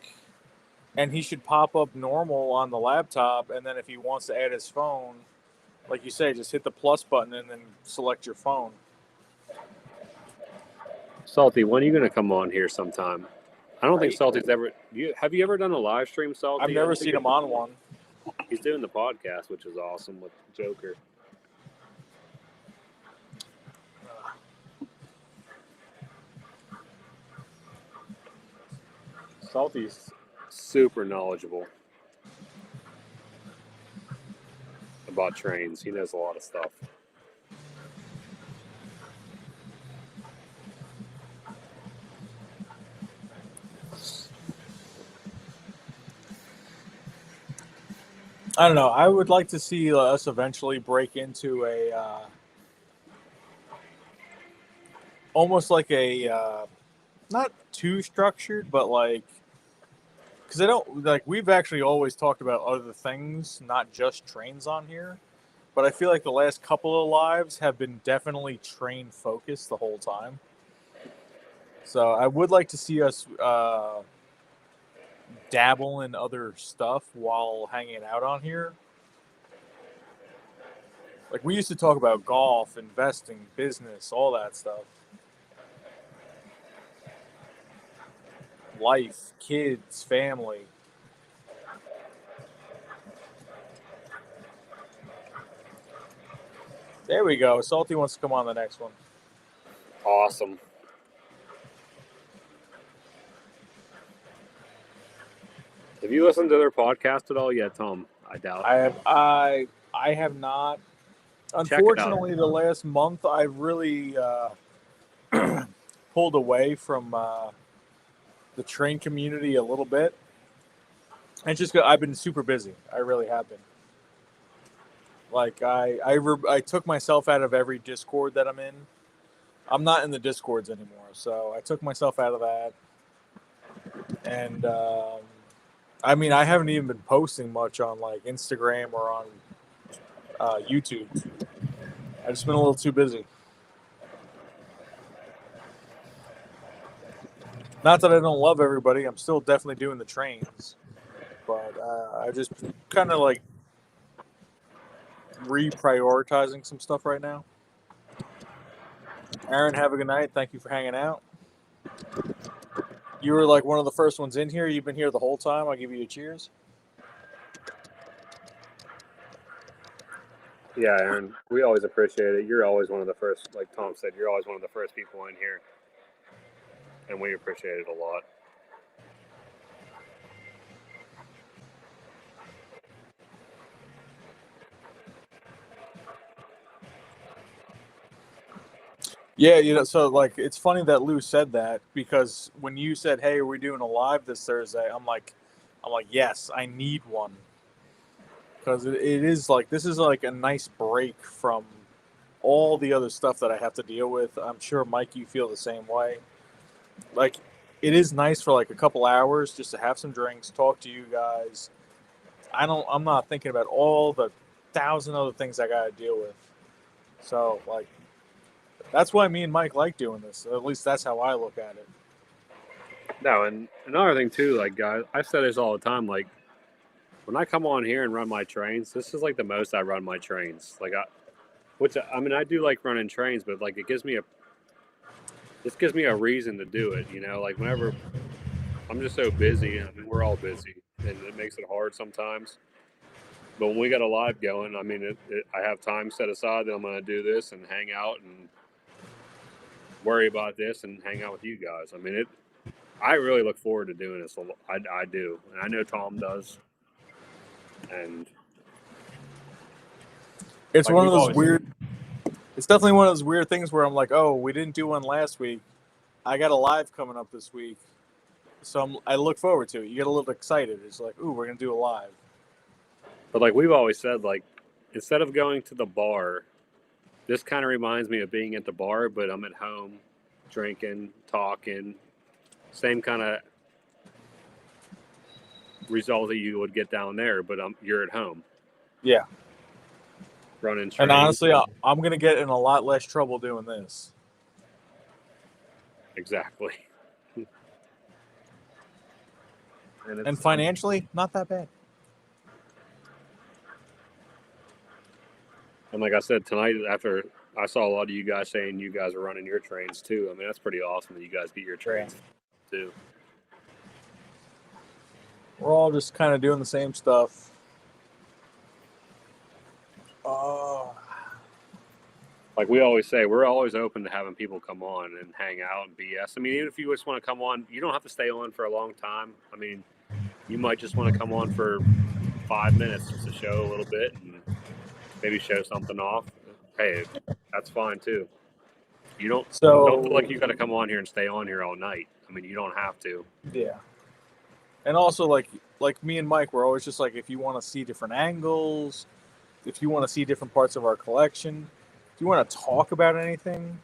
and he should pop up normal on the laptop. And then if he wants to add his phone, like you say, just hit the plus button and then select your phone. Salty, when are you going to come on here sometime? I don't think Salty's ever. Have you ever done a live stream, Salty? I've never seen him on one. He's doing the podcast, which is awesome with Joker. Salty's super knowledgeable about trains. He knows a lot of stuff. I don't know. I would like to see us eventually break into a almost like a not too structured, but like, because I don't like, we've actually always talked about other things, not just trains on here. But I feel like the last couple of lives have been definitely train focused the whole time. So I would like to see us dabble in other stuff while hanging out on here. Like, we used to talk about golf, investing, business, all that stuff. Life, kids, family. There we go. Salty wants to come on the next one. Awesome. Have you listened to their podcast at all yet, Tom? I doubt. I have not. Unfortunately, the last month I've really pulled away from the train community a little bit. And just I've been super busy. I really have been. Like I took myself out of every Discord that I'm in. I'm not in the Discords anymore, so I took myself out of that. And I mean, I haven't even been posting much on like Instagram or on YouTube. I've just been a little too busy. Not that I don't love everybody. I'm still definitely doing the trains. But I just kind of like reprioritizing some stuff right now. Aaron, have a good night. Thank you for hanging out. You were like one of the first ones in here. You've been here the whole time. I'll give you a cheers. Yeah, Aaron, we always appreciate it. You're always one of the first, like Tom said, you're always one of the first people in here. And we appreciate it a lot. Yeah, you know, so like it's funny that Lou said that, because when you said, "Hey, are we doing a live this Thursday?" I'm like, yes, I need one, because it is like, this is like a nice break from all the other stuff that I have to deal with. I'm sure, Mike, you feel the same way. Like, it is nice for like a couple hours just to have some drinks, talk to you guys. I'm not thinking about all the 1,000 other things I got to deal with. So like, that's why me and Mike like doing this. At least that's how I look at it. No, and another thing too, like guys, I say this all the time. Like when I come on here and run my trains, this is like the most I run my trains. Like I mean, I do like running trains, but like it gives me this gives me a reason to do it. You know, like whenever I'm just so busy. I mean, we're all busy, and it makes it hard sometimes. But when we got a live going, I mean, I have time set aside that I'm going to do this and hang out and worry about this and hang out with you guys. I mean, I really look forward to doing this. I do, and I know Tom does. And It's like one of we've those always weird. It's definitely one of those weird things where I'm like, oh, we didn't do one last week. I got a live coming up this week, so I look forward to it. You get a little excited. It's like, ooh, we're gonna do a live. But like we've always said, like instead of going to the bar, this kind of reminds me of being at the bar, but I'm at home, drinking, talking, same kind of result that you would get down there, but you're at home. Yeah. Running trains. And honestly, I'm gonna get in a lot less trouble doing this. Exactly. And financially, not that bad. And like I said, tonight, after I saw a lot of you guys saying you guys are running your trains too. I mean, that's pretty awesome that you guys get your trains too. We're all just kind of doing the same stuff. Like we always say, we're always open to having people come on and hang out and BS. I mean, even if you just want to come on, you don't have to stay on for a long time. I mean, you might just want to come on for 5 minutes just to show a little bit and maybe show something off. Hey, that's fine too. You don't feel like you got to come on here and stay on here all night. I mean, you don't have to. Yeah. And also, like me and Mike, we're always just like, if you want to see different angles, if you want to see different parts of our collection, if you want to talk about anything.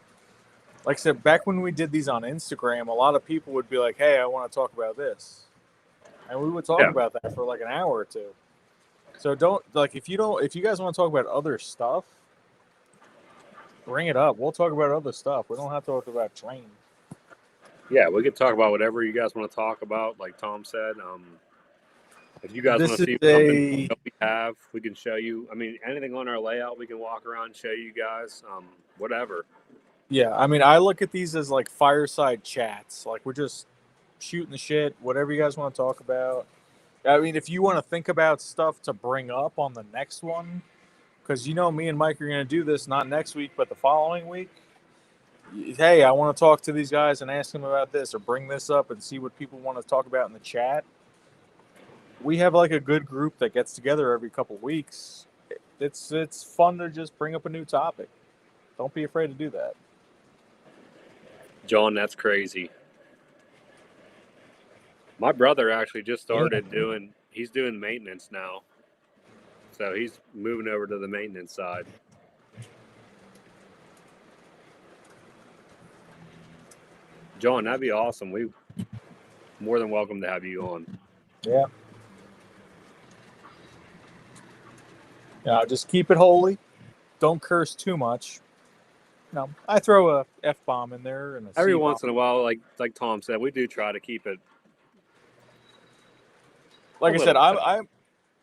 Like I said, back when we did these on Instagram, a lot of people would be like, hey, I want to talk about this. And we would talk about that for like an hour or two. So if you guys want to talk about other stuff, bring it up. We'll talk about other stuff. We don't have to talk about trains. Yeah, we could talk about whatever you guys want to talk about, like Tom said. If you guys want to see something that we have, we can show you. I mean, anything on our layout, we can walk around and show you guys. Whatever. Yeah, I mean, I look at these as like fireside chats. Like we're just shooting the shit, whatever you guys want to talk about. I mean, if you want to think about stuff to bring up on the next one, because me and Mike are going to do this not next week, but the following week. Hey, I want to talk to these guys and ask them about this or bring this up and see what people want to talk about in the chat. We have like a good group that gets together every couple of weeks. It's fun to just bring up a new topic. Don't be afraid to do that. John, that's crazy. My brother actually just started he's doing maintenance now. So he's moving over to the maintenance side. John, that'd be awesome. We more than welcome to have you on. Yeah. Yeah, just keep it holy. Don't curse too much. I throw a F-bomb in there and every once in a while, like Tom said, we do try to keep it. Like I said, I'm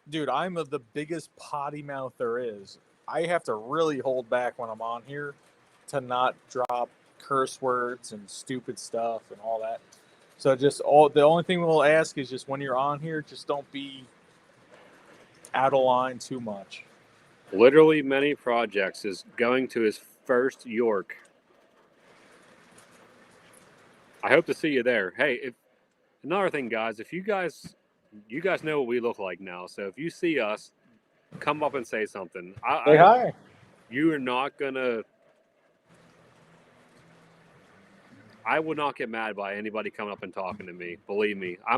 the biggest potty mouth there is. I have to really hold back when I'm on here to not drop curse words and stupid stuff and all that. So the only thing we'll ask is just when you're on here, just don't be out of line too much. Literally Many Projects is going to his first York. I hope to see you there. Hey, another thing, guys, if you guys know what we look like now, so if you see us, come up and say something. Say hi. You are not gonna. I would not get mad by anybody coming up and talking to me. Believe me, I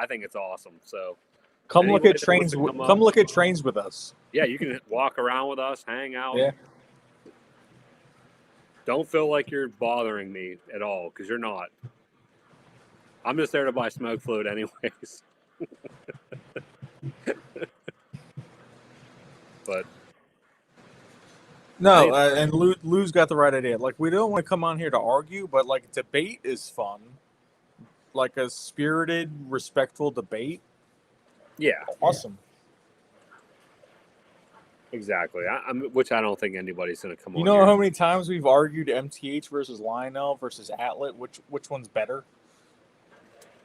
think it's awesome. So come look at trains. Come look at trains with us. Yeah, you can walk around with us, hang out. Yeah. Don't feel like you're bothering me at all, because you're not. I'm just there to buy smoke fluid anyways. But no, and Lou's got the right idea. Like, we don't want to come on here to argue, but like debate is fun. Like a spirited, respectful debate. Yeah. Awesome. Exactly. Which I don't think anybody's going to come You on know here. how many times we've argued MTH versus Lionel versus Atlet, which one's better?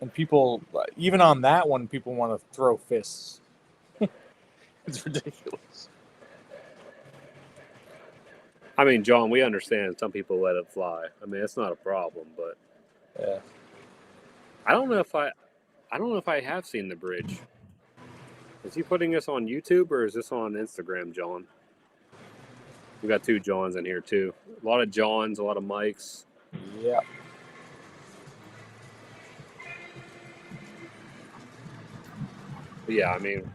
And people, even on that one, people want to throw fists. It's ridiculous. I mean, John, we understand some people let it fly. I mean, it's not a problem, but Yeah. I don't know if I have seen the bridge. Is he putting this on YouTube or is this on Instagram, John? We got two Johns in here too. A lot of Johns, a lot of Mikes. Yeah. But yeah, I mean,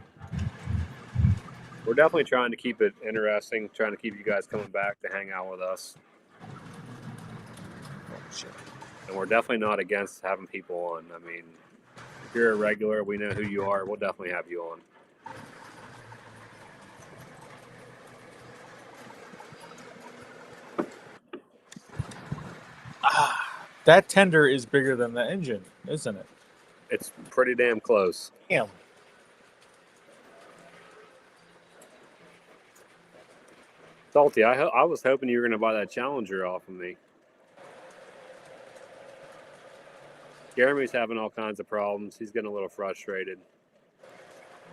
we're definitely trying to keep it interesting, trying to keep you guys coming back to hang out with us. Oh, shit. And we're definitely not against having people on. I mean, if you're a regular, we know who you are. We'll definitely have you on. That tender is bigger than the engine, isn't it? It's pretty damn close. Damn. Salty, I was hoping you were going to buy that Challenger off of me. Jeremy's having all kinds of problems. He's getting a little frustrated.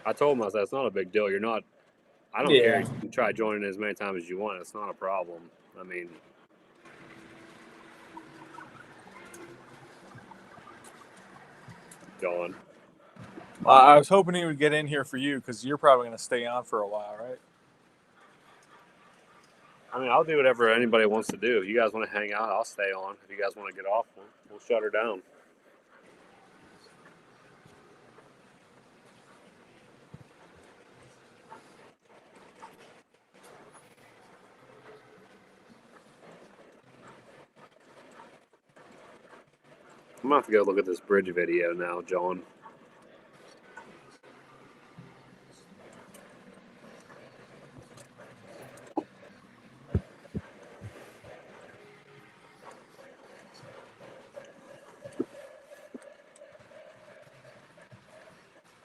I told him, I said, it's not a big deal. I don't care. You can try joining as many times as you want. It's not a problem. I mean, John. I was hoping he would get in here for you because you're probably going to stay on for a while, right? I mean, I'll do whatever anybody wants to do. If you guys want to hang out, I'll stay on. If you guys want to get off, we'll shut her down. I'm going to have to go look at this bridge video now, John.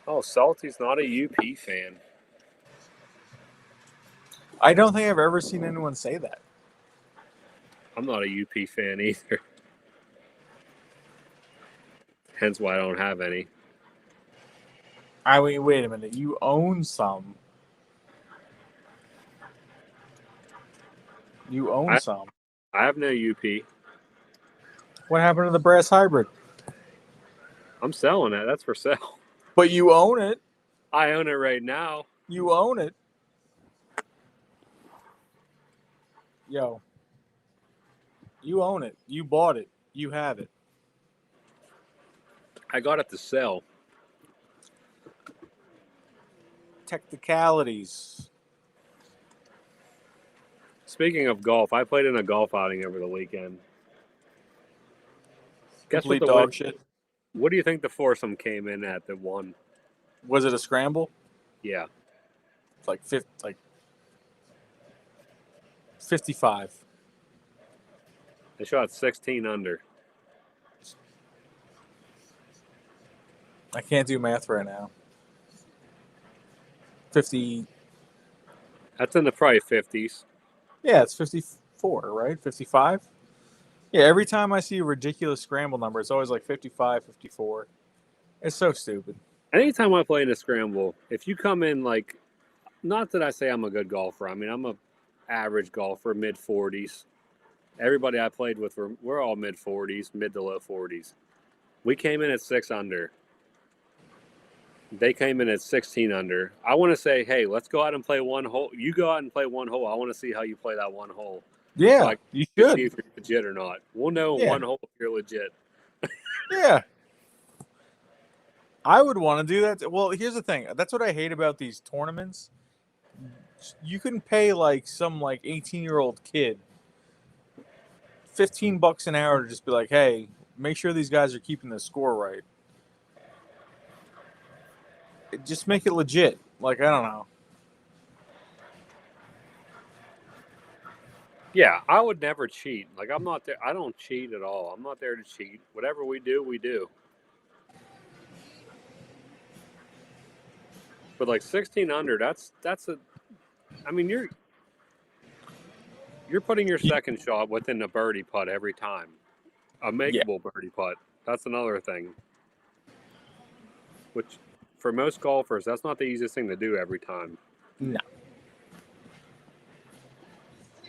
Oh, Salty's not a UP fan. I don't think I've ever seen anyone say that. I'm not a UP fan either. Hence why I don't have any. I mean, wait a minute. You own some. You own some. I have no UP. What happened to the brass hybrid? I'm selling it. That's for sale. But you own it. I own it right now. You own it. Yo. You own it. You bought it. You have it. I got it to sell. Technicalities. Speaking of golf, I played in a golf outing over the weekend. Guess what Complete the dog shit. What do you think the foursome came in at that won? Was it a scramble? Yeah. Like 55. They shot 16 under. I can't do math right now. 50. That's in the probably 50s. Yeah, it's 54, right? 55? Yeah, every time I see a ridiculous scramble number, it's always like 55, 54. It's so stupid. Anytime I play in a scramble, if you come in like, not that I say I'm a good golfer. I mean, I'm a average golfer, mid 40s. Everybody I played with, we're all mid 40s, mid to low 40s. We came in at 6 under. They came in at 16 under. I want to say, hey, let's go out and play one hole. You go out and play one hole. I want to see how you play that one hole. Yeah, So you see should. if you're legit or not. We'll know in one hole if you're legit. Yeah. I would want to do that. Well, here's the thing. That's what I hate about these tournaments. You can pay like some like 18-year-old kid $15 an hour to just be like, hey, make sure these guys are keeping the score right. Just make it legit. Like, I don't know. Yeah, I would never cheat. Like, I'm not there. I don't cheat at all. I'm not there to cheat. Whatever we do, we do. But like 16 under, that's a I mean, you're putting your second shot within a birdie putt every time, a makeable birdie putt. That's another thing. Which, for most golfers, that's not the easiest thing to do every time. No.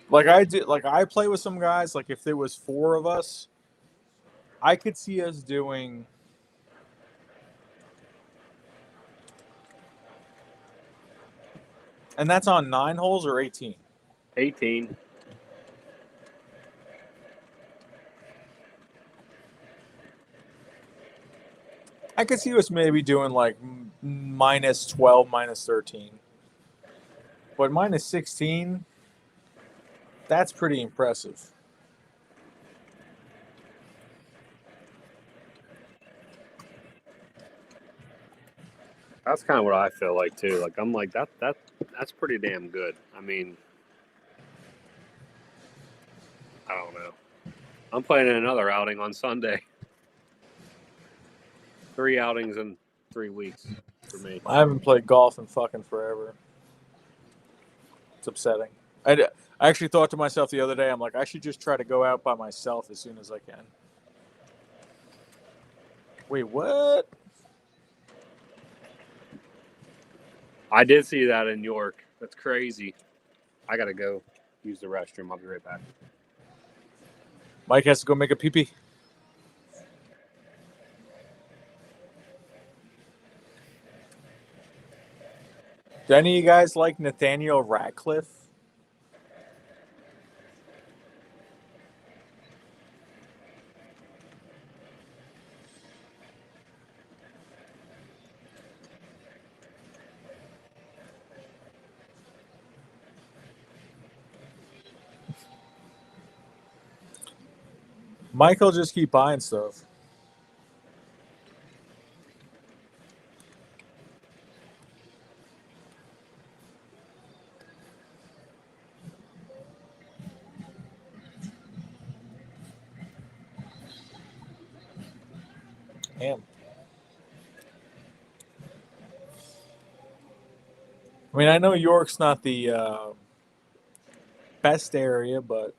Like I do, like I play with some guys. Like if there was 4 of us, I could see us doing. And that's on 9 holes or 18? 18. I could see us maybe doing like minus 12, minus 13. But minus 16, that's pretty impressive. That's kind of what I feel like too. Like I'm like that's pretty damn good. I mean, I don't know. I'm playing in another outing on Sunday. 3 outings in 3 weeks for me. I haven't played golf in fucking forever. It's upsetting. I actually thought to myself the other day, I'm like, I should just try to go out by myself as soon as I can. Wait, what? I did see that in York. That's crazy. I gotta go use the restroom. I'll be right back. Mike has to go make a pee-pee. Do any of you guys like Nathaniel Ratcliffe? Michael just keep buying stuff. Damn. I mean, I know York's not the best area, but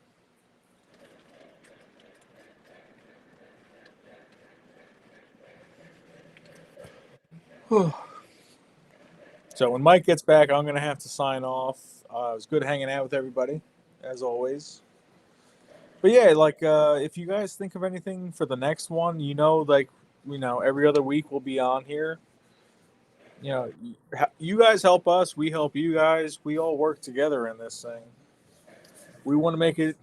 so when Mike gets back, I'm going to have to sign off. It was good hanging out with everybody, as always. But yeah, like if you guys think of anything for the next one, every other week we'll be on here. You guys help us, we help you guys. We all work together in this thing. We want to make it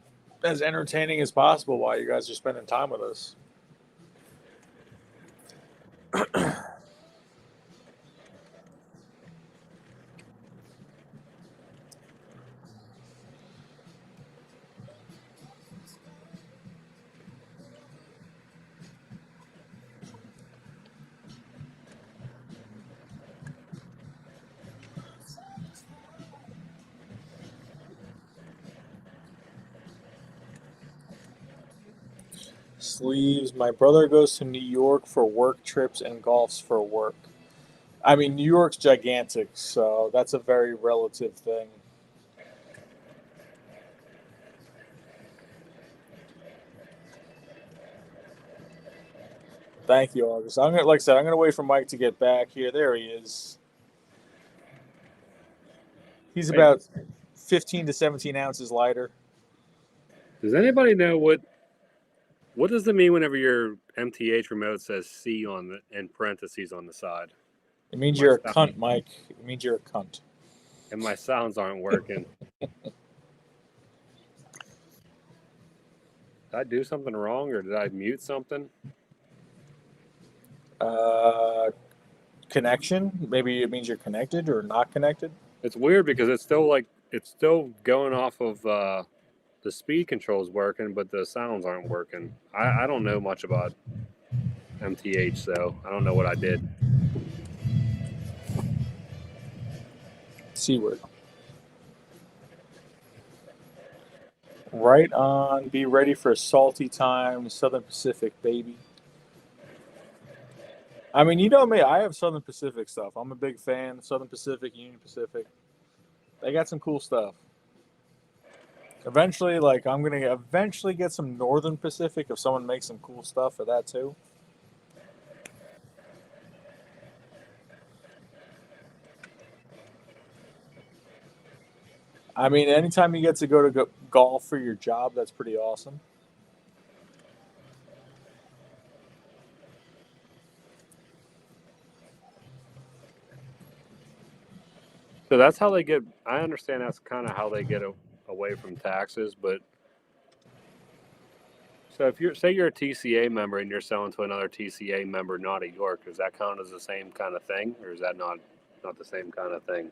as entertaining as possible while you guys are spending time with us. Sleeves. My brother goes to New York for work trips and golfs for work. I mean, New York's gigantic, so that's a very relative thing. Thank you, August. I'm gonna wait for Mike to get back here. There he is. He's about 15 to 17 ounces lighter. Does anybody know what does it mean whenever your MTH remote says C in parentheses on the side? It means you're a cunt, Mike. It means you're a cunt. And my sounds aren't working. Did I do something wrong or did I mute something? Connection? Maybe it means you're connected or not connected. It's weird because it's still going off of the speed controls working, but the sounds aren't working. I don't know much about MTH, so I don't know what I did. C-word. Right on. Be ready for salty time. Southern Pacific, baby. I mean, you know me. I have Southern Pacific stuff. I'm a big fan. Southern Pacific, Union Pacific. They got some cool stuff. Eventually, like I'm gonna eventually get some Northern Pacific if someone makes some cool stuff for that too. I mean, anytime you get to go to golf for your job, that's pretty awesome. So that's how they get. I understand that's kind of how they get away from taxes. But so if you're say you're a TCA member and you're selling to another TCA member not at York, does that count as the same kind of thing, or is that not the same kind of thing?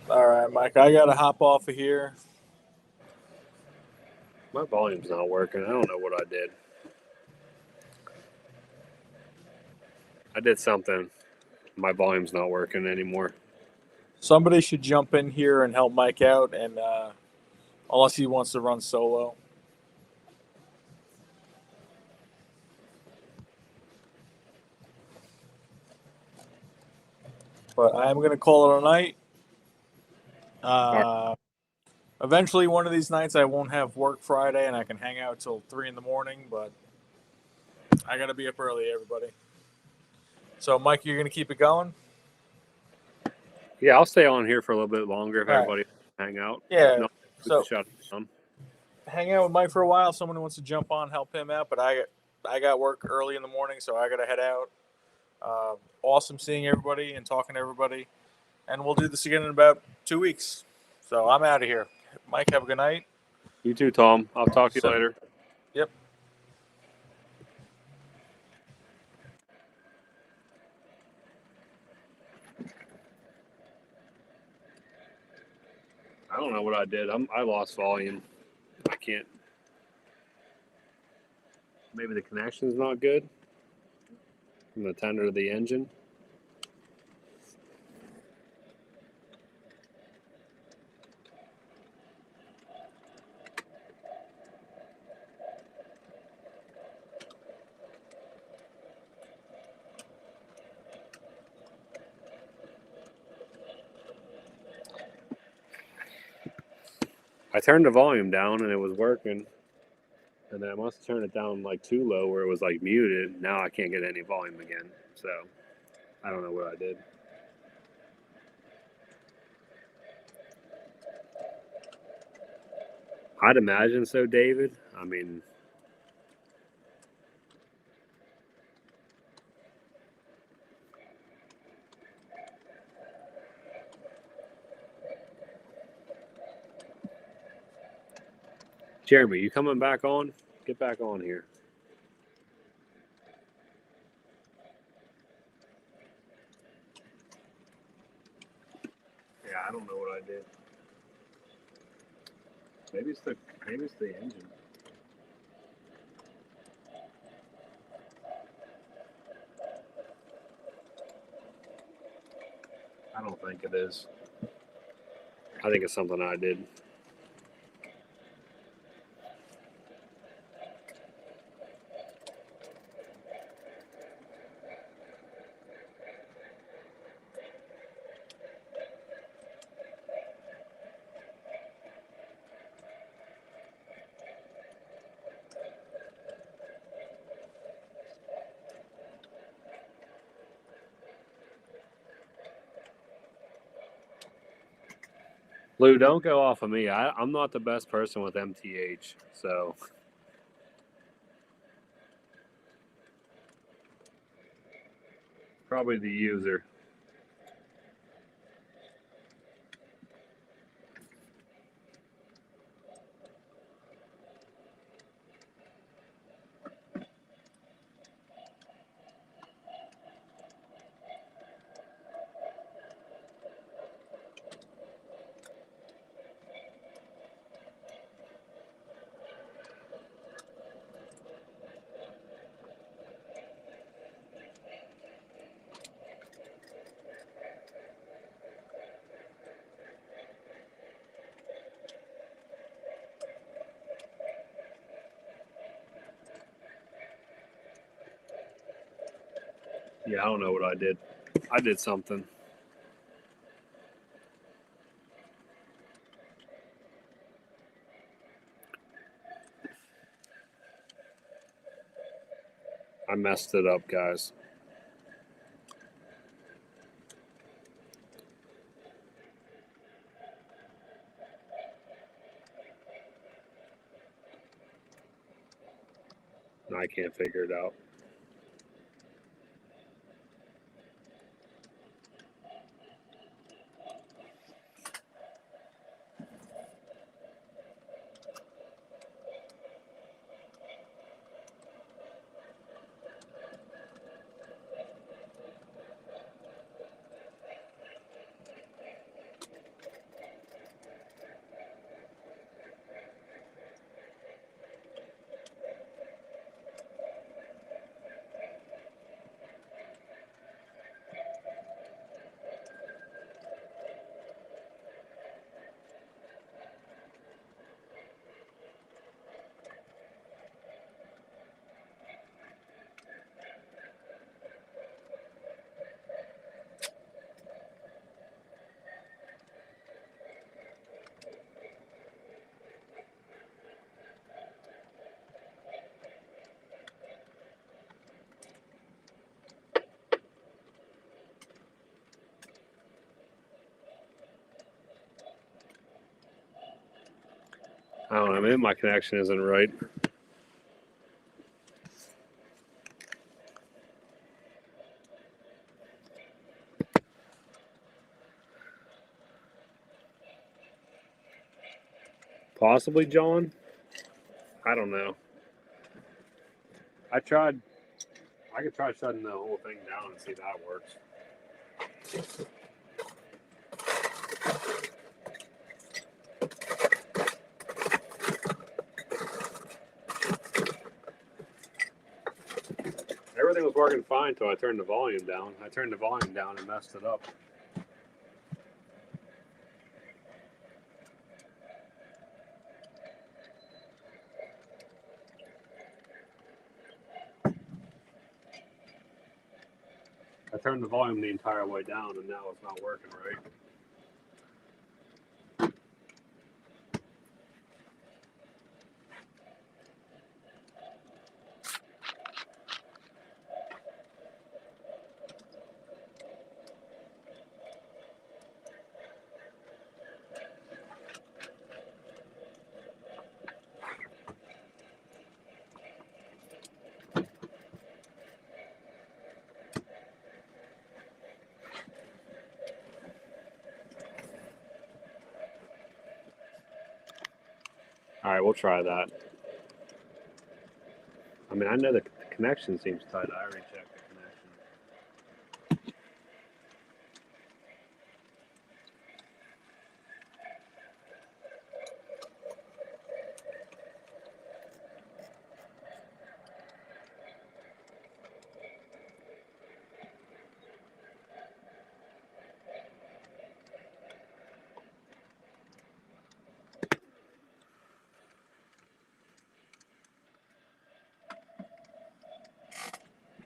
All right, Mike, I gotta hop off of here. My volume's not working. I don't know what I did. I did something. My volume's not working anymore. Somebody should jump in here and help Mike out, and unless he wants to run solo. But I am going to call it a night. Eventually, one of these nights, I won't have work Friday, and I can hang out till 3 in the morning. But I got to be up early, everybody. So, Mike, you're going to keep it going? Yeah, I'll stay on here for a little bit longer if All right. everybody hang out. Yeah. No, So, shut down. hang out with Mike for a while. If someone wants to jump on, help him out. But I got work early in the morning, so I got to head out. Awesome seeing everybody and talking to everybody. And we'll do this again in about 2 weeks. So I'm out of here. Mike, have a good night. You too, Tom. I'll talk to you So- later. Yep. I don't know what I did. I lost volume. I can't. Maybe the connection's not good from the tender to the engine. I turned the volume down and it was working. And then I must have turned it down like too low where it was like muted. Now I can't get any volume again. So I don't know what I did. I'd imagine so, David. I mean, Jeremy, you coming back on? Get back on here. Yeah, I don't know what I did. Maybe it's the engine. I don't think it is. I think it's something I did. Lou, don't go off of me. I'm not the best person with MTH, so probably the user. Yeah, I don't know what I did. I did something. I messed it up, guys. I can't figure it out. I don't know. Maybe my connection isn't right. Possibly, John. I don't know. I tried. I could try shutting the whole thing down and see if that works. Everything was working fine until I turned the volume down. I turned the volume down and messed it up. I turned the volume the entire way down, and now it's not working right. All right, we'll try that. I mean, I know the connection seems tight. I already checked the connection.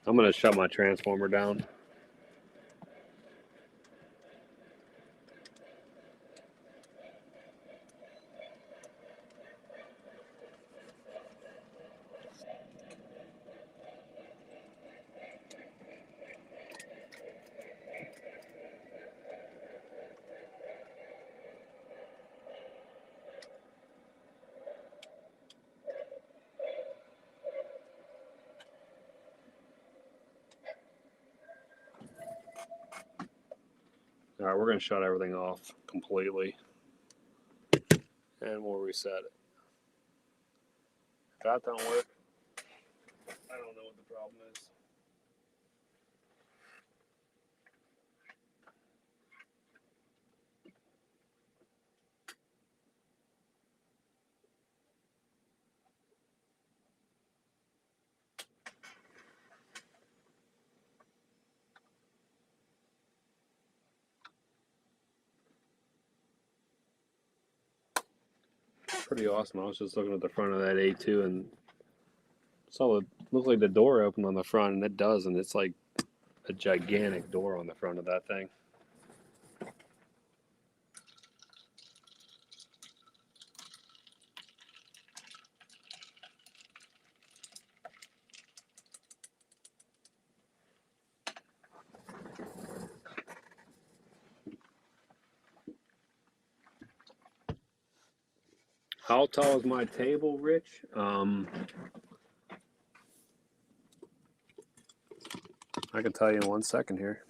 I'm going to shut my transformer down. All right, we're going to shut everything off completely. And we'll reset it. If that don't work, I don't know what the problem is. Pretty awesome. I was just looking at the front of that A2 and saw it looks like the door opened on the front, and it does, and it's like a gigantic door on the front of that thing. How tall is my table, Rich? I can tell you in 1 second here.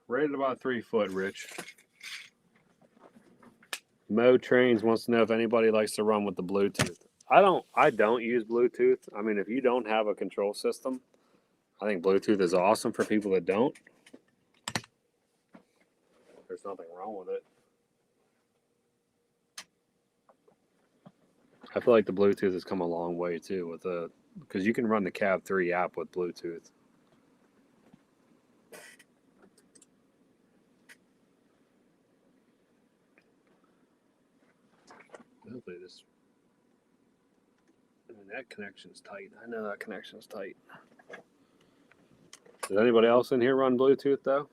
Right at about 3 foot, Rich. Mo Trains wants to know if anybody likes to run with the Bluetooth. I don't use Bluetooth. I mean, if you don't have a control system, I think Bluetooth is awesome for people that don't. There's nothing wrong with it. I feel like the Bluetooth has come a long way too with because you can run the Cab 3 app with Bluetooth. Hopefully this. I mean, that connection's tight. I know that connection's tight. Does anybody else in here run Bluetooth though?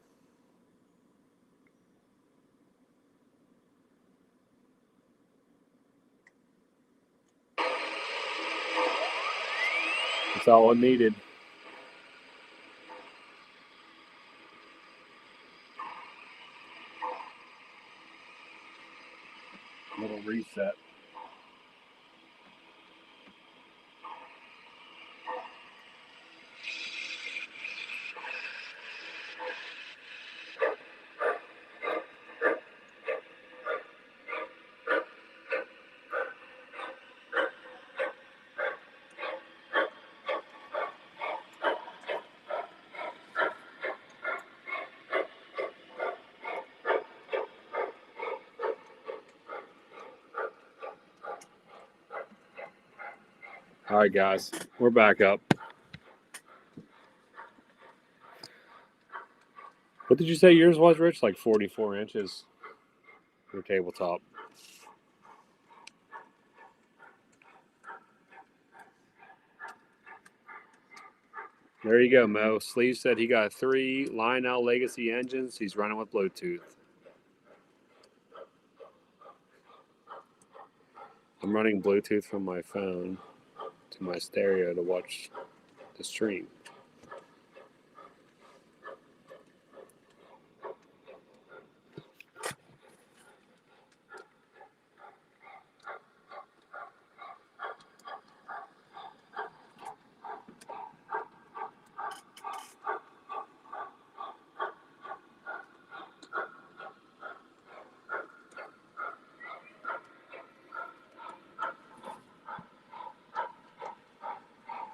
That's all I needed. A little reset. All right, guys, we're back up. What did you say yours was, Rich? Like 44 inches. Your tabletop. There you go, Mo. Sleeve said he got 3 Lionel Legacy engines. He's running with Bluetooth. I'm running Bluetooth from my phone to my stereo to watch the stream.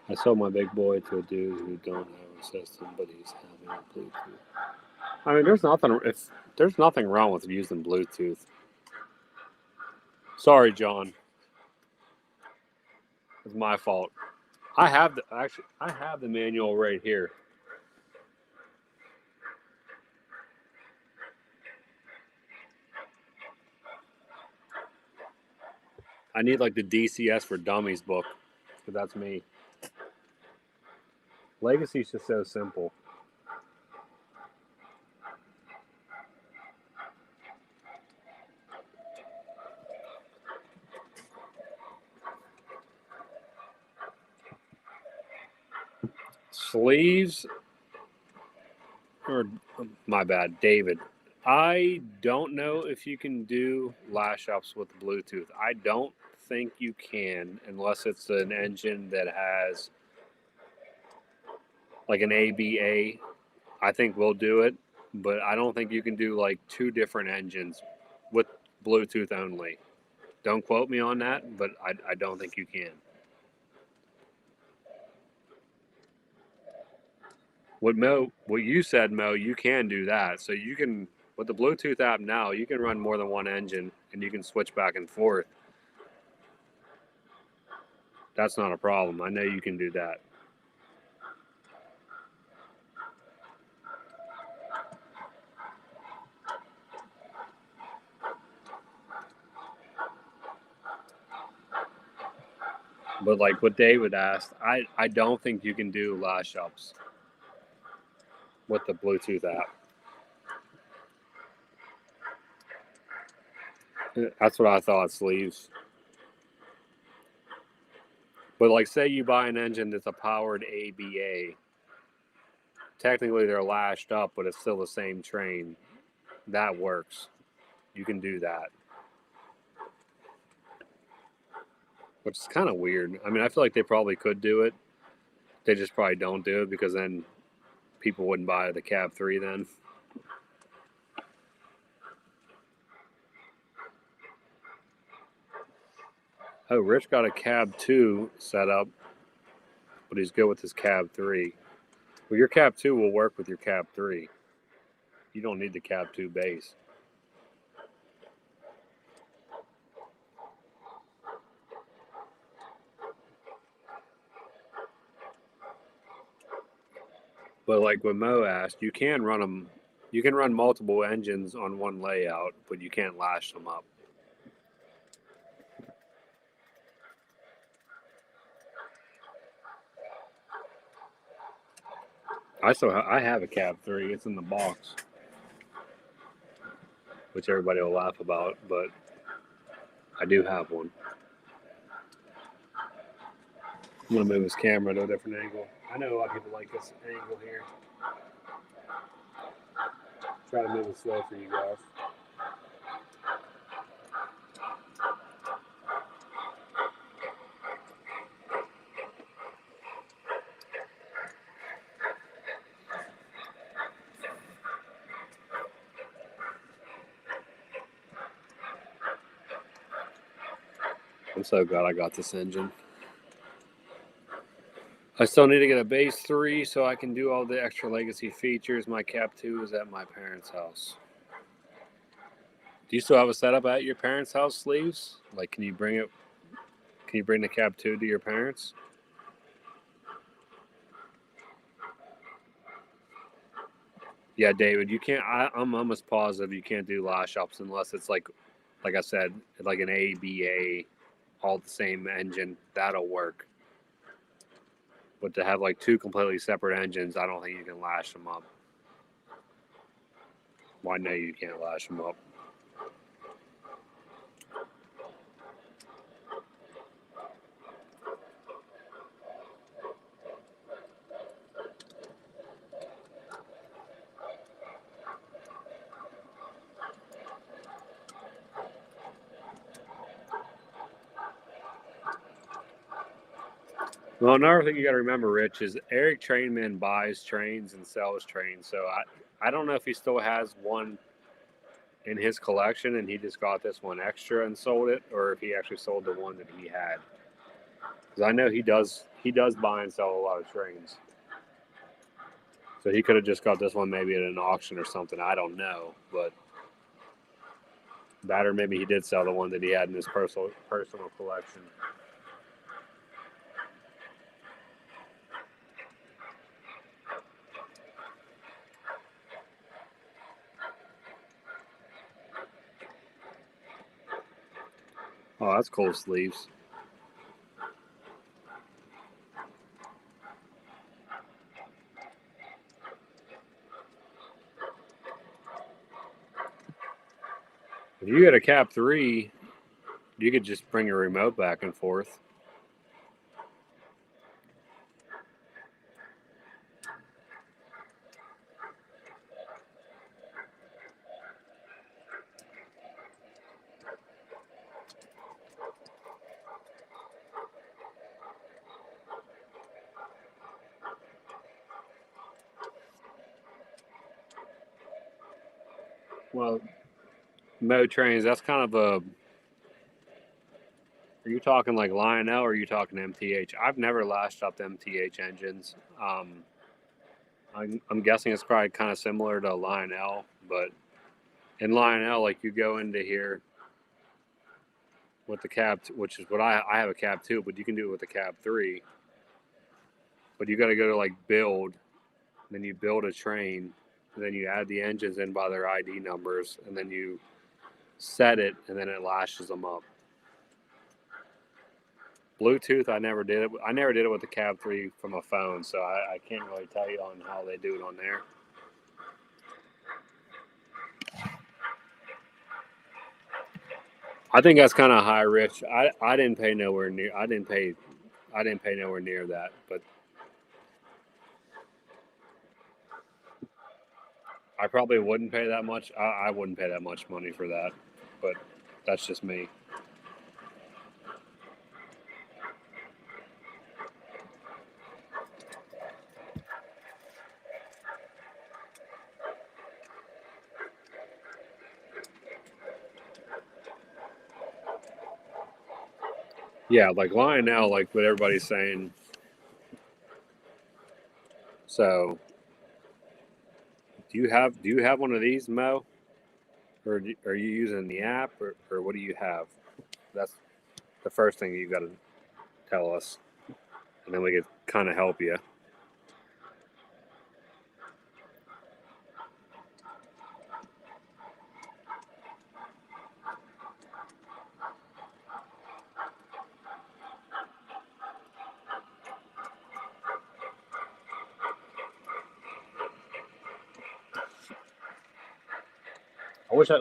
I sold my big boy to a dude who don't have a system, but he's having a Bluetooth. I mean, there's nothing wrong with using Bluetooth. Sorry, John. It's my fault. I have the manual right here. I need like the DCS for Dummies book, because that's me. Legacy's just so simple. Sleeves, or my bad, David. I don't know if you can do lash ups with Bluetooth. I don't think you can unless it's an engine that has like an ABA. I think we'll do it, but I don't think you can do like 2 different engines with Bluetooth only. Don't quote me on that, but I don't think you can. What you said, Mo, you can do that. So you can, with the Bluetooth app now, you can run more than one engine and you can switch back and forth. That's not a problem. I know you can do that. But like what David asked, I don't think you can do lash ups with the Bluetooth app. That's what I thought, sleeves. But like, say you buy an engine that's a powered ABA. Technically, they're lashed up, but it's still the same train. That works. You can do that. Which is kind of weird. I mean, I feel like they probably could do it. They just probably don't do it because then people wouldn't buy the Cab 3 then. Oh, Rich got a Cab 2 set up, but he's good with his Cab 3. Well, your Cab 2 will work with your Cab 3. You don't need the Cab 2 base. But like what Mo asked, you can run them. You can run multiple engines on one layout, but you can't lash them up. I have a Cab 3. It's in the box, which everybody will laugh about, but I do have one. I'm gonna move his camera to a different angle. I know a lot of people like this angle here. Try to move it slow for you guys. I'm so glad I got this engine. I still need to get a base 3 so I can do all the extra legacy features. My Cab 2 is at my parents' house. Do you still have a setup at your parents' house, sleeves? Like, can you bring it? Can you bring the Cab 2 to your parents? Yeah, David, you can't. I'm almost positive you can't do lash ups unless it's like I said, like an ABA, all the same engine. That'll work. But to have like two completely separate engines, I don't think you can lash them up. Well, I know you can't lash them up. Well, another thing you got to remember, Rich, is Eric Trainman buys trains and sells trains. So I don't know if he still has one in his collection and he just got this one extra and sold it, or if he actually sold the one that he had. Because I know he does buy and sell a lot of trains. So he could have just got this one maybe at an auction or something. I don't know, but that, or maybe he did sell the one that he had in his personal collection. Oh, that's cool, sleeves. If you get a Cab 3, you could just bring your remote back and forth. Well, mode trains, that's kind of a... Are you talking like Lionel or are you talking MTH? I've never lashed up MTH engines. I'm guessing it's probably kind of similar to Lionel, but in Lionel, like you go into here with the Cab, which is what I have a Cab 2, but you can do it with the Cab 3. But you got to go to like build, then you build a train, and then you add the engines in by their ID numbers, and then you set it, and then it lashes them up. Bluetooth, I never did it. I never did it with the Cab 3 from a phone, so I can't really tell you on how they do it on there. I think that's kind of high, Rich. I didn't pay nowhere near. I didn't pay nowhere near that. But I probably wouldn't pay that much. I wouldn't pay that much money for that. But that's just me. Yeah, like lying now, like what everybody's saying. So, do you have one of these, Mo, or are you using the app, or what do you have? That's the first thing you got to tell us, and then we could kind of help you.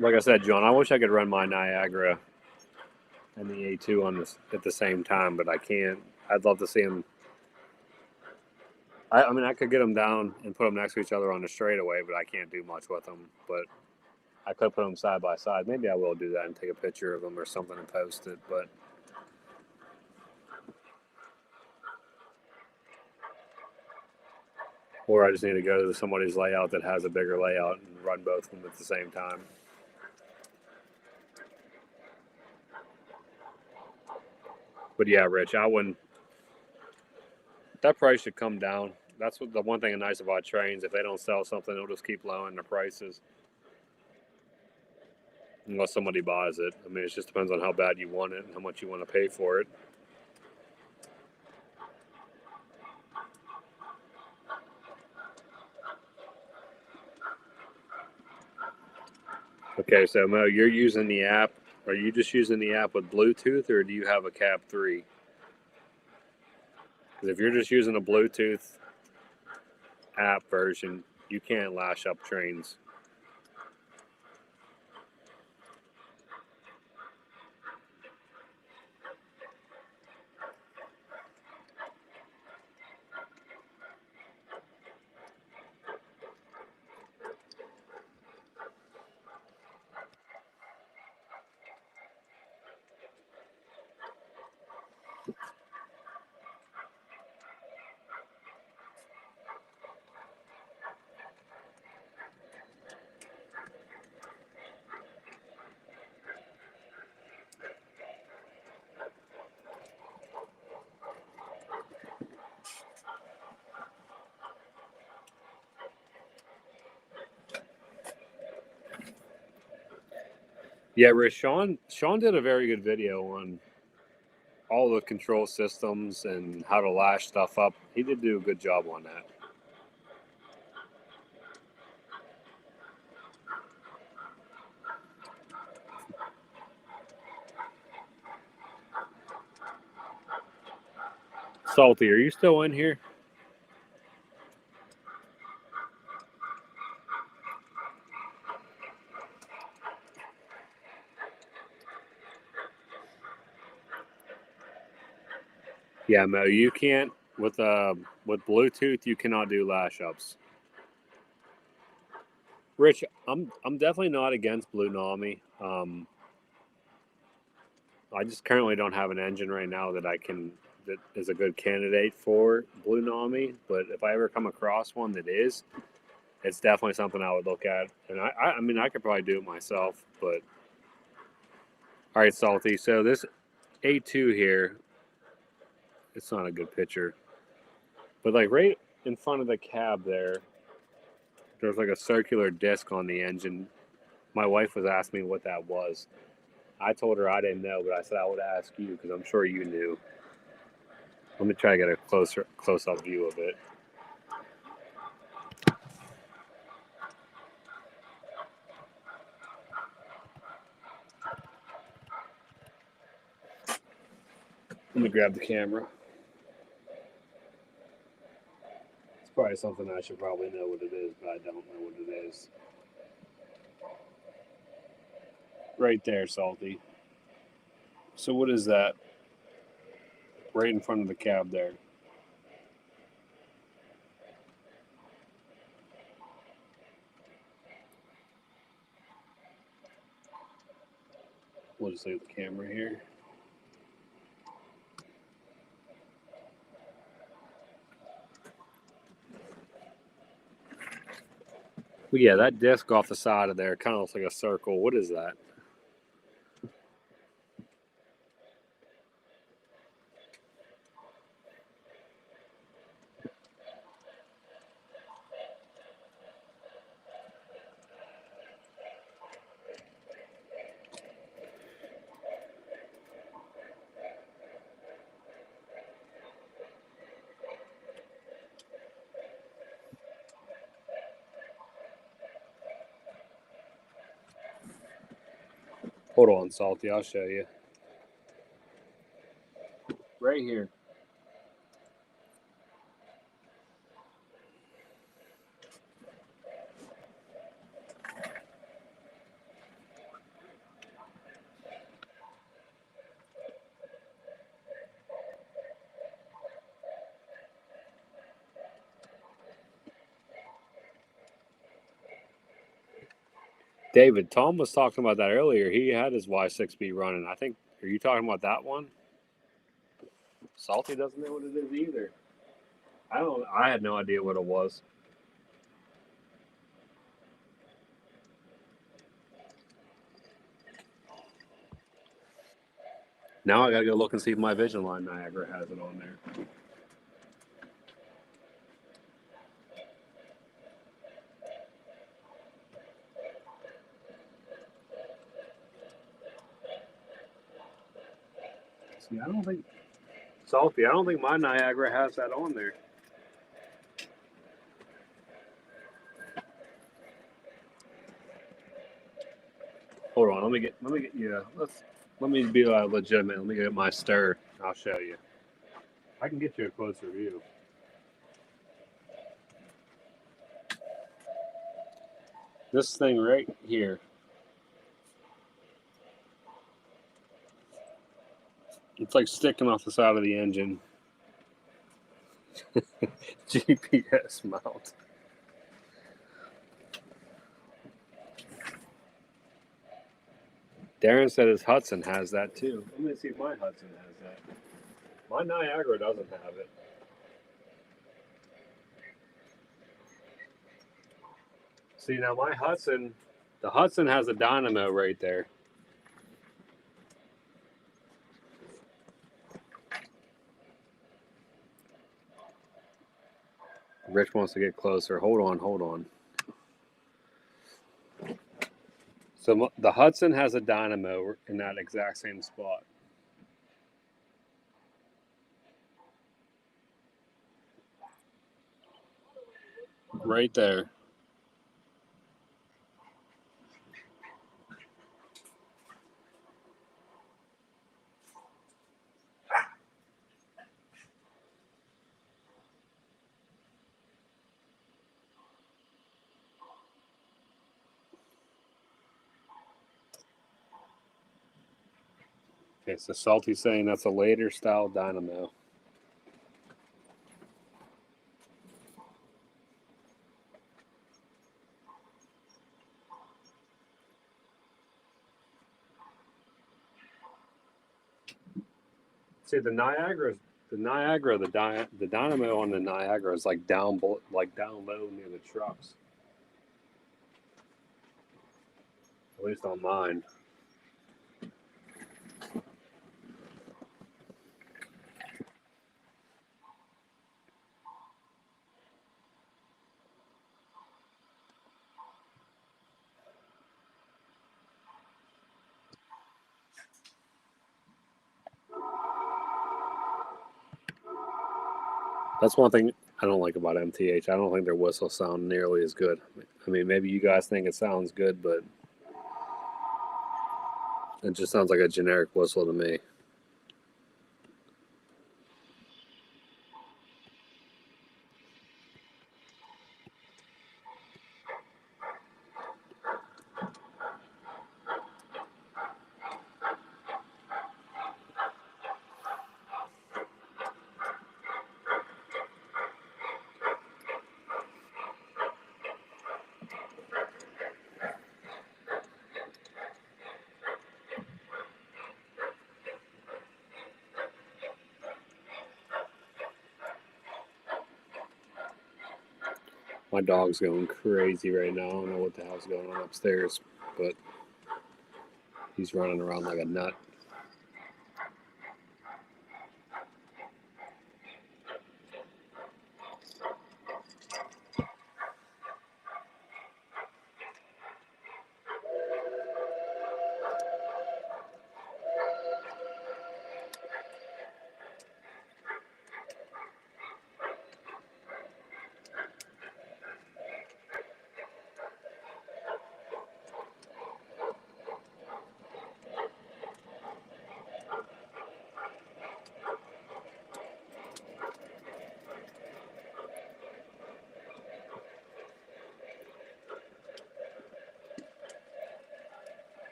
Like I said, John, I wish I could run my Niagara and the A2 on this at the same time, but I can't. I'd love to see them. I mean, I could get them down and put them next to each other on the straightaway, but I can't do much with them. But I could put them side by side. Maybe I will do that and take a picture of them or something and post it. Or I just need to go to somebody's layout that has a bigger layout and run both of them at the same time. But yeah, Rich, I wouldn't. That price should come down. That's what the one thing nice about trains. If they don't sell something, they'll just keep lowering the prices unless somebody buys it. I mean, it just depends on how bad you want it and how much you want to pay for it. Okay, so Mo, you're using the app. Are you just using the app with Bluetooth, or do you have a Cab 3? Because if you're just using a Bluetooth app version, you can't lash up trains. Yeah, Rich, Sean did a very good video on all the control systems and how to lash stuff up. He did do a good job on that. Salty, are you still in here? Yeah, Mo, you can't with Bluetooth. You cannot do lash ups. Rich, I'm definitely not against Blue Nami. I just currently don't have an engine right now that is a good candidate for Blue Nami. But if I ever come across one that is, it's definitely something I would look at. And I mean, I could probably do it myself. But all right, Salty. So this A2 here, it's not a good picture, but like right in front of the cab there's like a circular disc on the engine. My wife was asking me what that was. I told her I didn't know, but I said I would ask you because I'm sure you knew. Let me try to get a close-up view of it. Let me grab the camera. It's probably something I should probably know what it is, but I don't know what it is. Right there, Salty. So what is that? Right in front of the cab there. We'll just leave the camera here. Well, yeah, that disc off the side of there kind of looks like a circle. What is that? Hold on, Salty. I'll show you. Right here. David, Tom was talking about that earlier. He had his Y6B running. I think, are you talking about that one? Salty doesn't know what it is either. I had no idea what it was. Now I gotta go look and see if my Vision Line Niagara has it on there. See, I don't think Salty. I don't think my Niagara has that on there. Hold on, let me get you. Let me be legitimate. Let me get my stir. I'll show you. I can get you a closer view. This thing right here. It's like sticking off the side of the engine. GPS mount. Darren said his Hudson has that too. Let me see if my Hudson has that. My Niagara doesn't have it. See, now my Hudson, the Hudson has a dynamo right there. Rich wants to get closer. Hold on. So the Hudson has a dynamo in that exact same spot. Right there. Okay, so Salty's saying that's a later style dynamo. See, the dynamo on the Niagara is like down low near the trucks. At least on mine. That's one thing I don't like about MTH. I don't think their whistles sound nearly as good. I mean, maybe you guys think it sounds good, but it just sounds like a generic whistle to me. My dog's going crazy right now. I don't know what the hell's going on upstairs, but he's running around like a nut.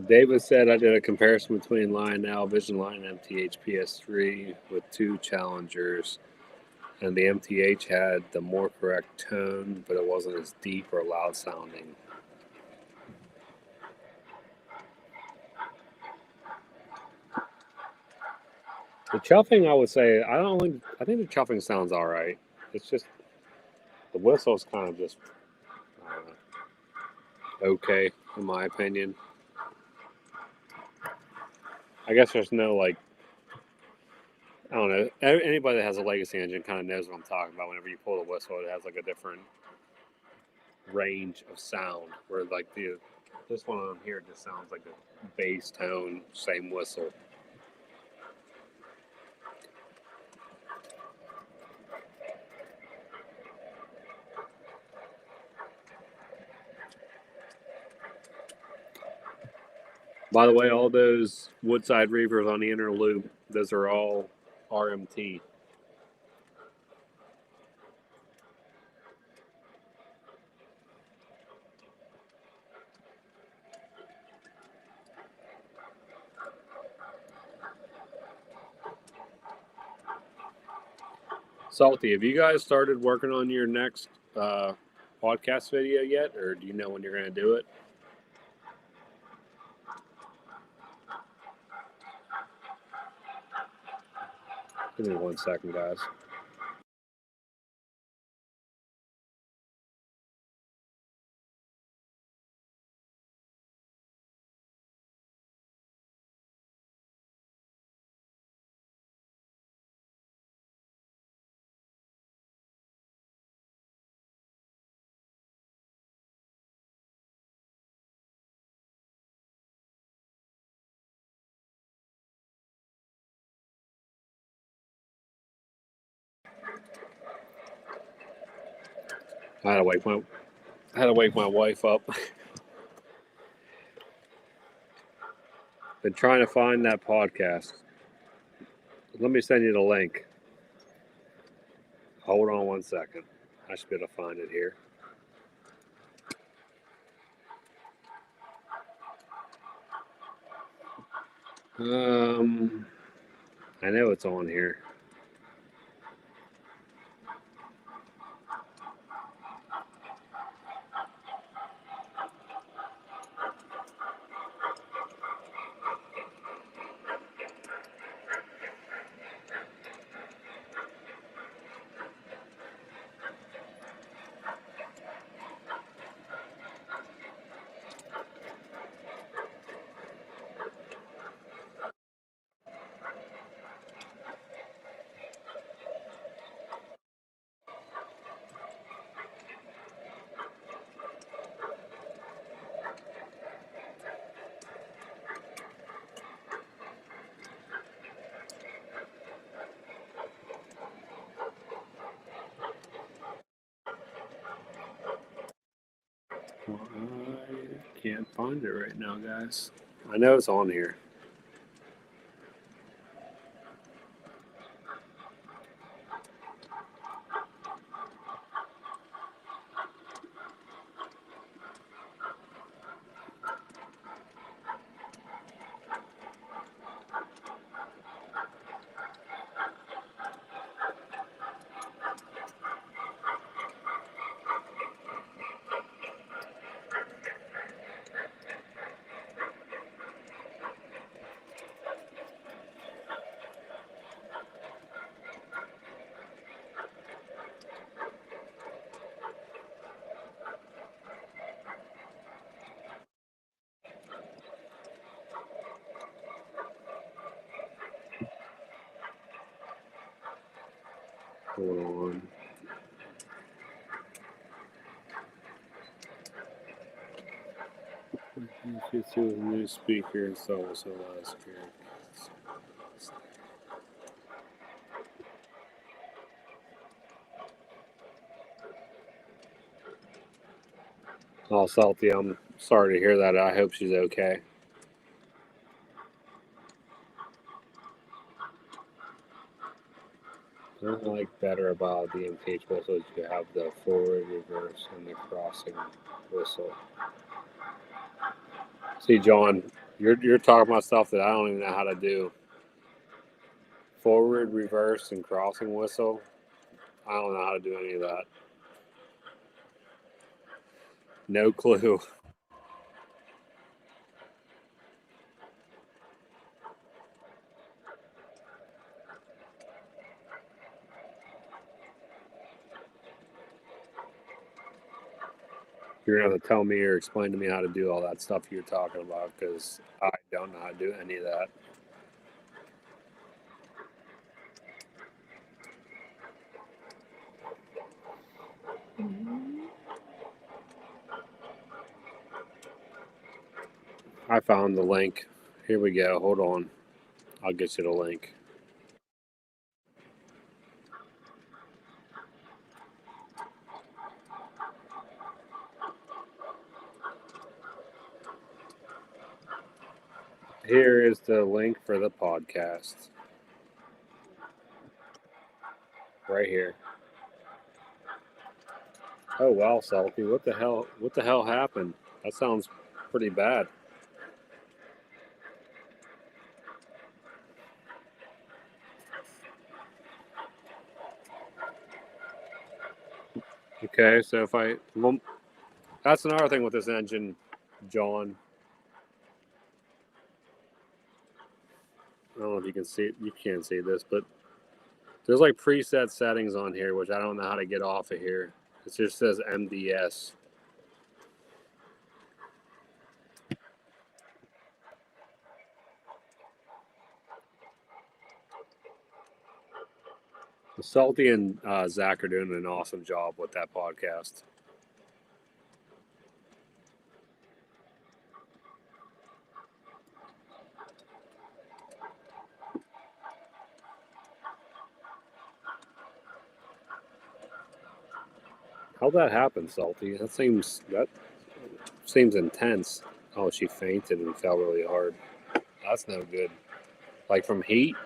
David said I did a comparison between Lionel Vision Line and MTH PS3 with two challengers, and the MTH had the more correct tone, but it wasn't as deep or loud sounding. The chuffing, I would say, I think the chuffing sounds all right. It's just the whistle's kind of just okay, in my opinion. I guess there's no like, I don't know. Anybody that has a legacy engine kind of knows what I'm talking about. Whenever you pull the whistle, it has like a different range of sound. Where like this one on here just sounds like a bass tone, same whistle. By the way, all those Woodside Reavers on the inner loop, those are all RMT. Salty, have you guys started working on your next podcast video yet, or do you know when you're going to do it? Give me 1 second, guys. I had to wake my wife up. Been trying to find that podcast. Let me send you the link. Hold on 1 second. I should be able to find it here. I know it's on here. Well, I can't find it right now, guys. I know it's on here. Hold on. If you a new speaker install so last year. Oh, Salty, I'm sorry to hear that. I hope she's okay. I don't like better about the MTH whistle is you have the forward, reverse, and the crossing whistle. See, John, you're talking about stuff that I don't even know how to do. Forward, reverse, and crossing whistle. I don't know how to do any of that. No clue. You're gonna have to tell me or explain to me how to do all that stuff you're talking about because I don't know how to do any of that. I found the link. Here we go. Hold on. I'll get you the link. Here is the link for the podcast. Right here. Oh wow, Salty. What the hell? What the hell happened? That sounds pretty bad. Okay, so if well, that's another thing with this engine, John. I don't know if you can see it. You can't see this, but there's like preset settings on here, which I don't know how to get off of here. It just says MDS. Salty and Zach are doing an awesome job with that podcast. How'd that happen, Salty? That seems intense. Oh, she fainted and fell really hard. That's no good. Like from heat?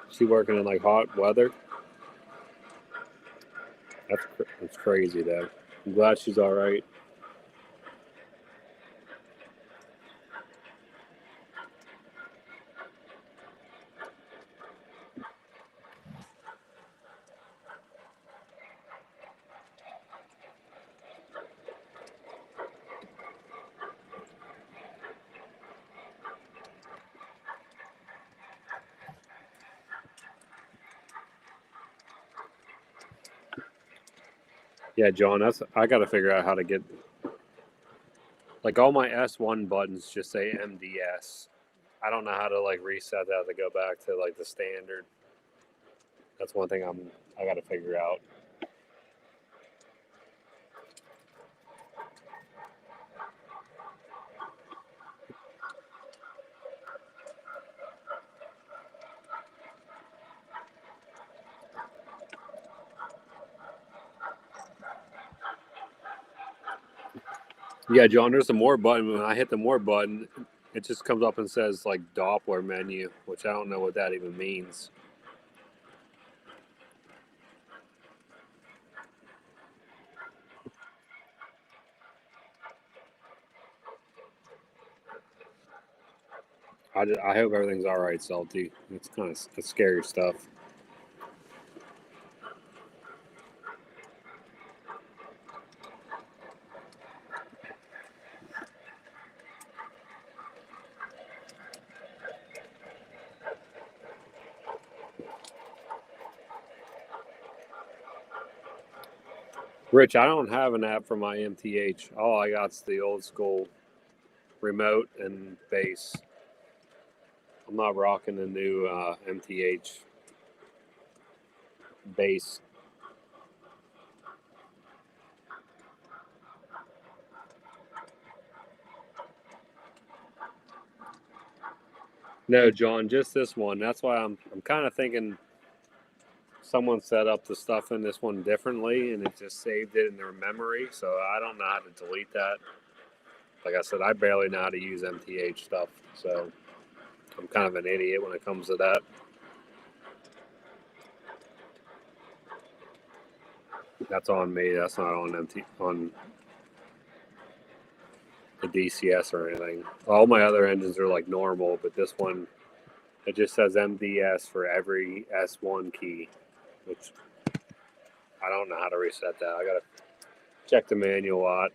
She working in like hot weather? That's crazy though. I'm glad she's all right. Yeah, John, I got to figure out how to get like all my S1 buttons just say MDS. I don't know how to like reset that to go back to like the standard. That's one thing I got to figure out. Yeah, John, there's a more button. When I hit the more button, it just comes up and says like Doppler menu, which I don't know what that even means. I hope everything's all right, Salty. It's kind of scary stuff. Rich, I don't have an app for my MTH. All I got's the old school remote and base. I'm not rocking the new MTH base No, John, just this one. That's why I'm kind of thinking someone set up the stuff in this one differently and it just saved it in their memory. So I don't know how to delete that. Like I said, I barely know how to use MTH stuff. So I'm kind of an idiot when it comes to that. That's on me. That's not on the DCS or anything. All my other engines are like normal, but this one, it just says MDS for every S1 key, which I don't know how to reset that. I gotta check the manual out,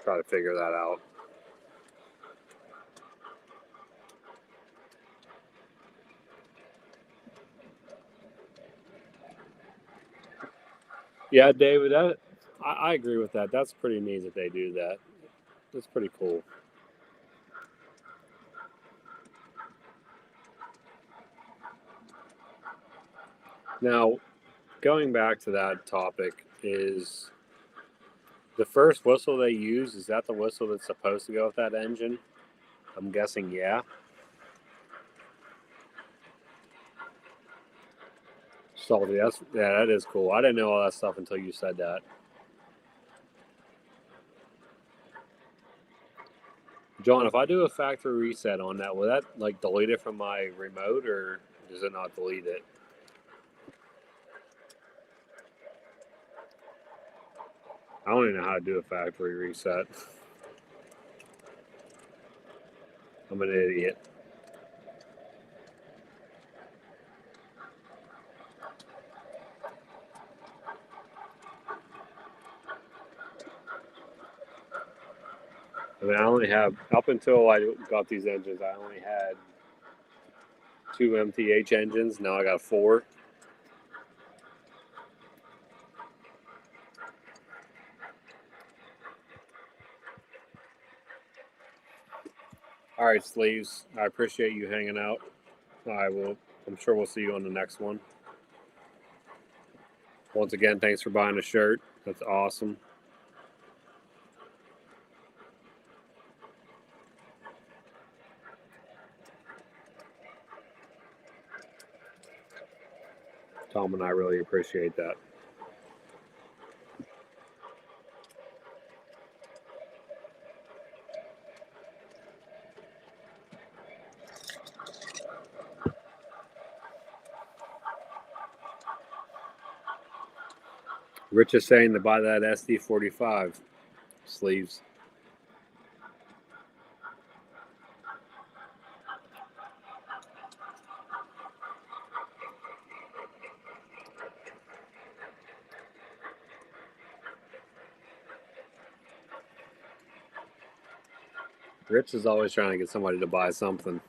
try to figure that out. Yeah, David, I agree with that. That's pretty neat that they do that. That's pretty cool. Now, going back to that topic, is the first whistle they use, is that the whistle that's supposed to go with that engine? I'm guessing, yeah. Salty, that is cool. I didn't know all that stuff until you said that. John, if I do a factory reset on that, will that like delete it from my remote or does it not delete it? I don't even know how to do a factory reset. I'm an idiot. I mean, I only have, up until I got these engines, I only had 2 MTH engines. Now I got 4. All right, Sleeves. I appreciate you hanging out. I'm sure we'll see you on the next one. Once again, thanks for buying a shirt. That's awesome. Tom and I really appreciate that. Rich is saying to buy that SD45 Sleeves. Rich is always trying to get somebody to buy something.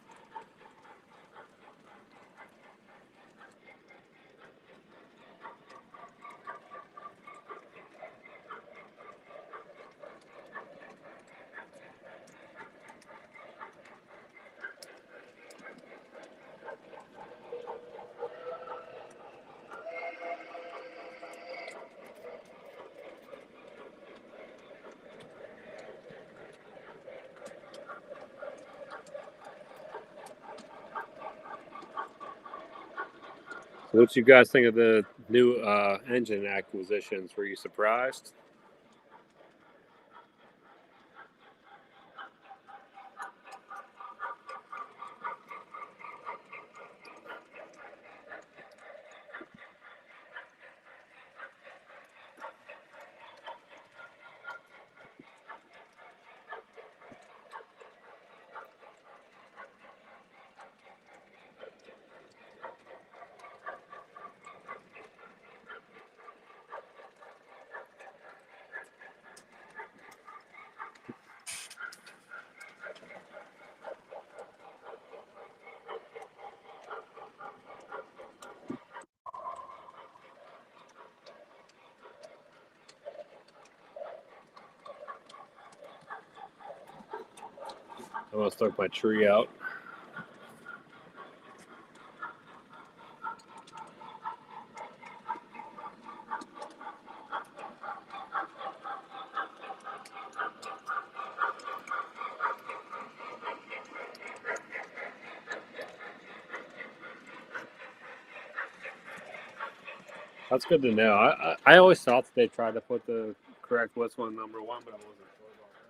What you guys think of the new engine acquisitions? Were you surprised? I'm gonna start my tree out. That's good to know. I always thought they tried to put the correct whistle in number one, but I wasn't sure about that.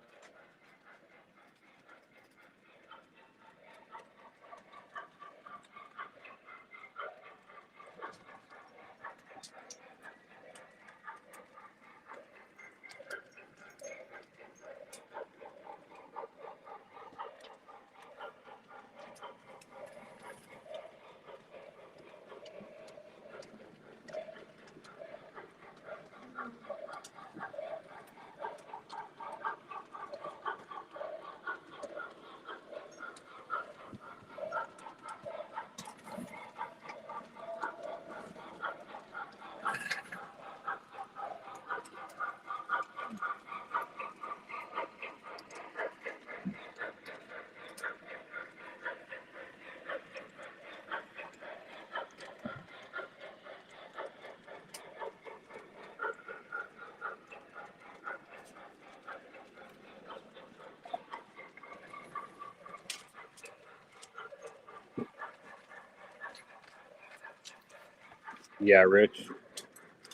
Yeah, Rich.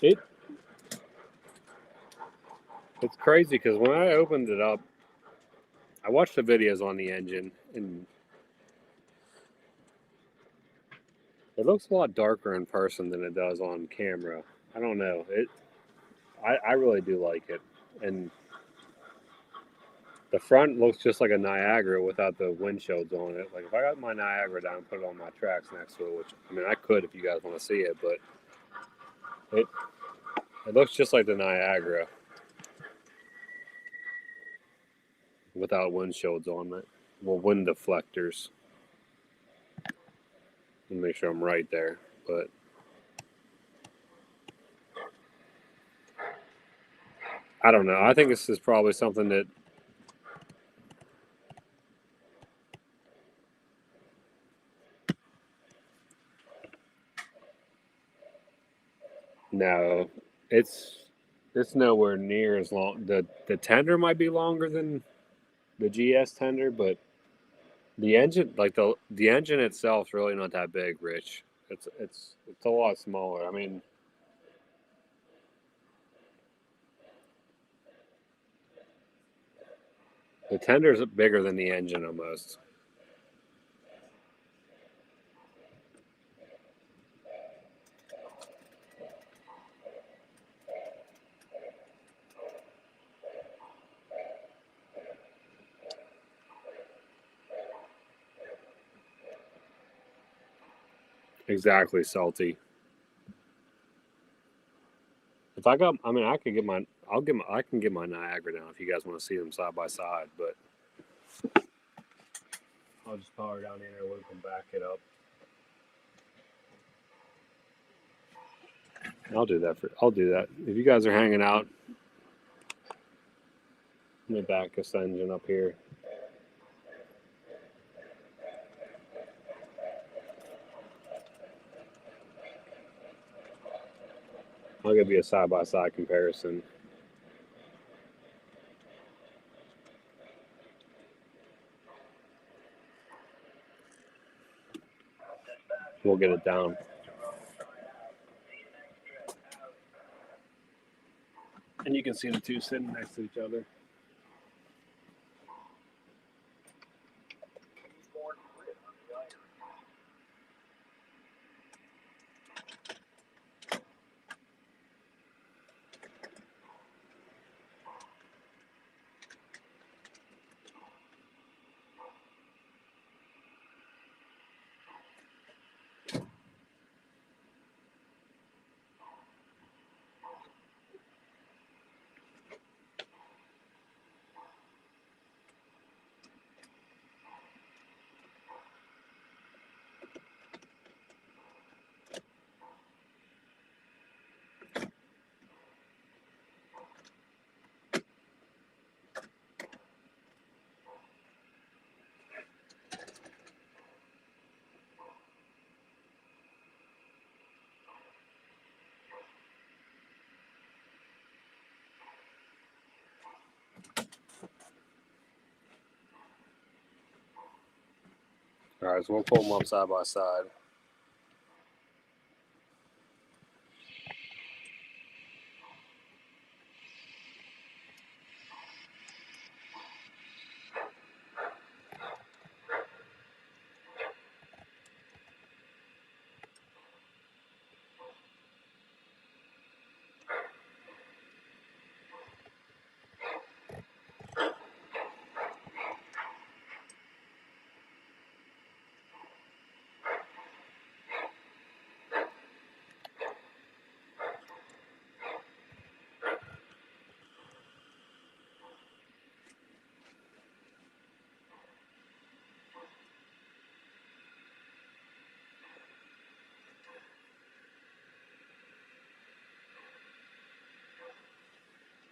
It it's crazy because when I opened it up, I watched the videos on the engine, and it looks a lot darker in person than it does on camera. I don't know. I really do like it, and the front looks just like a Niagara without the windshields on it. Like if I got my Niagara down and put it on my tracks next to it, which I mean I could if you guys want to see it, but it it looks just like the Niagara without windshields on it. Well, wind deflectors. Let me make sure I'm right there, but I don't know. I think this is probably something that no, it's nowhere near as long. The tender might be longer than the GS tender, but the engine, like the engine itself, is really not that big, Rich. It's a lot smaller. I mean, the tender's bigger than the engine almost. Exactly, salty. If I got, I mean, I could get my, I can get my Niagara down if you guys want to see them side by side, but I'll just power down the inner loop and back it up. I'll do that. If you guys are hanging out, let me back this engine up here. I'll give you a side by side comparison. We'll get it down. And you can see the two sitting next to each other. All right, so we'll pull them up side by side.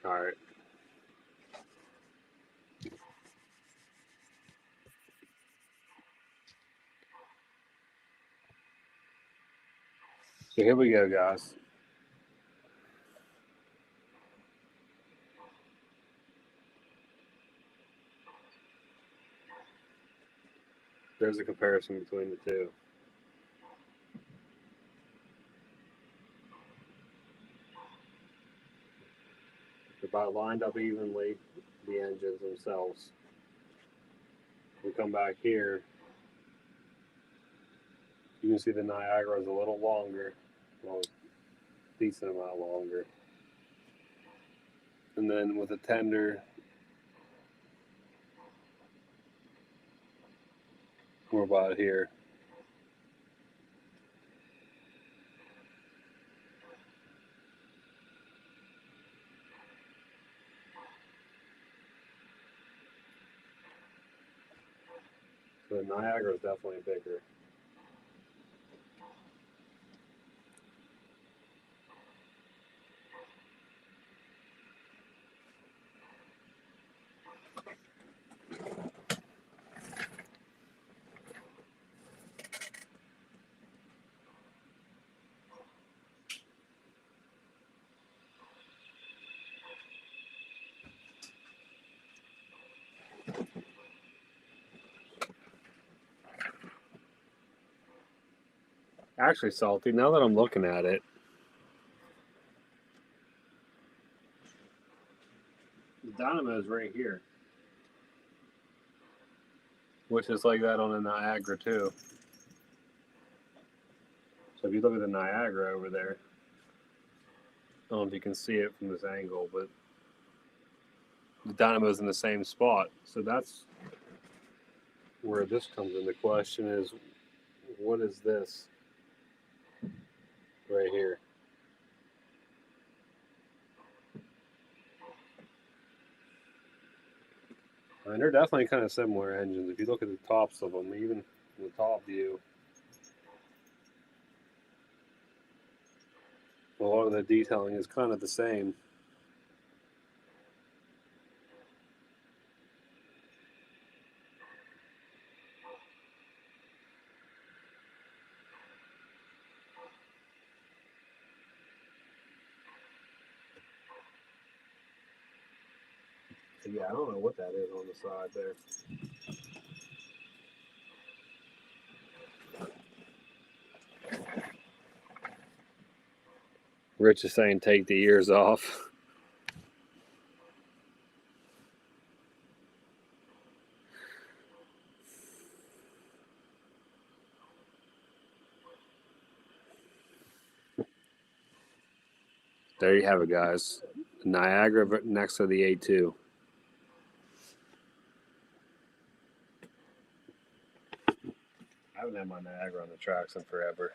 All right. So here we go, guys. There's a comparison between the two. They're about lined up evenly, the engines themselves. We come back here, you can see the Niagara is a little longer, well, decent amount longer. And then with the tender, we're about here. So the Niagara is definitely bigger. Actually, Salty, now that I'm looking at it, the dynamo is right here, which is like that on the Niagara too. So if you look at the Niagara over there, I don't know if you can see it from this angle, but the dynamo's in the same spot. So that's where this comes into question is, what is this right here? I mean, they're definitely kind of similar engines. If you look at the tops of them, even from the top view, a lot of the detailing is kind of the same. So yeah, I don't know what that is on the side there. Rich is saying take the ears off. There you have it, guys. Niagara next to the A2. I haven't had my Niagara on the tracks in forever.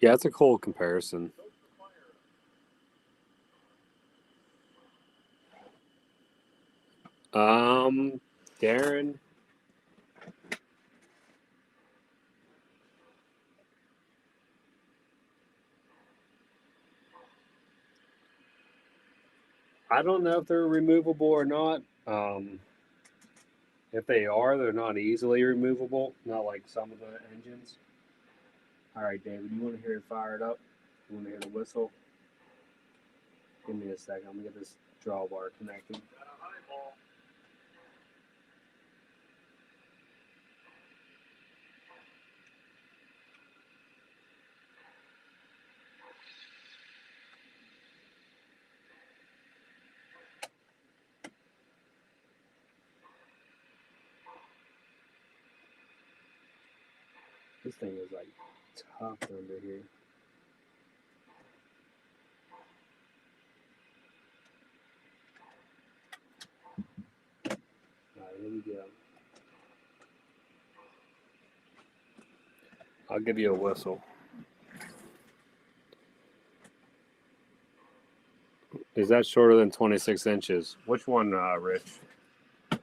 Yeah, it's a cool comparison. Darren. I don't know if they're removable or not. If they are, they're not easily removable. Not like some of the engines. All right, David, you want to hear it fired up? You want to hear the whistle? Give me a second. I'm gonna get this drawbar connected. This thing is like tough under here. Alright, here we go. I'll give you a whistle. Is that shorter than 26 inches? Which one, Rich?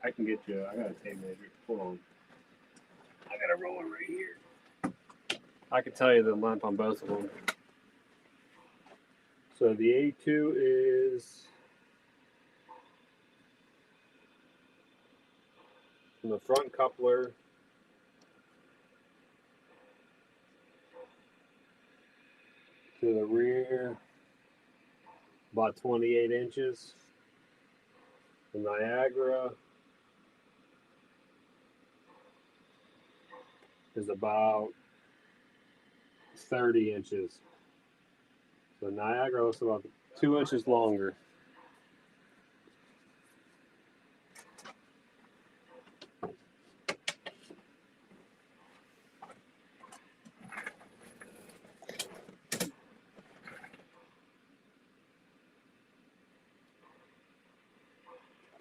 I can get you. I got a tape measure. Hold on. I got a roller right here. I can tell you the length on both of them. So the A2 is from the front coupler to the rear, about 28 inches. The Niagara is about 30 inches. So Niagara looks about 2 inches longer.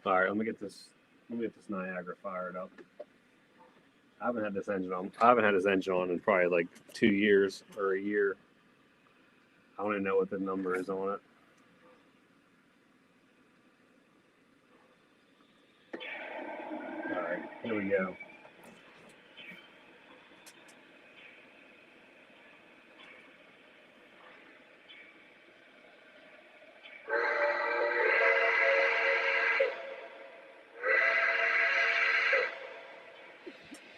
All right, let me get this Niagara fired up. I haven't had this engine on in probably like 2 years or a year. I don't even know what the number is on it. All right, here we go.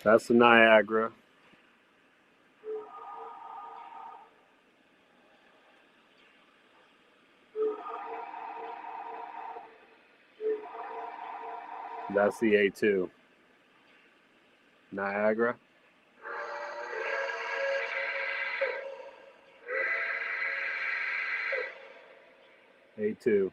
That's the Niagara. That's the A2. Niagara. A2.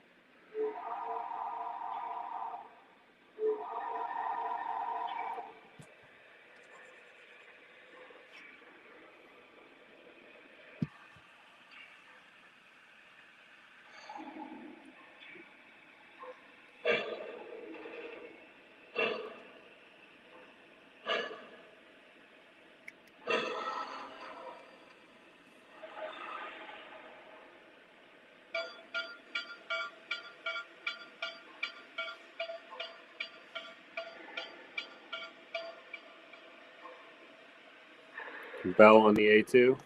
Bell on the A2.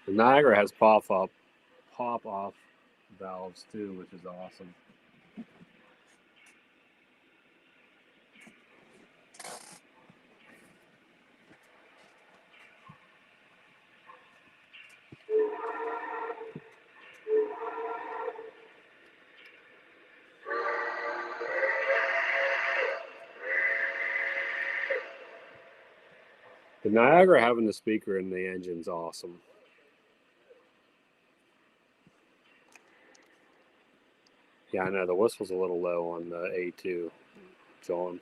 The Niagara has pop-off valves too, which is awesome. The Niagara having the speaker in the engine's awesome. Yeah, I know the whistle's a little low on the A2, John.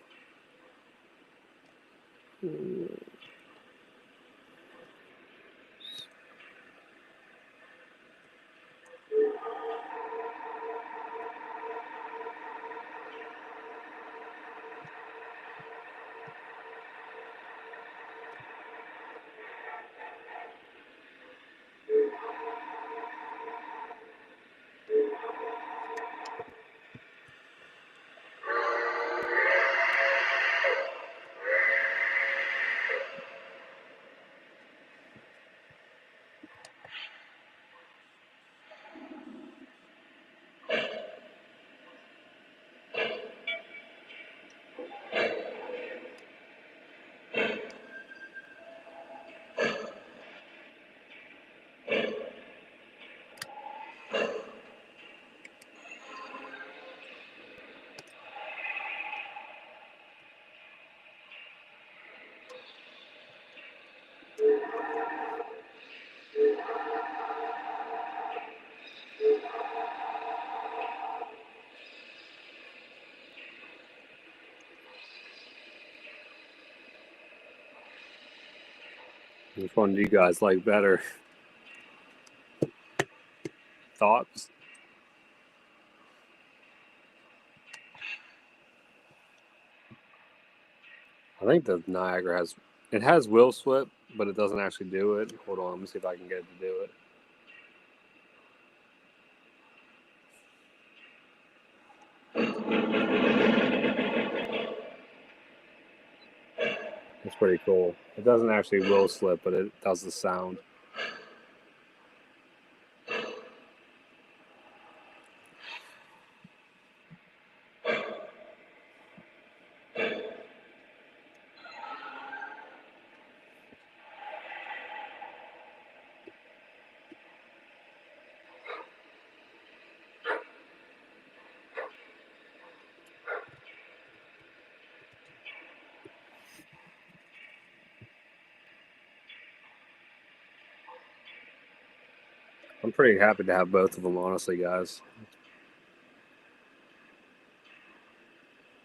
Which one do you guys like better? Thoughts? I think the Niagara has wheel slip, but it doesn't actually do it. Hold on, let me see if I can get it to do it. It's pretty cool. It doesn't actually wheel slip, but it does the sound. I'm pretty happy to have both of them, honestly, guys.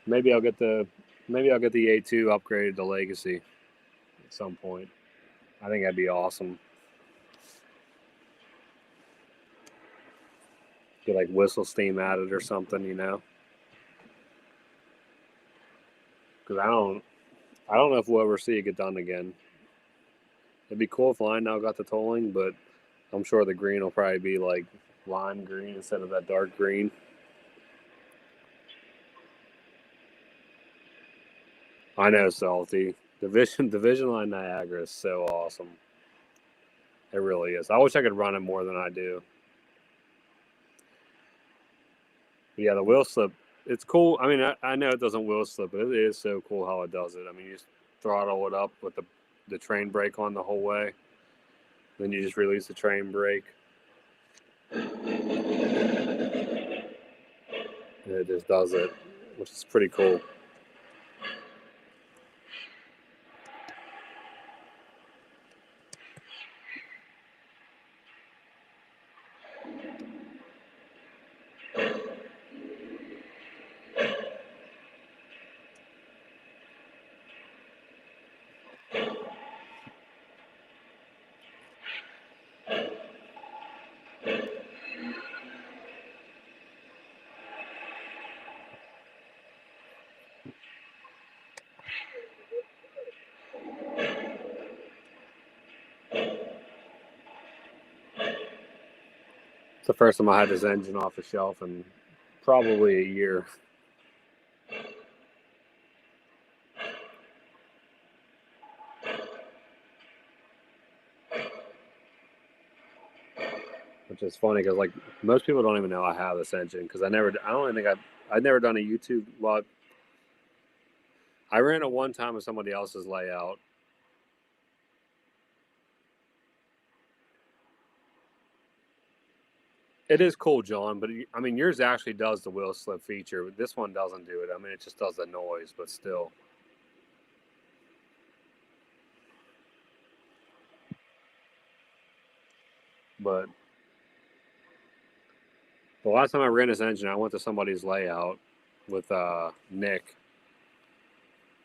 Maybe I'll get the A2 upgraded to Legacy at some point. I think that'd be awesome. Get like whistle steam added or something, you know? Because I don't know if we'll ever see it get done again. It'd be cool if Line now got the tolling, but I'm sure the green will probably be like lime green instead of that dark green. I know, Salty. Division Line Niagara is so awesome. It really is. I wish I could run it more than I do. But yeah, the wheel slip, it's cool. I mean, I know it doesn't wheel slip, but it is so cool how it does it. I mean, you just throttle it up with the train brake on the whole way. Then you just release the train brake. And it just does it, which is pretty cool. It's the first time I had this engine off the shelf in probably a year. Which is funny because like most people don't even know I have this engine because I don't think I've never done a YouTube. Well, I ran it one time with somebody else's layout. It is cool, John, but I mean yours actually does the wheel slip feature. This one doesn't do it. I mean it just does the noise, but still. But the last time I ran this engine, I went to somebody's layout with Nick,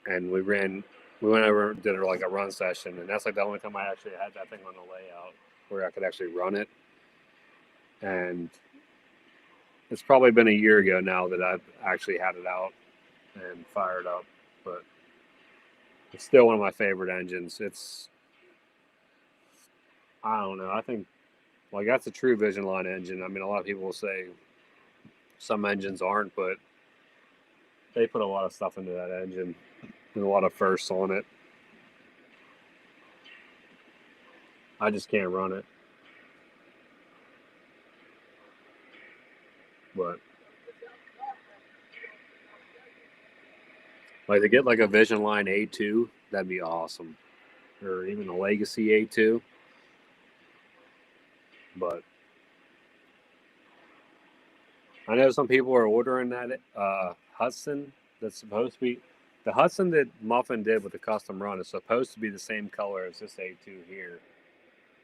and we went over and did like a run session, and that's like the only time I actually had that thing on the layout where I could actually run it. And it's probably been a year ago now that I've actually had it out and fired up, but it's still one of my favorite engines. I don't know. I think like that's a true Vision Line engine. I mean, a lot of people will say some engines aren't, but they put a lot of stuff into that engine and a lot of firsts on it. I just can't run it. But like to get like a Vision Line A2, that'd be awesome. Or even a Legacy A2. But I know some people are ordering that Hudson that's supposed to be the Hudson that Muffin did with the custom run is supposed to be the same color as this A2 here.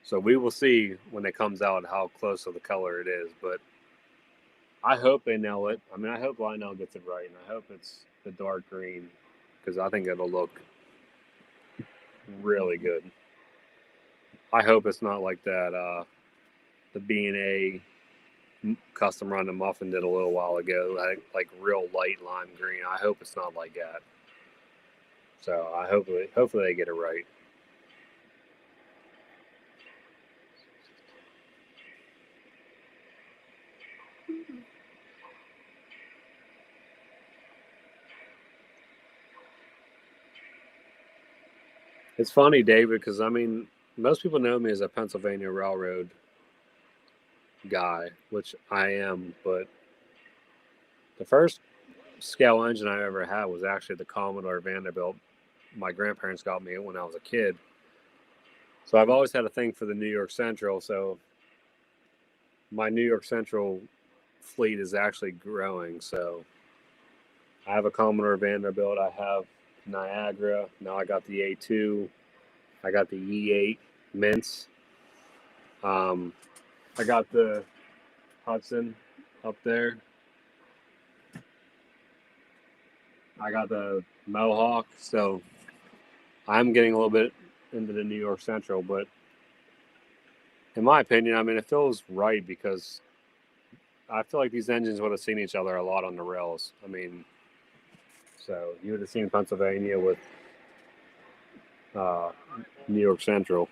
So we will see when it comes out how close of the color it is. But I hope they nail it. I mean, I hope Lionel gets it right, and I hope it's the dark green because I think it'll look really good. I hope it's not like that. The B&A custom run the muffin did a little while ago, like real light lime green. I hope it's not like that. So I hopefully they get it right. It's funny, David, because I mean, most people know me as a Pennsylvania Railroad guy, which I am, but the first scale engine I ever had was actually the Commodore Vanderbilt. My grandparents got me when I was a kid. So I've always had a thing for the New York Central. So my New York Central fleet is actually growing. So I have a Commodore Vanderbilt. I have Niagara. Now I got the A2. I got the E8 Mints. I got the Hudson up there. I got the Mohawk. So I'm getting a little bit into the New York Central, but in my opinion, I mean, it feels right because I feel like these engines would have seen each other a lot on the rails. I mean, so you would have seen Pennsylvania with New York Central.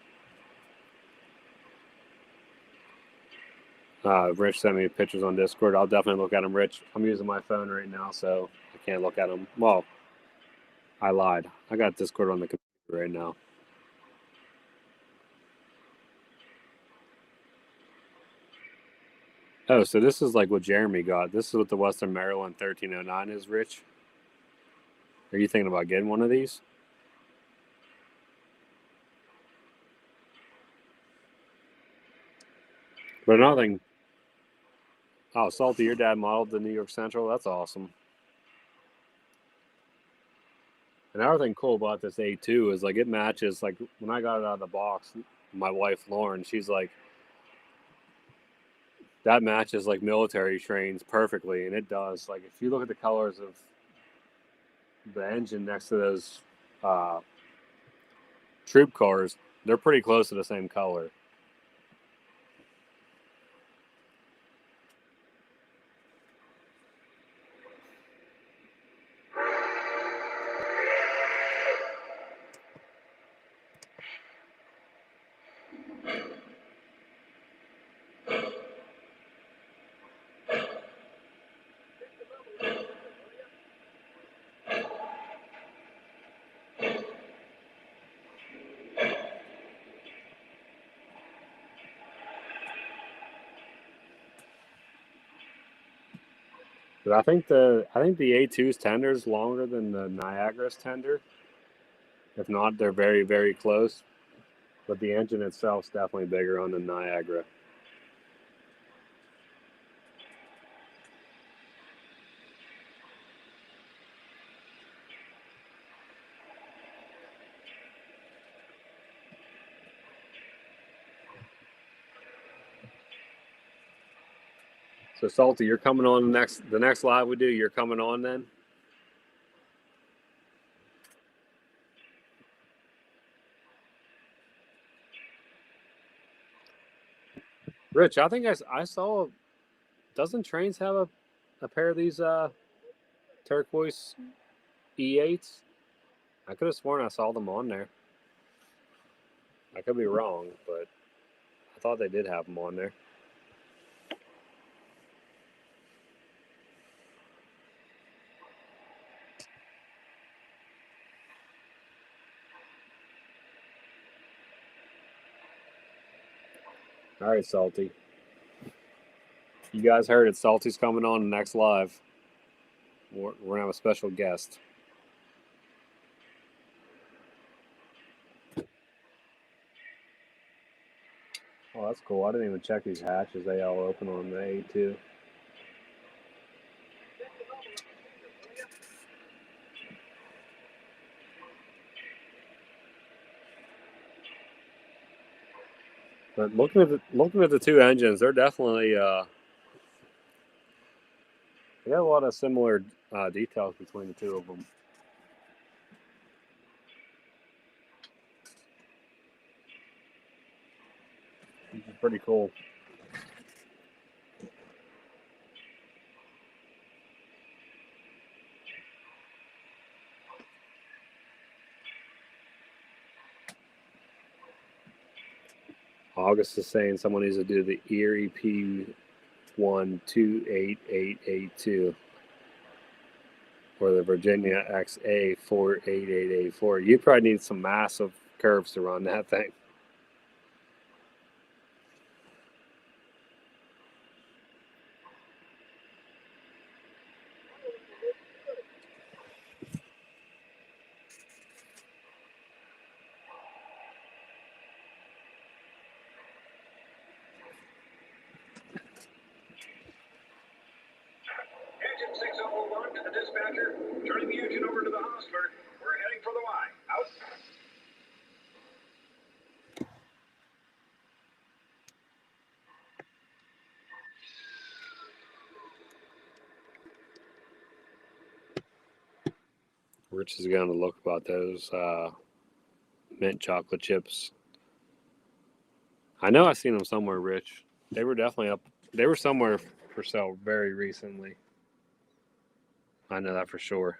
Rich sent me pictures on Discord. I'll definitely look at them, Rich. I'm using my phone right now, so I can't look at them. Well, I lied. I got Discord on the computer right now. Oh, so this is like what Jeremy got. This is what the Western Maryland 1309 is, Rich. Are you thinking about getting one of these? But another thing. Oh, Salty, your dad modeled the New York Central. That's awesome. Another thing cool about this A2 is like it matches. Like when I got it out of the box, my wife Lauren, she's like, that matches like military trains perfectly, and it does. Like if you look at the colors of the engine next to those troop cars, they're pretty close to the same color. But I think the A2's tender is longer than the Niagara's tender. If not, they're very, very close. But the engine itself is definitely bigger on the Niagara. So Salty, you're coming on the next live we do. You're coming on then. Rich, I think I saw. Doesn't Trains have a pair of these turquoise E8s? I could have sworn I saw them on there. I could be wrong, but I thought they did have them on there. All right, Salty. You guys heard it. Salty's coming on the next live. We're going to have a special guest. Oh, that's cool. I didn't even check these hatches. They all open on the A2. But looking at the two engines, they're definitely they got a lot of similar details between the two of them. pretty cool. August is saying someone needs to do the Erie P1288882 or the Virginia XA 48884. You probably need some massive curves to run that thing. Engine 6001 to the dispatcher. Turning the engine over to the Hosmer. We're heading for the Y. Out. Rich is going to look about those mint chocolate chips. I know I've seen them somewhere, Rich. They were definitely up. They were somewhere for sale very recently. I know that for sure.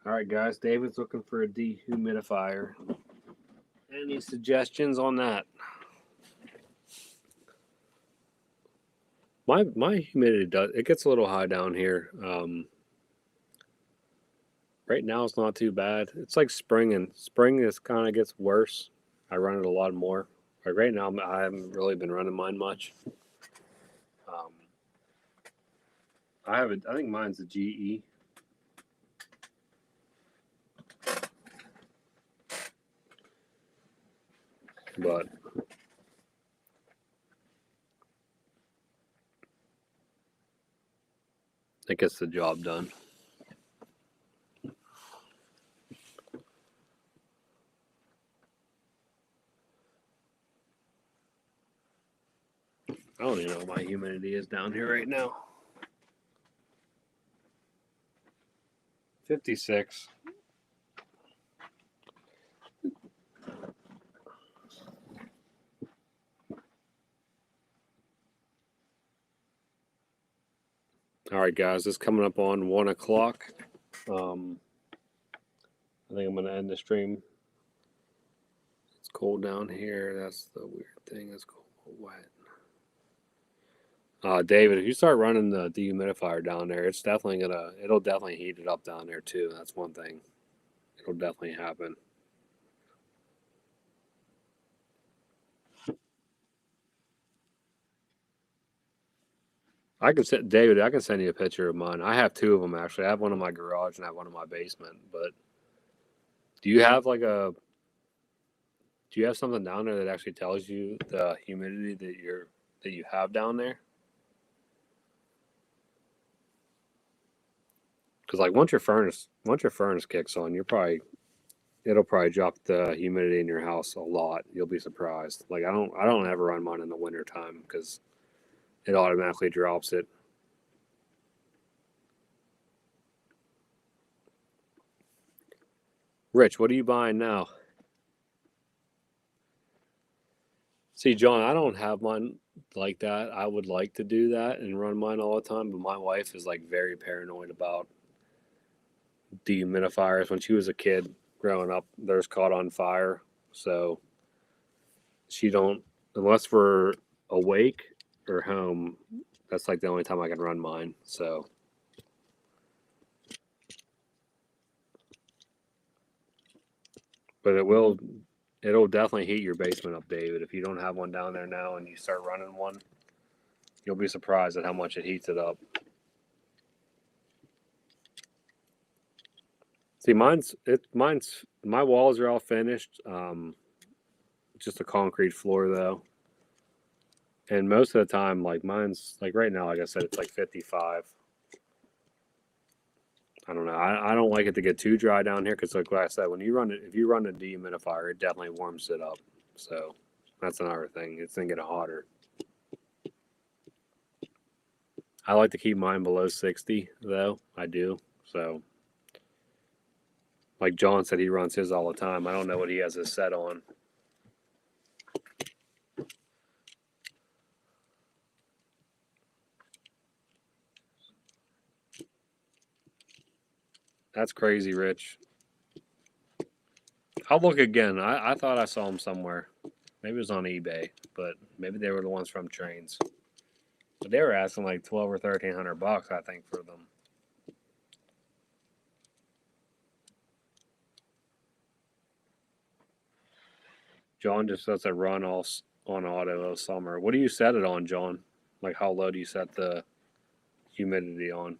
All right, guys. David's looking for a dehumidifier. Any suggestions on that? My humidity it gets a little high down here. Right now it's not too bad. It's like spring, and spring is kind of gets worse. I run it a lot more. But right now I haven't really been running mine much. I think mine's a GE. But it gets the job done. I don't even know what my humidity is down here right now. 56. All right, guys, it's coming up on 1 o'clock. I think I'm going to end the stream. It's cold down here. That's the weird thing. It's cold, wet. David, if you start running the dehumidifier down there, it'll definitely heat it up down there too. That's one thing. It'll definitely happen. David, I can send you a picture of mine. I have two of them actually. I have one in my garage and I have one in my basement. But do you have something down there that actually tells you the humidity that you have down there? Because like once your furnace kicks on, it'll probably drop the humidity in your house a lot. You'll be surprised. Like I don't ever run mine in the wintertime because it automatically drops it. Rich, what are you buying now? See, John, I don't have mine like that. I would like to do that and run mine all the time, but my wife is like very paranoid about dehumidifiers. When she was a kid growing up, theirs caught on fire. So she don't, unless we're awake or home, that's like the only time I can run mine. So but it'll definitely heat your basement up, David. If you don't have one down there now and you start running one, you'll be surprised at how much it heats it up. See, mine's my walls are all finished. Just a concrete floor though. And most of the time, like mine's like right now, like I said, it's like 55. I don't know. I don't like it to get too dry down here because, like I said, when you run it, if you run a dehumidifier, it definitely warms it up. So that's another thing. It's gonna get hotter. I like to keep mine below 60, though. I do. So, like John said, he runs his all the time. I don't know what he has his set on. That's crazy, Rich. I'll look again. I thought I saw them somewhere. Maybe it was on eBay, but maybe they were the ones from Trains. But they were asking like $1,200 or $1,300, I think, for them. John just lets it run all on auto all summer. What do you set it on, John? Like how low do you set the humidity on?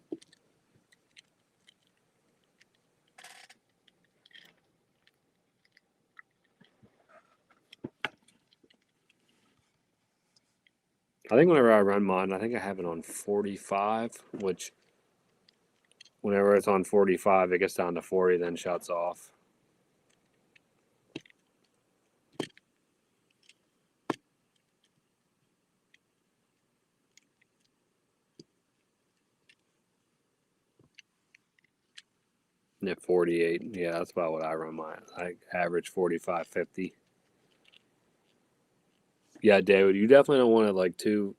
I think whenever I run mine, I think I have it on 45, which whenever it's on 45, it gets down to 40, then shuts off. And at 48, yeah, that's about what I run mine. I average 45, 50. Yeah, David, you definitely don't want it like too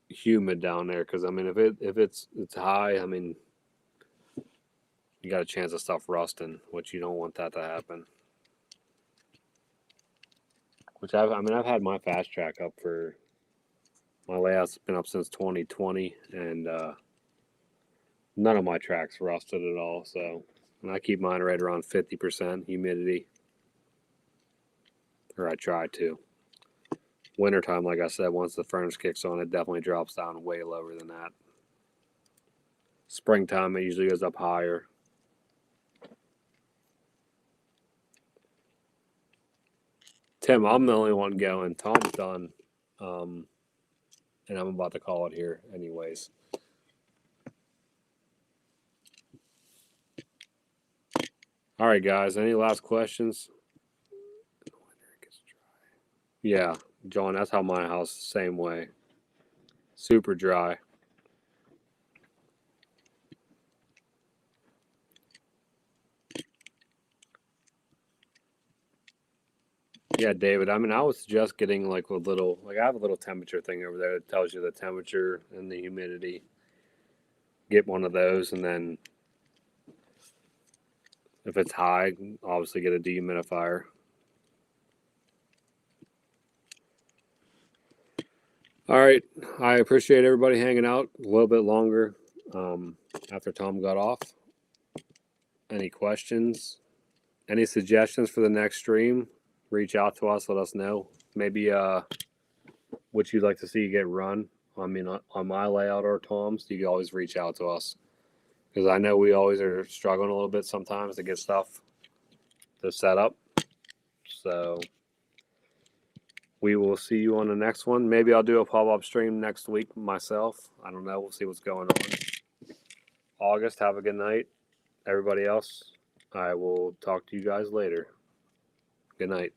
humid down there because I mean, if it's high, I mean, you got a chance of stuff rusting, which you don't want that to happen. Which I've had my fast track up for my layout's been up since 2020, and none of my tracks rusted at all. So, and I keep mine right around 50% humidity, or I try to. Wintertime, like I said, once the furnace kicks on, it definitely drops down way lower than that. Springtime, it usually goes up higher. Tim, I'm the only one going. Tom's done. And I'm about to call it here anyways. All right, guys. Any last questions? Yeah, John, that's how my house is the same way. Super dry. Yeah, David. I mean, I was just getting like a little, like I have a little temperature thing over there that tells you the temperature and the humidity. Get one of those, and then if it's high, obviously get a dehumidifier. All right. I appreciate everybody hanging out a little bit longer after Tom got off. Any questions? Any suggestions for the next stream? Reach out to us. Let us know. Maybe what you'd like to see get run. I mean, on my layout or Tom's, you can always reach out to us. Because I know we always are struggling a little bit sometimes to get stuff to set up. So we will see you on the next one. Maybe I'll do a pop-up stream next week myself. I don't know. We'll see what's going on. August, have a good night. Everybody else, I will talk to you guys later. Good night.